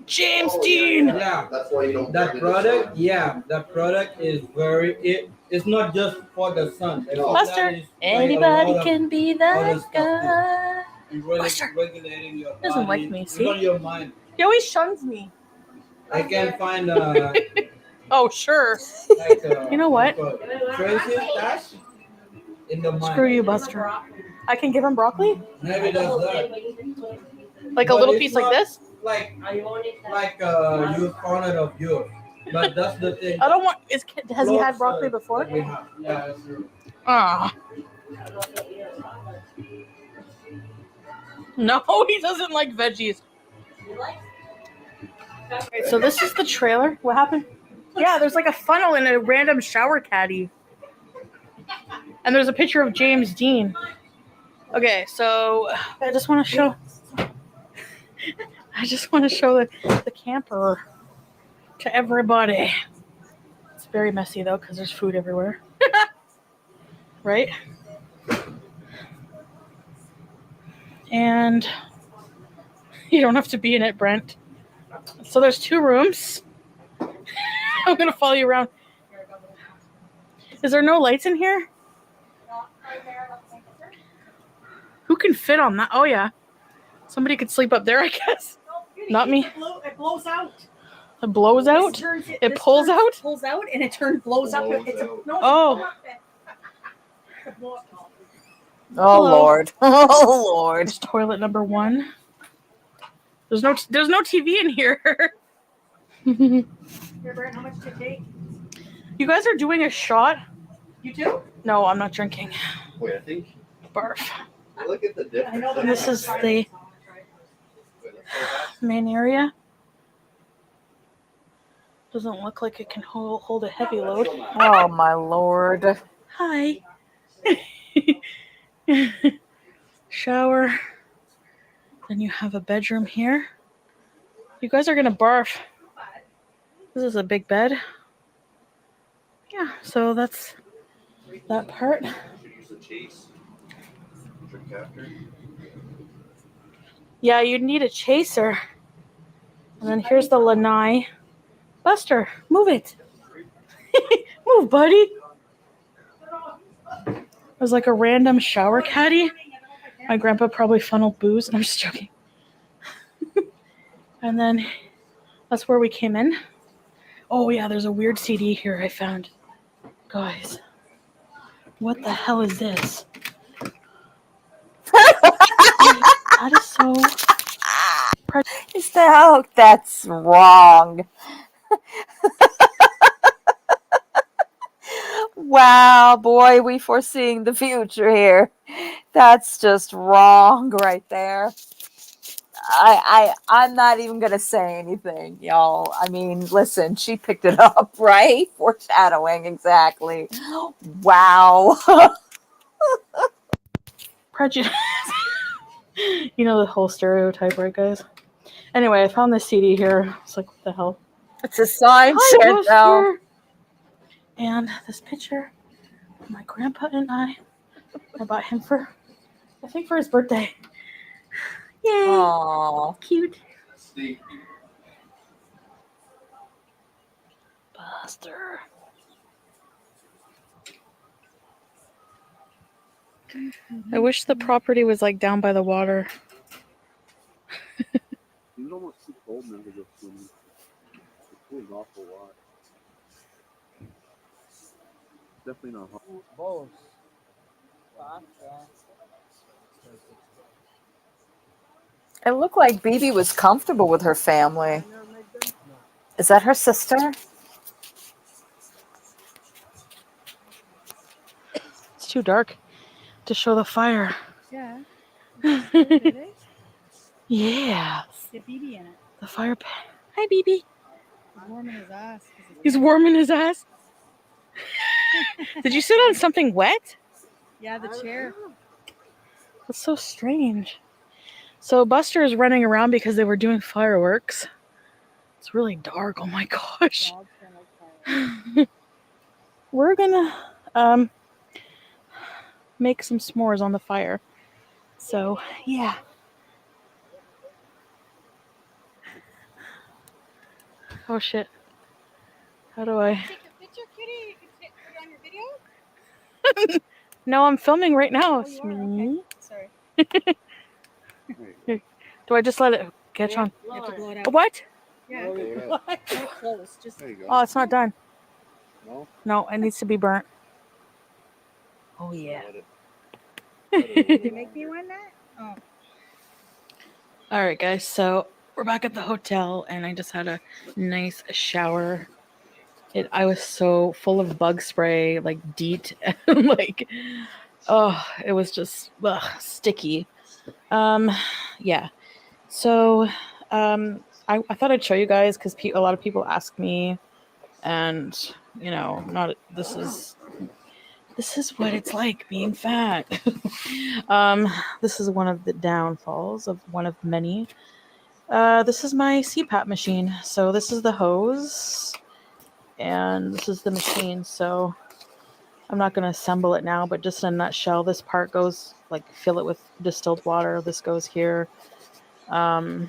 James Dean. Yeah, that's why you don't. That product, that product is it's not just for the sun. Buster, anybody can be that guy. Buster regulating your body. Doesn't like me. See, your mind. He always shuns me. I can find Oh sure. like You know what? Tracy stash in the mind. Screw you, Buster. I can give him broccoli. Maybe that's that. Like a little piece like this. Like you found it of yours. But that's the thing. I don't want. Has he had broccoli before? Yeah, that's true. Ah. No, he doesn't like veggies. Okay, so this is the trailer. What happened? Yeah, there's like a funnel in a random shower caddy. And there's a picture of James Dean. Okay, so I just want to show the camper to everybody. It's very messy though, because there's food everywhere. Right? And you don't have to be in it, Brent. So there's 2 rooms. I'm going to follow you around. Is there no lights in here? Who can fit on that? Oh, yeah. Somebody could sleep up there, I guess. Not me. It blows out. It blows out? It pulls out? Pulls out and it blows up. Oh. Oh, Hello. Lord. Oh, Lord. It's toilet number 1. There's no TV in here. Here, Brent, how much to take? You guys are doing a shot? You too? No, I'm not drinking. Wait, I think. Barf. Look at the difference. And this is the main area. Doesn't look like it can hold a heavy load. Oh my lord. Hi. Shower. Then you have a bedroom here. You guys are gonna barf. This is a big bed. Yeah, so that's that part. Yeah, you'd need a chaser. And then here's the lanai. Buster, move it. Move, buddy. There's like a random shower caddy. My grandpa probably funneled booze. I'm just joking. And then that's where we came in. Oh yeah, there's a weird CD here I found. Guys, what the hell is this? That is so... That's wrong. Wow, boy, we foreseeing the future here. That's just wrong right there. I'm not even gonna say anything, y'all. I mean, listen, she picked it up, right? Foreshadowing, exactly. Wow. Prejudice. You know the whole stereotype, right, guys? Anyway, I found this CD here. It's like, what the hell? It's a sign, Hi, Chantel. And this picture of my grandpa and I bought him for, I think, for his birthday. Yay! Aww. Cute. Buster. I wish the property was like down by the water. It's almost too cold now to go swimming. It cools off a lot. Definitely not hot. Both. It looked like BB was comfortable with her family. Is that her sister? It's too dark to show the fire. Yeah. Yeah. Get BB in it. The fire pit. Hi, BB. He's warming his ass. He's warming his ass. Did you sit on something wet? Yeah, the chair. That's so strange. So Buster is running around because they were doing fireworks. It's really dark. Oh my gosh. We're gonna make some s'mores on the fire. So yeah. Oh shit. How do I? Take a picture, kitty. You can put it on your video. No, I'm filming right now. Oh, you are? Okay. Sorry. Do I just let it catch on? You have to blow it out. What? Yeah. Get close. Just. There you go. Oh, it's not done. No? No, it needs to be burnt. Oh yeah. Did you make me one that? Oh. All right, guys. So we're back at the hotel, and I just had a nice shower. I was so full of bug spray, like DEET, like, oh, it was just sticky. Yeah. So, I thought I'd show you guys because a lot of people ask me, and you know, this is what it's like being fat. This is one of the downfalls of one of many. This is my CPAP machine. So this is the hose, and this is the machine. So I'm not going to assemble it now, but just in a nutshell, this part goes, like, fill it with distilled water. This goes here. And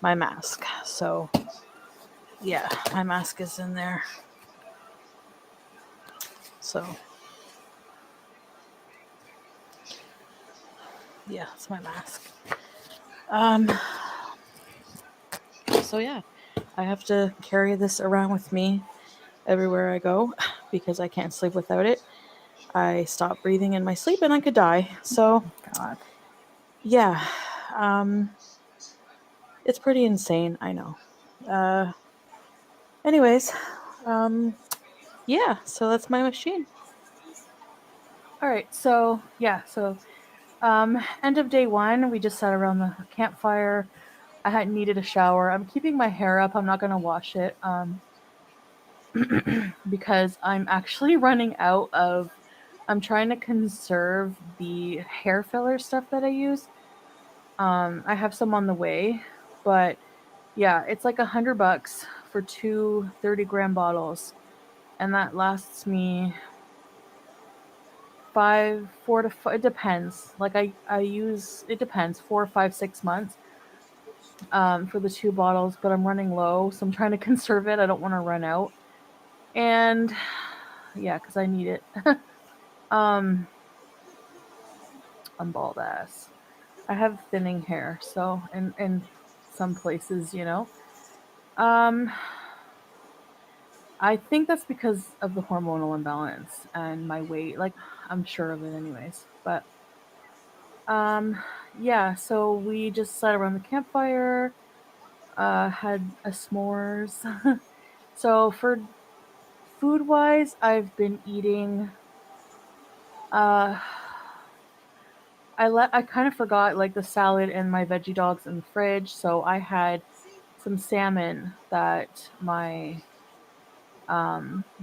my mask. So yeah, my mask is in there. So yeah, it's my mask. So yeah, I have to carry this around with me everywhere I go because I can't sleep without it. I stop breathing in my sleep and I could die. So God. Yeah, it's pretty insane, I know. Anyways, yeah, so that's my machine. All right, so yeah, so end of day one, we just sat around the campfire I had needed a shower. I'm keeping my hair up. I'm not gonna wash it because I'm actually running out of. I'm trying to conserve the hair filler stuff that I use. I have some on the way, but yeah, it's like $100 for two 30-gram bottles, and that lasts me 4 to 5. It depends. Like I use it depends 4, 5, 6 months for the two bottles, but I'm running low, so I'm trying to conserve it. I don't want to run out, and yeah, because I need it. um, I'm bald ass. I have thinning hair, so in some places, Um, I think that's because of the hormonal imbalance and my weight. Like, I'm sure of it, anyways. But um, yeah. So we just sat around the campfire, had a s'mores. So for food wise, I've been eating. Uh, I kind of forgot like the salad and my veggie dogs in the fridge, so I had some salmon that my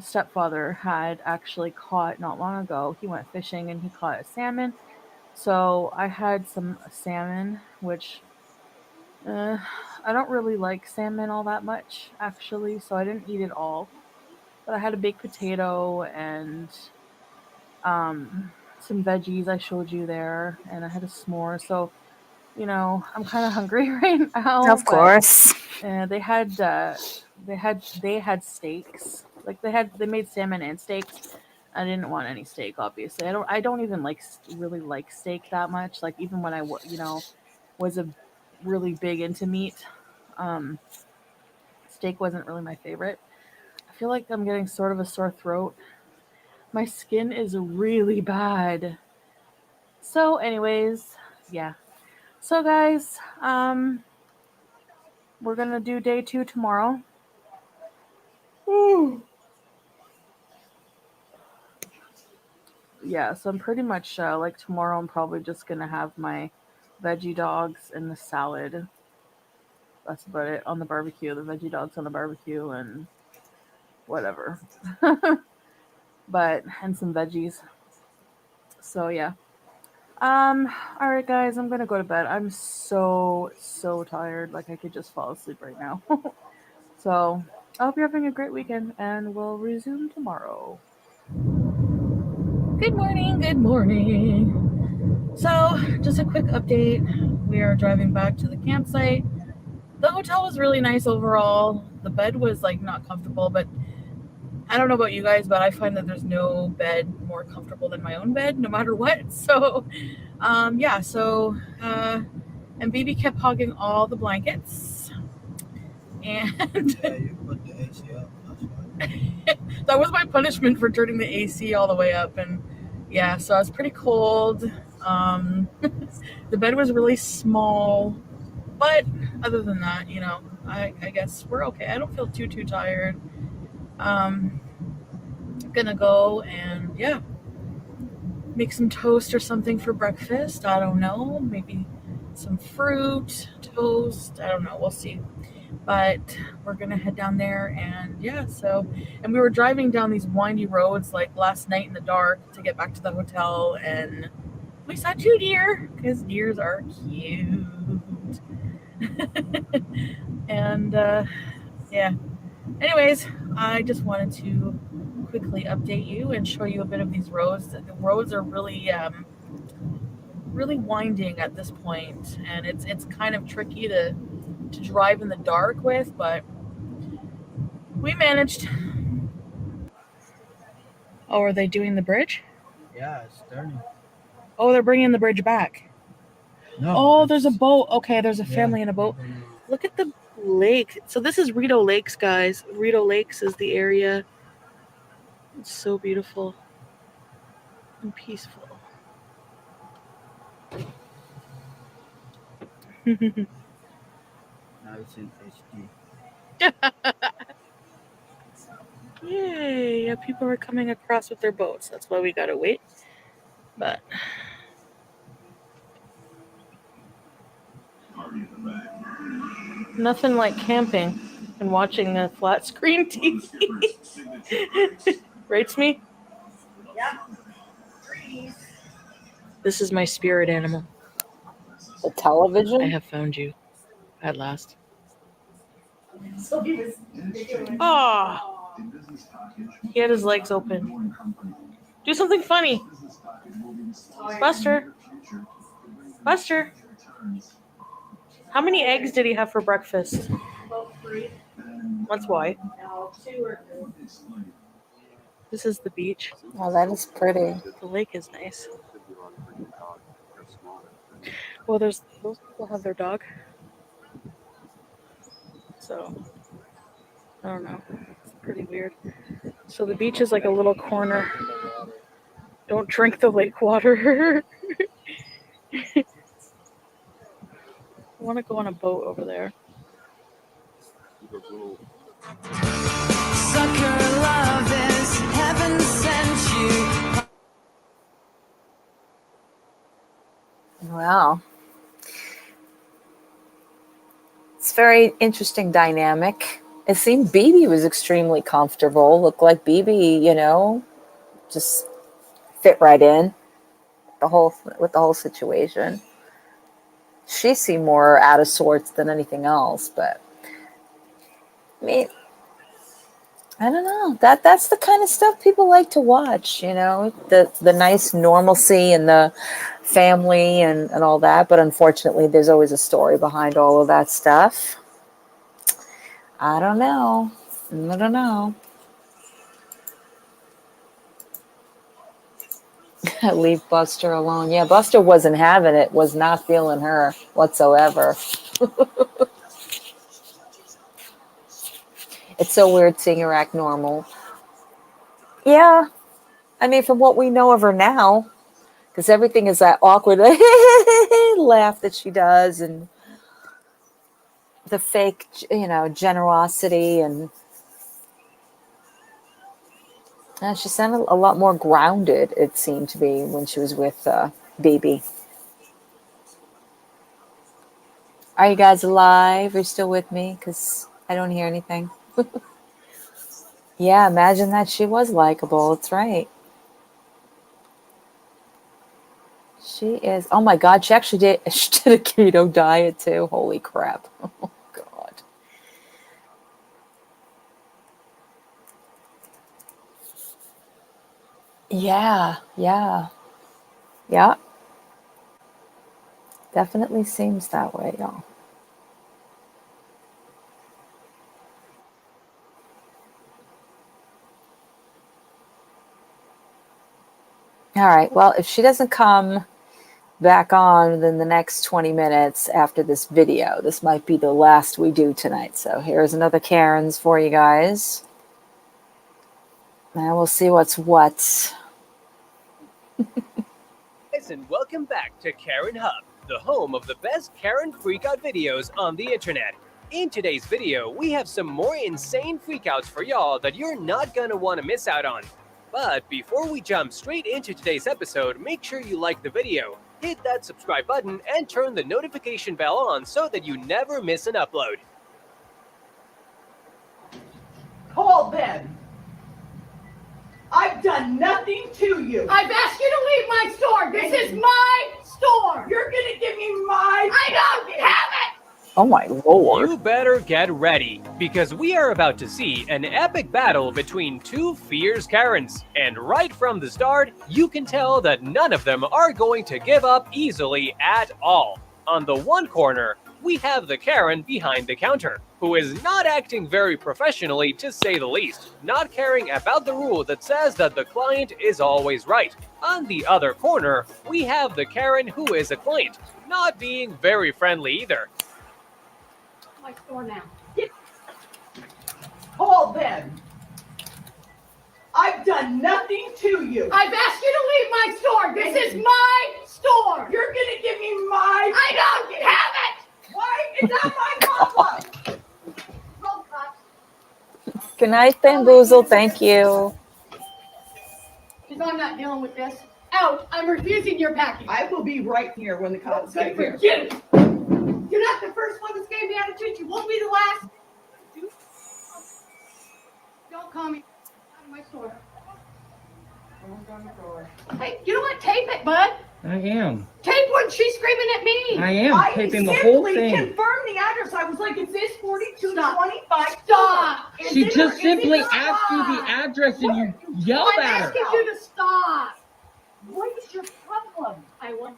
stepfather had actually caught not long ago. He went fishing and he caught a salmon. So I had some salmon, which uh, I don't really like salmon all that much, actually. So I didn't eat it all. But I had a baked potato and some veggies I showed you there, and I had a s'more. So I'm kind of hungry right now, Of but course. they had steaks. Like they made salmon and steaks. I didn't want any steak, obviously. I don't even really like steak that much. Like even when was a really big into meat, um, steak wasn't really my favorite. I feel like I'm getting sort of a sore throat. My skin is really bad. So, anyways, yeah. So, guys, we're gonna do day 2 tomorrow. Yeah, so I'm pretty much like tomorrow. I'm probably just gonna have my veggie dogs and the salad. That's about it on the barbecue. The veggie dogs on the barbecue and whatever, but and some veggies. So yeah. All right, guys, I'm gonna go to bed. I'm so tired. Like I could just fall asleep right now. So I hope you're having a great weekend, and we'll resume tomorrow. Good morning. Good morning. So, just a quick update. We are driving back to the campsite. The hotel was really nice overall. The bed was like not comfortable, but I don't know about you guys, but I find that there's no bed more comfortable than my own bed, no matter what. So, yeah. So, and BB kept hogging all the blankets, and Yeah, you put the AC up. That's why. that was my punishment for turning the AC all the way up. And yeah, so I was pretty cold. The bed was really small, but other than that, I guess we're okay. I don't feel too tired. I'm gonna go and yeah, make some toast or something for breakfast. I don't know, maybe some fruit, toast. I don't know. We'll see. But we're gonna head down there and yeah. So, and we were driving down these windy roads like last night in the dark to get back to the hotel, and we saw 2 deer because deers are cute. And yeah. Anyways, I just wanted to quickly update you and show you a bit of these roads. The roads are really winding at this point, and it's kind of tricky to drive in the dark with, but we managed. Oh, are they doing the bridge? Yeah, it's turning. Oh, they're bringing the bridge back. No. Oh, there's a boat. Okay, there's a Yeah, family in a boat. Look at the lake. So this is Rito Lakes, guys. Rito Lakes is the area. It's so beautiful and peaceful. Now it's in HD. Yay! Yeah, people are coming across with their boats. That's why we gotta wait. But Nothing like camping and watching the flat screen TV. Rates me? Yep. This is my spirit animal. The television? I have found you at last. So he was. Oh, he had his legs open. Do something funny. Buster. Buster. How many eggs did he have for breakfast? About 3. That's why. No, 2 or 3. This is the beach. Oh, that is pretty. The lake is nice. Well, those people have their dog. So, I don't know. It's pretty weird. So the beach is like a little corner. Don't drink the lake water. I want to go on a boat over there. Sucker love is heaven sent you. Wow. It's a very interesting dynamic. It seemed BB was extremely comfortable. Looked like BB, just fit right in with the whole situation. She seemed more out of sorts than anything else, but I mean, I don't know. That's the kind of stuff people like to watch, the nice normalcy and the family and all that. But unfortunately, there's always a story behind all of that stuff. I don't know. Leave Buster alone. Yeah, Buster wasn't having it, was not feeling her whatsoever. It's so weird seeing her act normal. Yeah. I mean, from what we know of her now, because everything is that awkward laugh that she does and the fake, generosity. And she sounded a lot more grounded, it seemed to be, when she was with BB. Are you guys alive? Are you still with me? Because I don't hear anything. Yeah, imagine that she was likable. That's right. She is. Oh my God, she actually did. She did a keto diet too. Holy crap. Oh God. Yeah. Definitely seems that way, y'all. All right. Well, if she doesn't come back on within the next 20 minutes after this video, this might be the last we do tonight. So here's another Karen's for you guys. And we'll see what's what. And welcome back to Karen Hub, the home of the best Karen freakout videos on the internet. In today's video, we have some more insane freakouts for y'all that you're not gonna want to miss out on. But before we jump straight into today's episode, make sure you like the video, hit that subscribe button, and turn the notification bell on so that you never miss an upload. Call them. I've done nothing to you. I've asked you to leave my store. This is my store. You're gonna give me my. I don't have it. Oh my Lord. You better get ready, because we are about to see an epic battle between two fierce Karens. And right from the start, you can tell that none of them are going to give up easily at all. On the one corner, we have the Karen behind the counter, who is not acting very professionally, to say the least, not caring about the rule that says that the client is always right. On the other corner, we have the Karen who is a client, not being very friendly either. My store now. Call them. I've done nothing to you. I've asked you to leave my store. This is my store. You're gonna give me my. I don't have it. Why is that my problem? Roll cops. Good night, Bamboozle. Thank you. Because I'm not dealing with this. Out. I'm refusing your package. I will be right here when the cops get here. Get it. Get not the first one that's gave me attitude. You won't be the last. Don't call me out of my store. Hey, you know what? Tape it, bud. I am. Tape when she's screaming at me. I am taping the whole thing. I simply confirmed the address. I was like, is this 4225? Stop. She just simply asked you the address and you yelled at her. I'm asking you to stop. What is your problem? I want.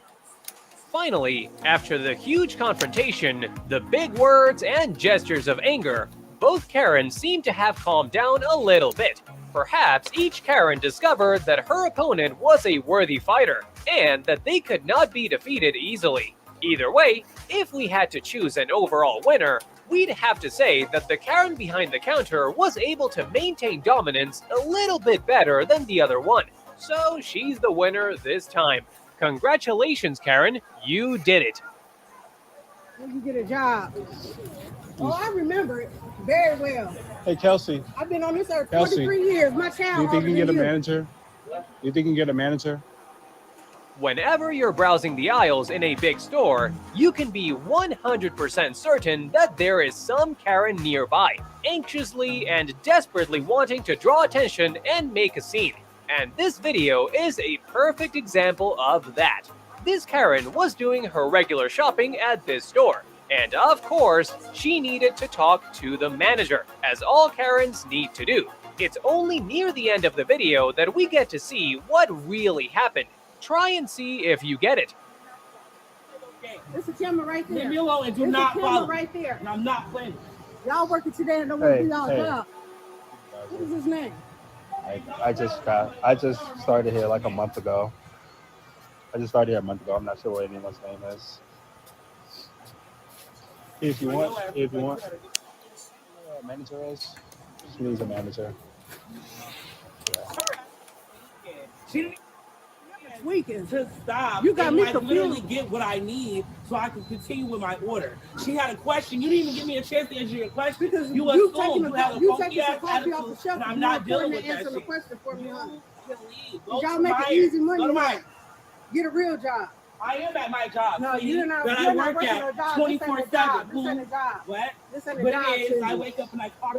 Finally, after the huge confrontation, the big words and gestures of anger, both Karens seem to have calmed down a little bit. Perhaps each Karen discovered that her opponent was a worthy fighter, and that they could not be defeated easily. Either way, if we had to choose an overall winner, we'd have to say that the Karen behind the counter was able to maintain dominance a little bit better than the other one. So she's the winner this time. Congratulations, Karen. You did it. When you get a job. Oh, I remember it very well. Hey, Kelsey. I've been on this earth 43 years. My child. Do you think you can get a manager? Do you think you can get a manager? Whenever you're browsing the aisles in a big store, you can be 100% certain that there is some Karen nearby, anxiously and desperately wanting to draw attention and make a scene. And this video is a perfect example of that. This Karen was doing her regular shopping at this store. And of course, she needed to talk to the manager, as all Karens need to do. It's only near the end of the video that we get to see what really happened. Try and see if you get it. There's a camera right there. Leave me alone and do There's not a follow. camera right there. And I'm not playing. Y'all working today and don't want to do y'all Hey. job. What is his name? I just started here like a month ago. I'm not sure what anyone's name is. If you want, manager is. She needs a manager. She Weekend. Just stop. You got me I confused. literally get what I need so I can continue with my order. She had a question. You didn't even give me a chance to answer your question Because you you assumed taking you had a you funky taking some ass coffee off the attitude, shelf. and I'm not dealing with that answering the shit. question for me, honey. Go Y'all to make Myers. easy money. Go to Myers. Get a real job. I am at my job. No, you're not. That You're I not work working at a job. 24/7. This ain't a job. What? This ain't a But job. it is. to I you. wake up and I call.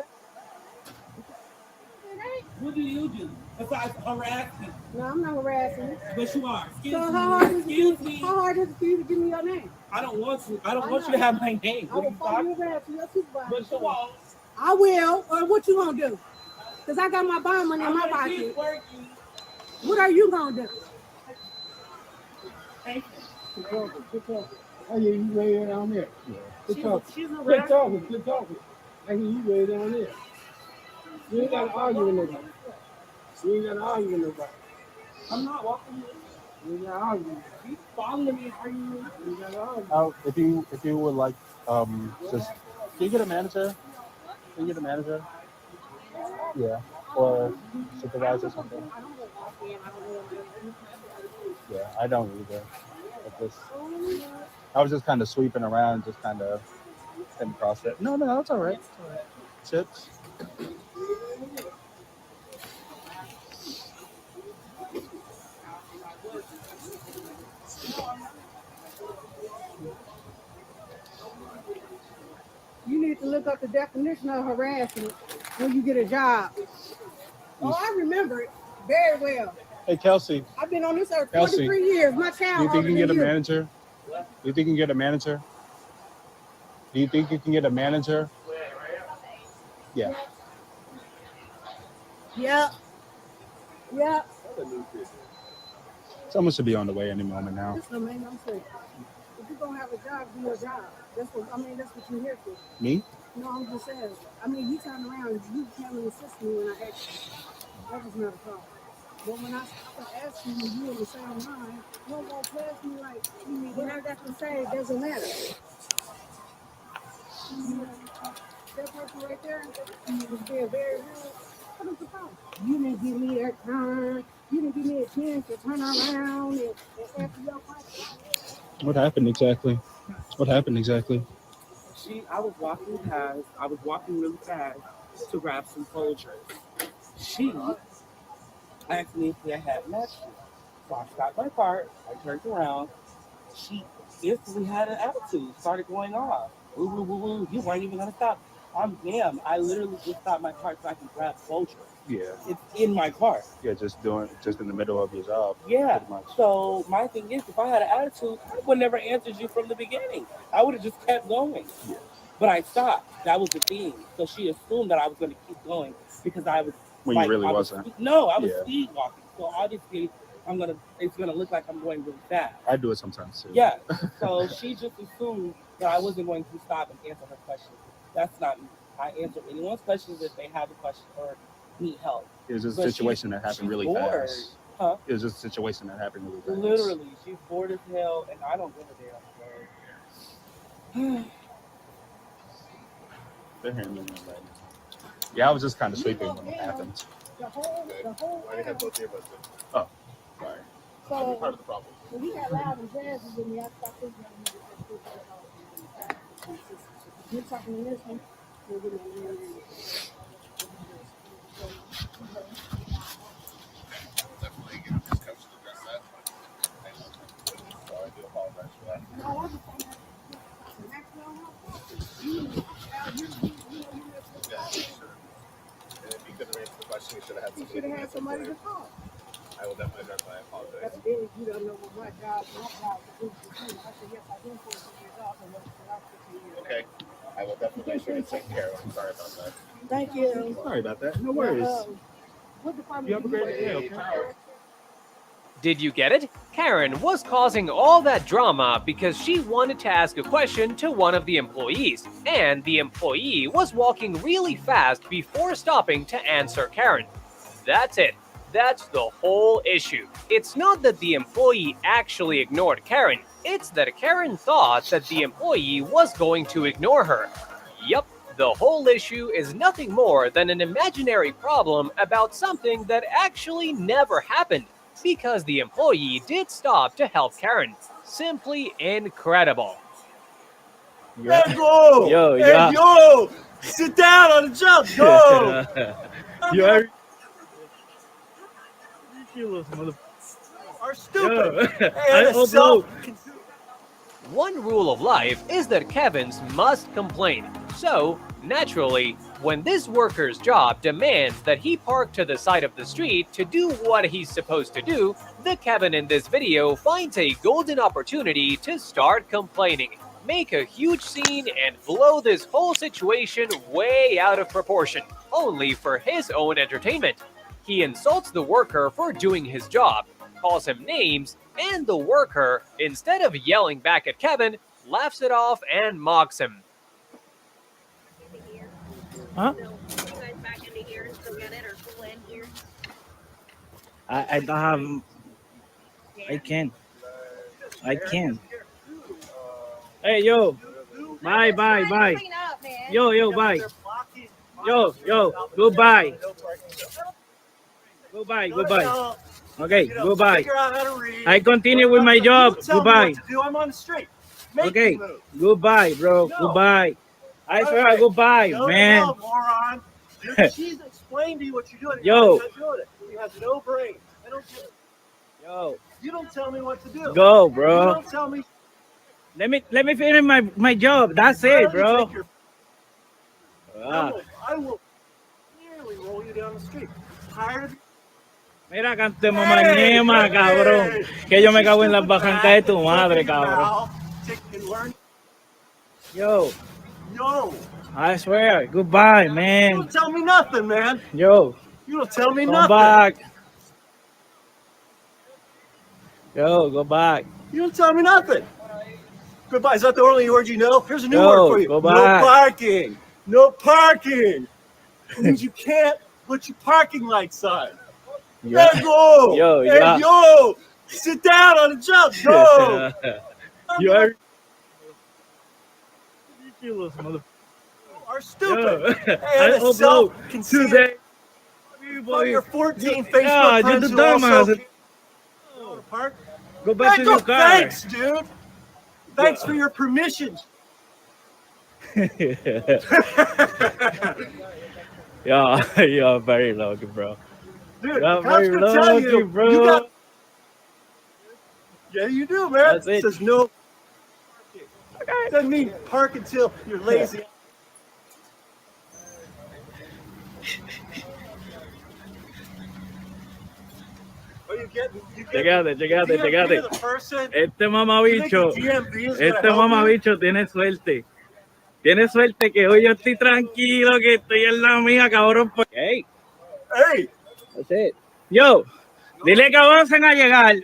What do you do besides harass me? No, I'm not harassing you. But you are. Excuse So me. how hard is it? Excuse me. How hard is it for you to give me your name? I don't want to. I don't Why want you not? to have my name. I What are will you follow talking you about? around to your supervisor. But you won't. I will. Or what you gonna do? Because I got my bond money in my I'm gonna pocket. keep working. What are you gonna do? Thank you. Good talking. I hear you way down there. Good talking. She's a Good talking. Good talking. I hear you way down there. You ain't gotta argue with nobody. You ain't gotta argue with nobody. I'm not walking with You ain't gotta argue. you. Following me, are you? You ain't gotta argue. If you would like, just can you get a manager? Can you get a manager? Yeah, or supervisor or something. Yeah, I don't either. I was just kind of sweeping around, just kind of came across it. No, that's all right. It's all right. Chips. You need to look up the definition of harassment when you get a job. Oh, I remember it very well. Hey, Kelsey. I've been on this earth Kelsey, 43 years. My child. Do you think you can get a older than manager? Do you think you can get a manager? Do you think you can get a manager? Yeah. Yep. Yep. Someone should be on the way any moment now. Listen, man, I'm saying, if you're gonna have a job, do your job. That's what you're here for. Me? No, I'm just saying. I mean, you turn around and you can't even assist me when I ask you. That was not a problem. But when I ask you, when you in the same line, you don't go past me like, what I got to say doesn't matter. That person right there was being very rude. What is the problem? You didn't give me that time. You didn't give me a chance to turn around and answer your question. What happened exactly? I was walking really fast to grab some Folgers. She asked me if I had matched. So I stopped my cart, I turned around, she instantly had an attitude, started going off. Woo, woo, woo, woo. You weren't even gonna stop. I'm damn. I literally just stopped my car so I can grab Folger. Yeah. It's in my car. Yeah, just in the middle of your job. Yeah. Pretty much. So my thing is, if I had an attitude, I would never answered you from the beginning. I would have just kept going. Yeah. But I stopped. That was the thing. So she assumed that I was going to keep going because I was. When you really wasn't. No, I was Yeah. speed walking. So obviously, it's gonna look like I'm going really fast. I do it sometimes too. Yeah. So she just assumed that I wasn't going to stop and answer her questions. That's not me. I answer anyone's questions if they have a question or need help. It was just a situation that happened really fast. Huh? It was just a situation that happened really fast. Literally, she's bored as hell, and I don't give a damn. They're hearing me right now. Yeah, I was just kind of sleeping when it happened. The whole. Why do you have both of us? Oh, sorry. So Part of the problem. when he got loud and jazzy with me, I stopped thinking you're talking to this one. Definitely get this coach to address that. So I do apologize for that. Yeah, sure. And if you couldn't answer the question, you should have had somebody to call. I will definitely address my apologize. That's big. You don't know what my job is. I said, yes, I do 14 years off and worked for the last 15 years. Okay. I will definitely make sure to take care of it. I'm sorry about that. Thank you. Sorry about that. No worries. What department You have a great day, okay? Did you get it? Karen was causing all that drama because she wanted to ask a question to one of the employees, and the employee was walking really fast before stopping to answer Karen. That's it. That's the whole issue. It's not that the employee actually ignored Karen, it's that Karen thought that the employee was going to ignore her. Yup, the whole issue is nothing more than an imaginary problem about something that actually never happened, because the employee did stop to help Karen. Simply incredible. Hey, go! Yo, hey, yeah. yo! Sit down on the jump, go! You are Are stupid. One rule of life is that Kevins must complain. So, naturally, when this worker's job demands that he park to the side of the street to do what he's supposed to do, the Kevin in this video finds a golden opportunity to start complaining, make a huge scene, and blow this whole situation way out of proportion, only for his own entertainment. He insults the worker for doing his job, calls him names, and the worker, instead of yelling back at Kevin, laughs it off and mocks him. Huh? I don't have. I can. Hey, yo. Bye. Yo, bye. Yo, goodbye. Goodbye. Okay, goodbye. I continue with my job. Goodbye. I'm on the street. Okay, goodbye, bro. No. Goodbye. I swear, goodbye, No, man. No, moron. She's explained to you what you're doing. Yo. You're not doing it. You have no brain. I don't get it. Yo. You don't tell me what to do. Go, bro. You don't tell me. Let me finish my job. That's it, bro. I will nearly roll you down the street. Tired of Mira, cante mañema, cabrón. Que yo me cago en las bajancas de tu madre, cabrón. Yo. I swear. Goodbye, man. You don't tell me nothing, man. Yo. You don't tell me Come nothing. back. Yo, go back. You don't tell me nothing. Goodbye. Is that the only word you know? Here's a new Yo, word for you. go No back. parking. No parking. It means you can't put your parking lights on. Yeah. Hey, go. Yo, hey, yeah. yo. Sit down on the jump. Go. You are ridiculous, mother. Are stupid. Yo. Hey, I the upload self-conceited. today. But your 14 Yeah, Facebook you friends the who also dumbass. park. Go back to your car. Thanks, dude. Thanks for your permission. You're very lucky, bro. Dude, You're I was very gonna tell lucky, you, bro. you got Yeah, you do, man. That's it. It says no parking. Okay. Doesn't mean park until you're lazy. Checate. The person, Este mamabicho, tiene suerte. Tiene suerte que hoy yo estoy tranquilo, que estoy en la mía, cabrón. Hey. That's it. Yo, dile que avancen a llegar.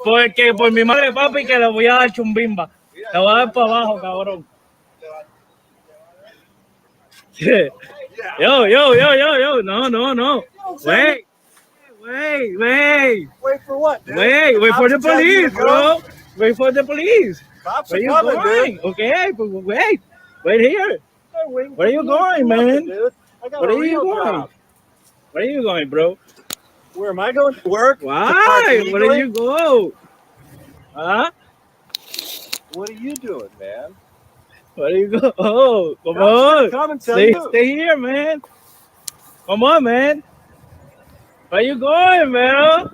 Porque por mi madre, papi, que le voy a dar chumbimba. Le voy a dar para abajo, cabrón. Yo. No. Wait. Wait for what, dude? Wait for the police, bro. Wait for the police. Cops Where are you coming, going? dude. Okay, but wait here. Where are you going, man? Where are you going? Where are you going, bro? Where am I going to work? Why? Where do you go? Huh? What are you doing, man? Where do you go? Oh, come on. Come and tell Stay you. here, man. Come on, man. Where you going, man?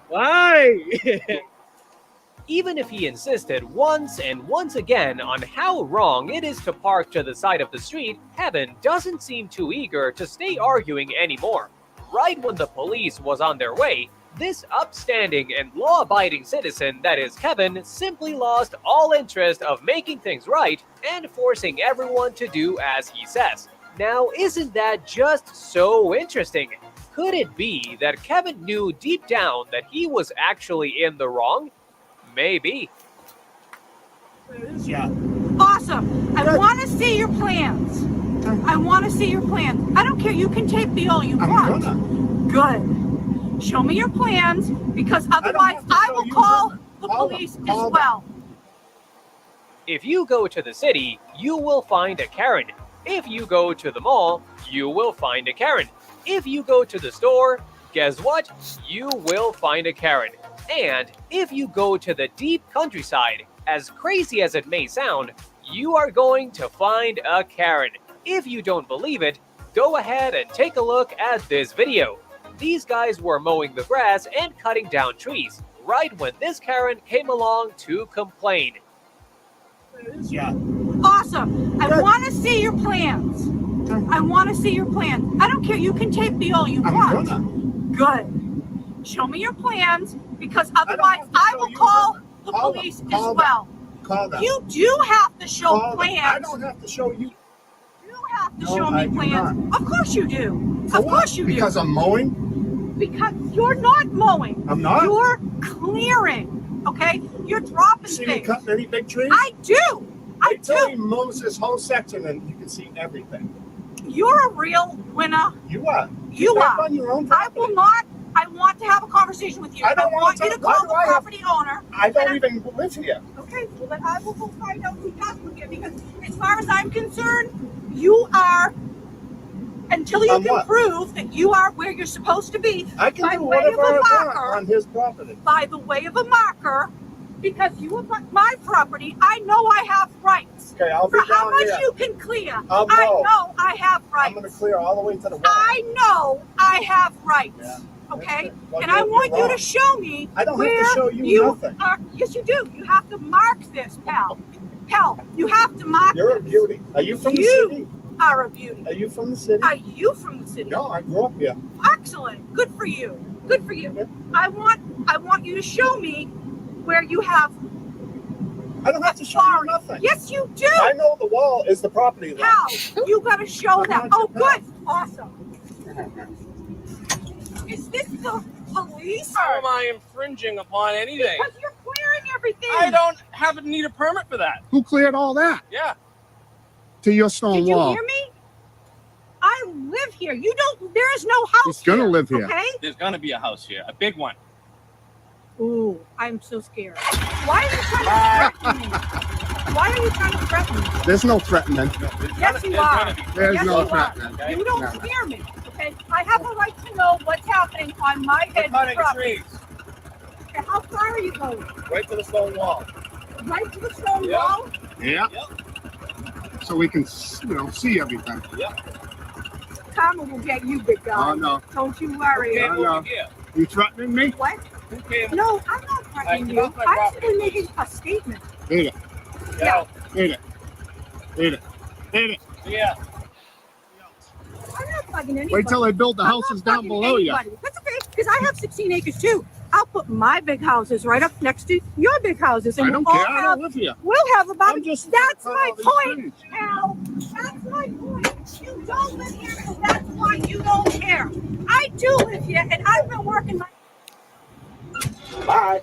Why? Even if he insisted once and once again on how wrong it is to park to the side of the street, Kevin doesn't seem too eager to stay arguing anymore. Right when the police was on their way, this upstanding and law-abiding citizen that is Kevin simply lost all interest of making things right and forcing everyone to do as he says. Now, isn't that just so interesting? Could it be that Kevin knew deep down that he was actually in the wrong? Maybe. Yeah. Awesome. I want to see your plans. I want to see your plans. I don't care. You can tape me all you want. Good. Show me your plans, because otherwise I will call the police as well. If you go to the city, you will find a Karen. If you go to the mall, you will find a Karen. If you go to the store, guess what? You will find a Karen. And if you go to the deep countryside, as crazy as it may sound, you are going to find a Karen. If you don't believe it, go ahead and take a look at this video. These guys were mowing the grass and cutting down trees, right when this Karen came along to complain. Yeah. Awesome. I want to see your plans. I want to see your plans. I don't care. You can tape me all you want. Good. Show me your plans, because otherwise I will call the police as well. Call them. You do have to show plans. I don't have to show you. You have to show me plans. Of course you do. For of what? course you do. Because I'm mowing? Because you're not mowing. I'm not? You're clearing. Okay? You're dropping See things. me cutting any big trees? I do. I do. He mows this whole section and you can see everything. You're a real winner. You are. You back are. on your own I will not. I want to have a conversation with you. I don't want you to call the property owner. I don't even live here. Okay, well then I will go find out who does live here, because as far as I'm concerned, you are, until you can prove that you are where you're supposed to be, I can by do way of whatever I a want marker, on his property. by the way of a marker, because you are my property, I know I have rights. Okay, I'll be For how down much here. you can clear, I'll I mow. know I have rights. I'm going to clear all the way to the wall. I know I have rights. Yeah. Okay? Well, and I want you're you to wrong. show me I don't where have to show you nothing. are. Yes, you do. You have to mark this, pal. Pal, you have to mark You're a this. beauty. Are you from the You city? are a beauty. Are you from the city? Are you from the city? No, I grew up here. Excellent. Good for you. Good for you. I want you to show me where you have. I don't have to show you nothing. Yes, you do. I know the wall is the property line. How? You got to show that. Oh, good. Awesome. Is this the police? How am I infringing upon anything? Because you're clearing everything. I don't need a permit for that. Who cleared all that? Yeah. To your stone Did you wall. hear me? I live here. You don't. There is no house. He's gonna here, live here. Okay. There's gonna be a house here, a big one. Ooh, I'm so scared. Why are you trying to threaten me? Why are you trying to threaten me? There's no threatening. Yes, you are. There's yes, no you are. threatening. You don't No. scare me. Okay. I have a right to know what's happening on my edge of Cutting property. trees. Okay, how far are you going? Right to the stone wall. Right to the stone Yeah. wall? Yeah. So we can, see everything. Yep. Karma will get you, big guy. Oh, no. Don't you worry. Okay, I know. over here. You threatening me? What? No, I'm not threatening you. off my I'm property, simply making a statement. Hit it. Yeah. Hit it. Hit it. Hit it. Yeah. I'm not bugging anybody. Wait till they build the I'm houses not down bugging below you. anybody. That's okay, because I have 16 acres too. I'll put my big houses right up next to your big houses, and I don't we'll care. all I have. don't live here. We'll have about. I'm just That's cut my all these point, trees. Al. That's my point. You don't live here, so that's why you don't care. I do live here, and I've been working my. Bye.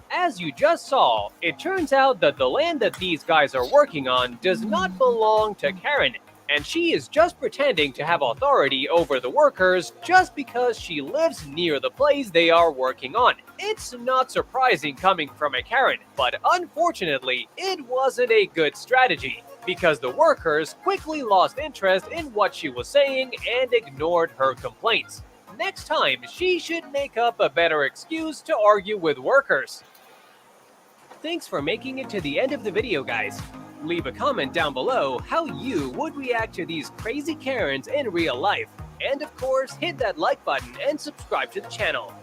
As you just saw, it turns out that the land that these guys are working on does not belong to Karen, and she is just pretending to have authority over the workers just because she lives near the place they are working on. It's not surprising coming from a Karen, but unfortunately, it wasn't a good strategy, because the workers quickly lost interest in what she was saying and ignored her complaints. Next time, she should make up a better excuse to argue with workers. Thanks for making it to the end of the video, guys. Leave a comment down below how you would react to these crazy Karens in real life. And of course, hit that like button and subscribe to the channel.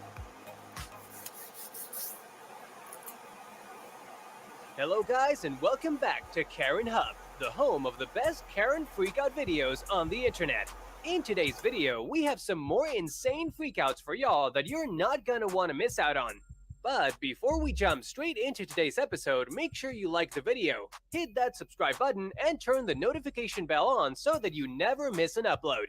Hello guys, and welcome back to Karen Hub, the home of the best Karen freakout videos on the internet. In today's video, we have some more insane freakouts for y'all that you're not gonna want to miss out on. But before we jump straight into today's episode, make sure you like the video, hit that subscribe button, and turn the notification bell on so that you never miss an upload.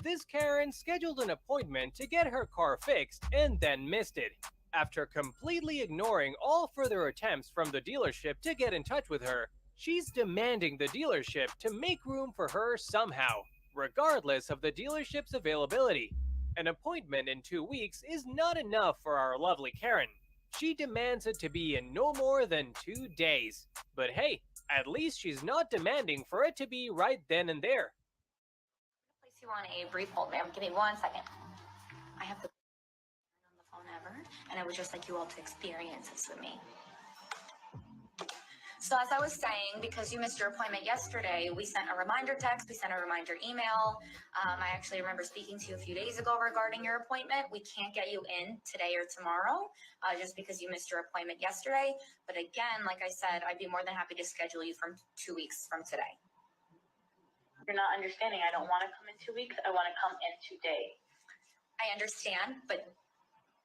This Karen scheduled an appointment to get her car fixed and then missed it. After completely ignoring all further attempts from the dealership to get in touch with her, she's demanding the dealership to make room for her somehow, regardless of the dealership's availability. An appointment in 2 weeks is not enough for our lovely Karen. She demands it to be in no more than 2 days. But hey, at least she's not demanding for it to be right then and there. Place you on a brief hold, ma'am. Give me 1 second. I have the on the phone ever, and I would just like you all to experience this with me. So as I was saying, because you missed your appointment yesterday, we sent a reminder text, we sent a reminder email. I actually remember speaking to you a few days ago regarding your appointment. We can't get you in today or tomorrow just because you missed your appointment yesterday. But again, like I said, I'd be more than happy to schedule you from 2 weeks from today. You're not understanding. I don't want to come in 2 weeks. I want to come in today. I understand, but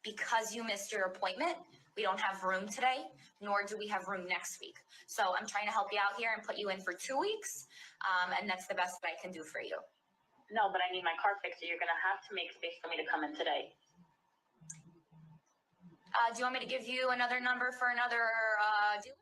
because you missed your appointment, we don't have room today, nor do we have room next week. So I'm trying to help you out here and put you in for 2 weeks, and that's the best that I can do for you. No, but I need my car fixed, so you're going to have to make space for me to come in today. Do you want me to give you another number for another dealer?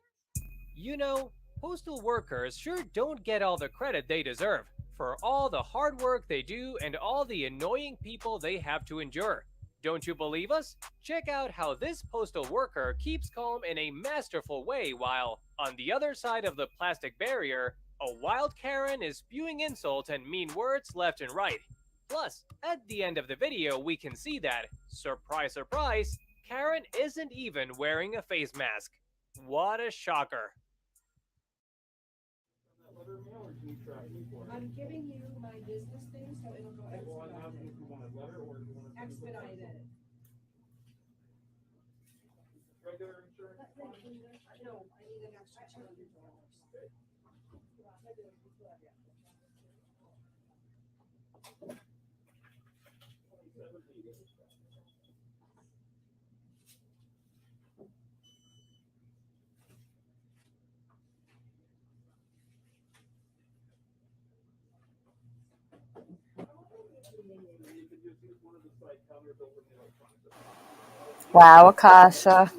You know, postal workers sure don't get all the credit they deserve for all the hard work they do and all the annoying people they have to endure. Don't you believe us? Check out how this postal worker keeps calm in a masterful way while, on the other side of the plastic barrier, a wild Karen is spewing insults and mean words left and right. Plus, at the end of the video, we can see that, surprise, surprise, Karen isn't even wearing a face mask. What a shocker. I'm giving you my business thing, so it'll go expedited. Regular insurance? No, I need an extra $200. Wow, Akasha.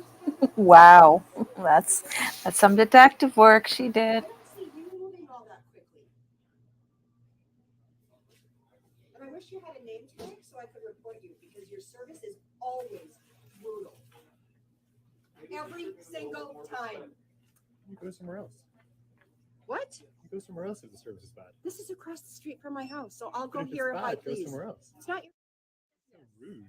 Wow. That's some detective work she did. See you moving all that quickly. And I wish you had a name tag so I could report you because your service is always brutal. Every single time. You go somewhere else. What? You go somewhere else if the service is bad. This is across the street from my house, so I'll go But if here it's if I bad, go please. somewhere else. It's not your So rude.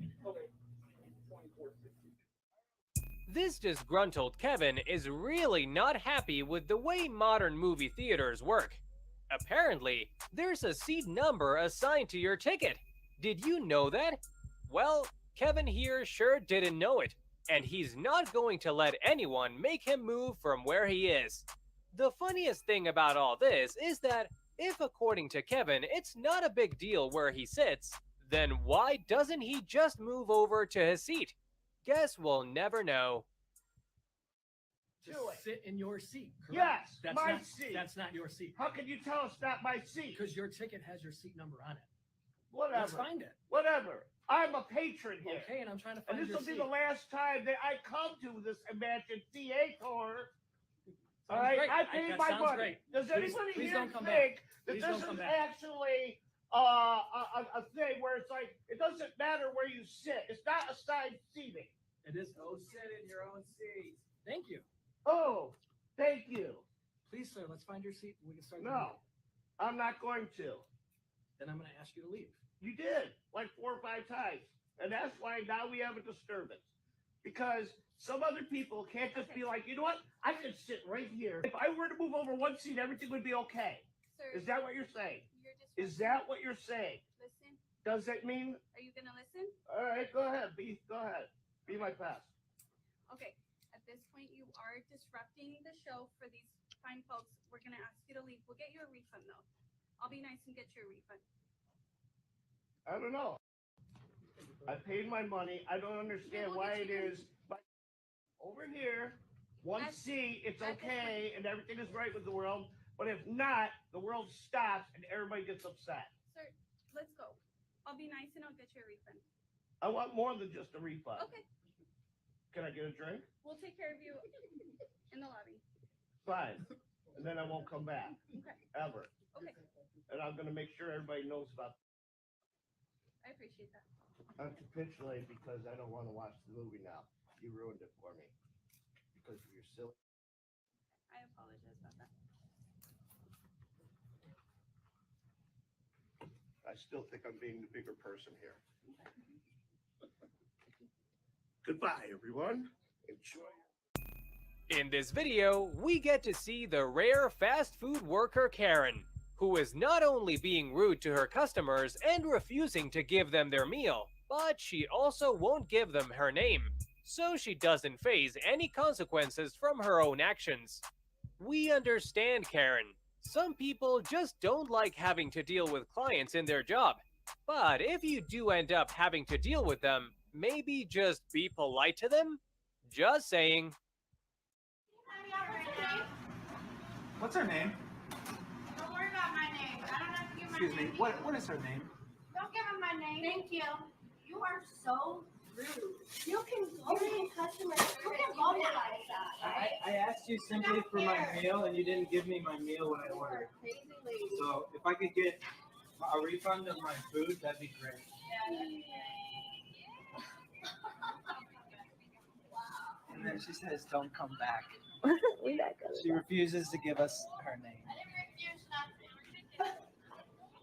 This disgruntled Kevin is really not happy with the way modern movie theaters work. Apparently, there's a seat number assigned to your ticket. Did you know that? Well, Kevin here sure didn't know it, and he's not going to let anyone make him move from where he is. The funniest thing about all this is that if, according to Kevin, it's not a big deal where he sits, then why doesn't he just move over to his seat? Guess we'll never know. Just sit in your seat. Correct? Yes, that's my not, seat. That's not your seat. How can you tell it's not my seat? Because your ticket has your seat number on it. Whatever. Let's find it. Whatever. I'm a patron here. Okay, and I'm trying to find and this your will be seat. the last time that I come to this imagined theater. All Sounds right, great. I paid That my sounds money. great. Does Please- anybody please here don't come think back. that Please this don't is come back. actually a thing where it's like it doesn't matter where you sit? It's not assigned seating. It is. Go sit in your own seat. Thank you. Oh, thank you. Please, sir, let's find your seat and we can start. the No, meeting. I'm not going to. Then I'm going to ask you to leave. You did like 4 or 5 times, and that's why now we have a disturbance. Because some other people can't just be like, you know what? I can sit right here. If I were to move over one seat, everything would be okay. Sir, Is that what you're saying? you're Is that what you're saying? Listen, Does it mean? are you gonna listen? All right, go ahead. Go ahead. Be my pest. Okay, at this point, you are disrupting the show for these fine folks. We're gonna ask you to leave. We'll get you a refund though. I'll be nice and get you a refund. I don't know. I paid my money. I don't understand why it is. But over here, one seat, it's okay, and everything is right with the world. But if not, the world stops and everybody gets upset. Sir, let's go. I'll be nice and I'll get you a refund. I want more than just a refund. Okay, Can I get a drink? we'll take care of you in the lobby. Fine. And then I won't come back. Okay. Ever. Okay, And I'm going to make sure everybody knows about I appreciate that. I'm capitulating because I don't want to watch the movie now. You ruined it for me. Because of your silly. I apologize about that. I still think I'm being the bigger person here. Goodbye, everyone. Enjoy. In this video, we get to see the rare fast food worker Karen, who is not only being rude to her customers and refusing to give them their meal, but she also won't give them her name, so she doesn't face any consequences from her own actions. We understand Karen. Some people just don't like having to deal with clients in their job. But if you do end up having to deal with them, maybe just be polite to them? Just saying. What's her name? Don't worry about my name. I don't have to give my Excuse me. name. What is her name? Don't give him my name. Thank you. You are so rude. You can go to customer service. You can go like that. I asked you simply for my meal, and you didn't give me my meal when I ordered. Crazy lady. So if I could get a refund of my food, that'd be great. And then she says, "Don't come back." She refuses to give us her name.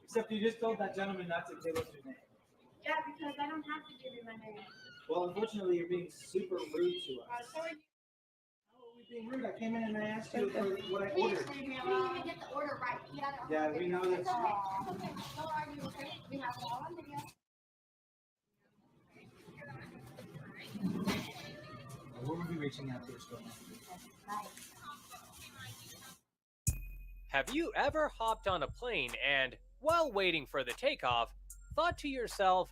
Except you just told that gentleman not to give us your name. Yeah, because I don't have to give you my name. Well, unfortunately, you're being super rude to us. So How are we being rude? I came in and I asked you for what I please ordered. leave me alone. You didn't even get the order right. You had to Yeah, we know that. It's okay. It's okay. Don't argue, okay? We have it all on video. We'll be reaching out to your store. Have you ever hopped on a plane and, while waiting for the takeoff, thought to yourself,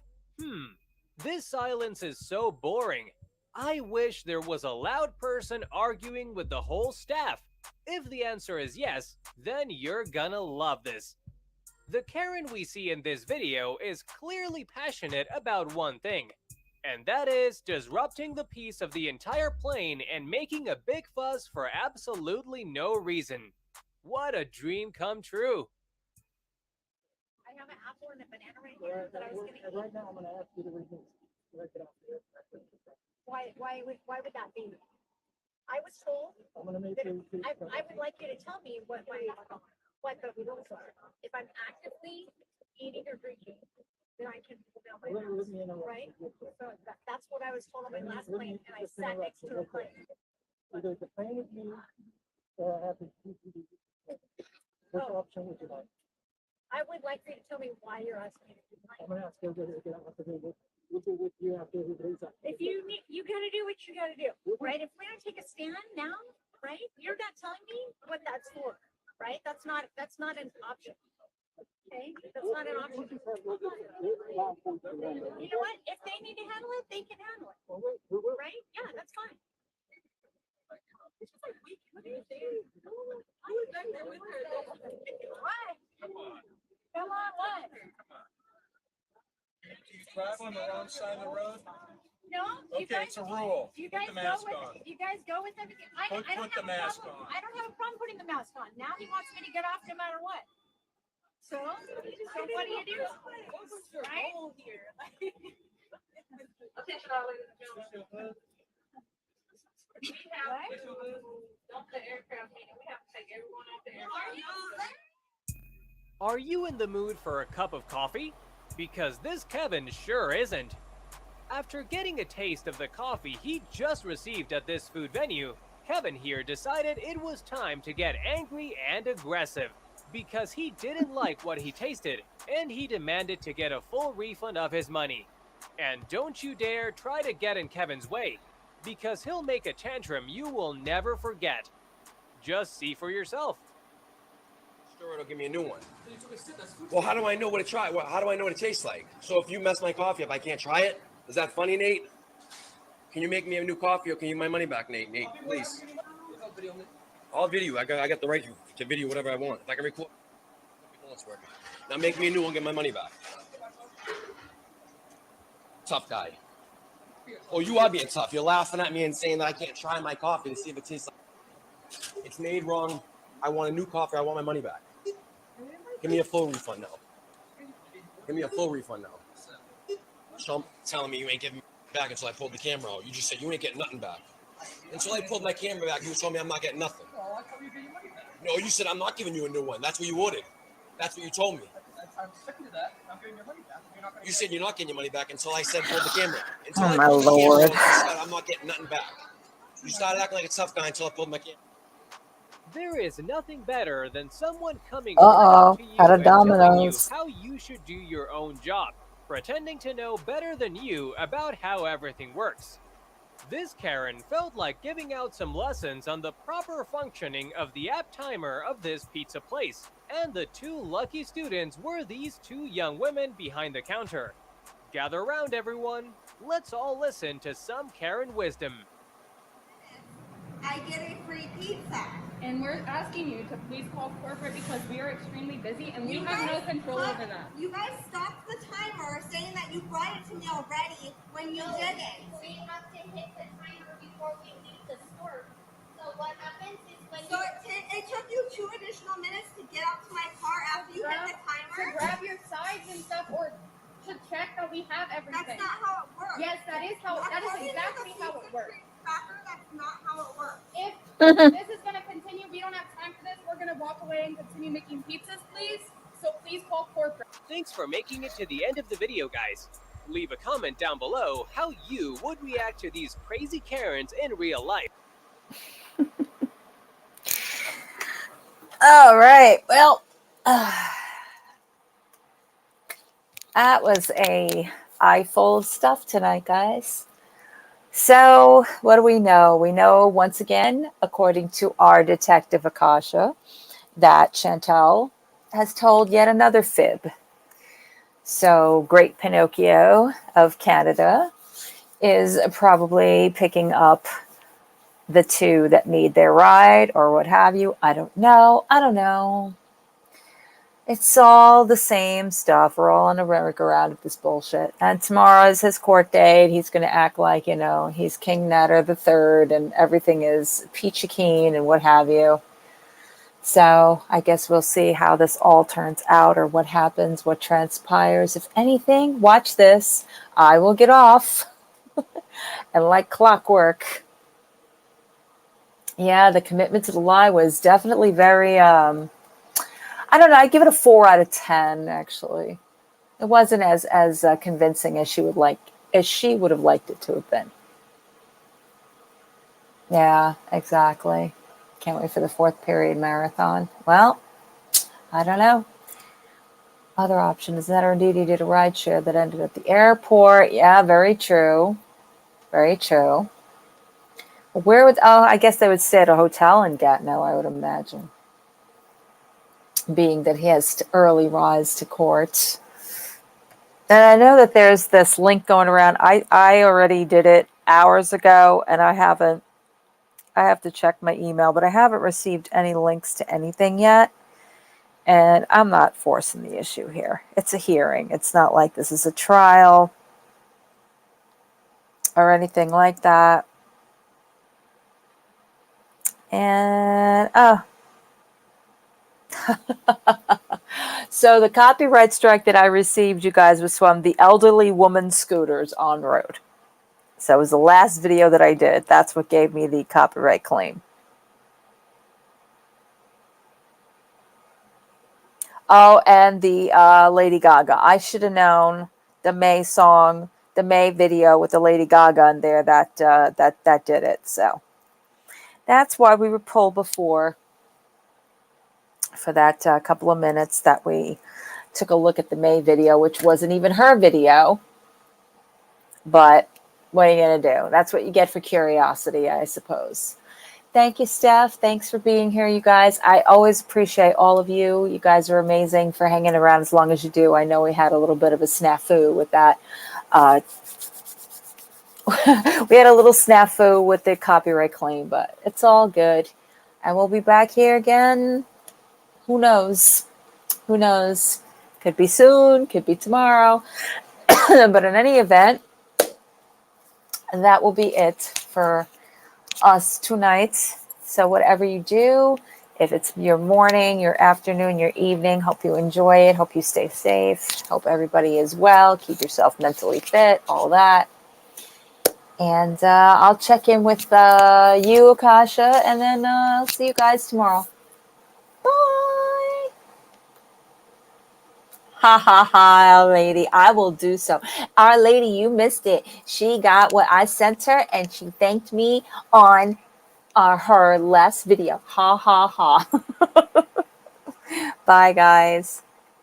this silence is so boring. I wish there was a loud person arguing with the whole staff. If the answer is yes, then you're gonna love this. The Karen we see in this video is clearly passionate about one thing, and that is disrupting the peace of the entire plane and making a big fuss for absolutely no reason. What a dream come true. I have an apple and a banana right here that I was going to eat. Right now, I'm going to ask you to remove. Why would that be? I was told I'm going to make that you. I would like you to tell me what the rules are. If I'm actively eating or drinking, then I can hold down my house, right? So that's what I was told on my last plane, and I sat next to a plane. Either the plane with me or I have the DVD. Which option would you like? I would like for you to tell me why you're asking me to do mine. I'm gonna ask you again after we'll do with you after we do that. If you need, you gotta do what you gotta do, right? If we're gonna take a stand now, right? You're not telling me what that's for, right? That's not an option. Okay, that's not an option. You know what? If they need to handle it, they can handle it. Right? Yeah, that's fine. It's just like, wait, what are you saying? I was back there with her. What? Come on, what? Do you drive on the wrong side of the road? No. Okay, it's a rule. You guys Put the mask go on. with. You guys go with everything. I don't Put the have a mask problem. on. I don't have a problem putting the mask on. Now he wants me to get off no matter what. So what do you do? Right? Okay, Charlotte. Don't the aircraft meeting. We have to take everyone off the aircraft. Are you in the mood for a cup of coffee? Because this Kevin sure isn't. After getting a taste of the coffee he just received at this food venue, Kevin here decided it was time to get angry and aggressive because he didn't like what he tasted and he demanded to get a full refund of his money. And don't you dare try to get in Kevin's way, because he'll make a tantrum you will never forget. Just see for yourself. Sure, it'll give me a new one. Well, how do I know what it how do I know what it tastes like? So if you mess my coffee up, I can't try it? Is that funny, Nate? Can you make me a new coffee or can you give my money back, Nate? Nate, please. I'll video. I got the right to video whatever I want. If I can record, it's working. Now make me a new one, get my money back. Tough guy. Oh, you are being tough. You're laughing at me and saying that I can't try my coffee and see if it tastes like it's made wrong. I want a new coffee. I want my money back. Give me a full refund now. Give me a full refund now. So telling me you ain't giving me back until I pulled the camera out. You just said you ain't getting nothing back. Until I pulled my camera back, you told me I'm not getting nothing. No, you said I'm not giving you a new one. That's what you ordered. That's what you told me. I'm sticking to that. I'm getting your money back. You said you're not getting your money back until I said pull the camera. Until Oh, I my pulled the Lord. camera out, you said I'm not getting nothing back. You started acting like a tough guy until I pulled my camera. There is nothing better than someone coming Uh-oh, right up to you out of and telling you dominoes. how you should do your own job, pretending to know better than you about how everything works. This Karen felt like giving out some lessons on the proper functioning of the app timer of this pizza place, and the two lucky students were these two young women behind the counter. Gather around, everyone. Let's all listen to some Karen wisdom. I get a free pizza. And we're asking you to please call corporate because we are extremely busy and we have no control over that. You guys stopped the timer saying that you brought it to me already when you didn't. We have to hit the timer before we leave the store. So what happens is when it took you 2 additional minutes to get up to my car after you hit the timer? To grab your sides and stuff or to check that we have everything. That's not how it works. Yes, that is exactly how it works. That's not how it works. If this is going to continue, we don't have time for this. We're going to walk away and continue making pizzas, please. So please call corporate. Thanks for making it to the end of the video, guys. Leave a comment down below how you would react to these crazy Karens in real life. All right. Well, that was a eye full of stuff tonight, guys. So what do we know? We know, once again, according to our detective Akasha, that Chantel has told yet another fib. So Great Pinocchio of Canada is probably picking up the two that need their ride or what have you. I don't know. It's all the same stuff. We're all on a merry-go-round of this bullshit. And tomorrow is his court date. He's going to act like, he's King Nutter the Third and everything is peachy keen and what have you. So I guess we'll see how this all turns out or what happens, what transpires. If anything, watch this. I will get off. And like clockwork. Yeah, the commitment to the lie was definitely very... I don't know. I give it a 4 out of 10, actually. It wasn't as convincing as she would have liked it to have been. Yeah, exactly. Can't wait for the 4th period marathon. Well, I don't know. Other option is that our duty did a ride share that ended at the airport. Yeah, very true. Very true. Where would, I guess they would stay at a hotel in Gatineau, I would imagine. Being that he has early rise to court. And I know that there's this link going around. I already did it hours ago, and I have to check my email, but I haven't received any links to anything yet. And I'm not forcing the issue here. It's a hearing. It's not like this is a trial or anything like that. And, so the copyright strike that I received, you guys, was from the elderly woman scooters on road. So it was the last video that I did. That's what gave me the copyright claim. Oh, and the Lady Gaga. I should have known the May song, the May video with the Lady Gaga in there that did it. So that's why we were pulled before for that couple of minutes that we took a look at the May video, which wasn't even her video. But what are you going to do? That's what you get for curiosity, I suppose. Thank you, Steph. Thanks for being here, you guys. I always appreciate all of you. You guys are amazing for hanging around as long as you do. I know we had a little bit of a snafu with that. We had a little snafu with the copyright claim, but it's all good. And we'll be back here again. Who knows? Who knows? Could be soon, could be tomorrow. But in any event, that will be it for us tonight. So whatever you do, if it's your morning, your afternoon, your evening, hope you enjoy it. Hope you stay safe. Hope everybody is well. Keep yourself mentally fit, all that. And I'll check in with you, Akasha, and then I'll see you guys tomorrow. Bye. Ha ha ha, Our Lady. I will do so. Our Lady, you missed it. She got what I sent her, and she thanked me on her last video. Ha ha ha. Bye, guys.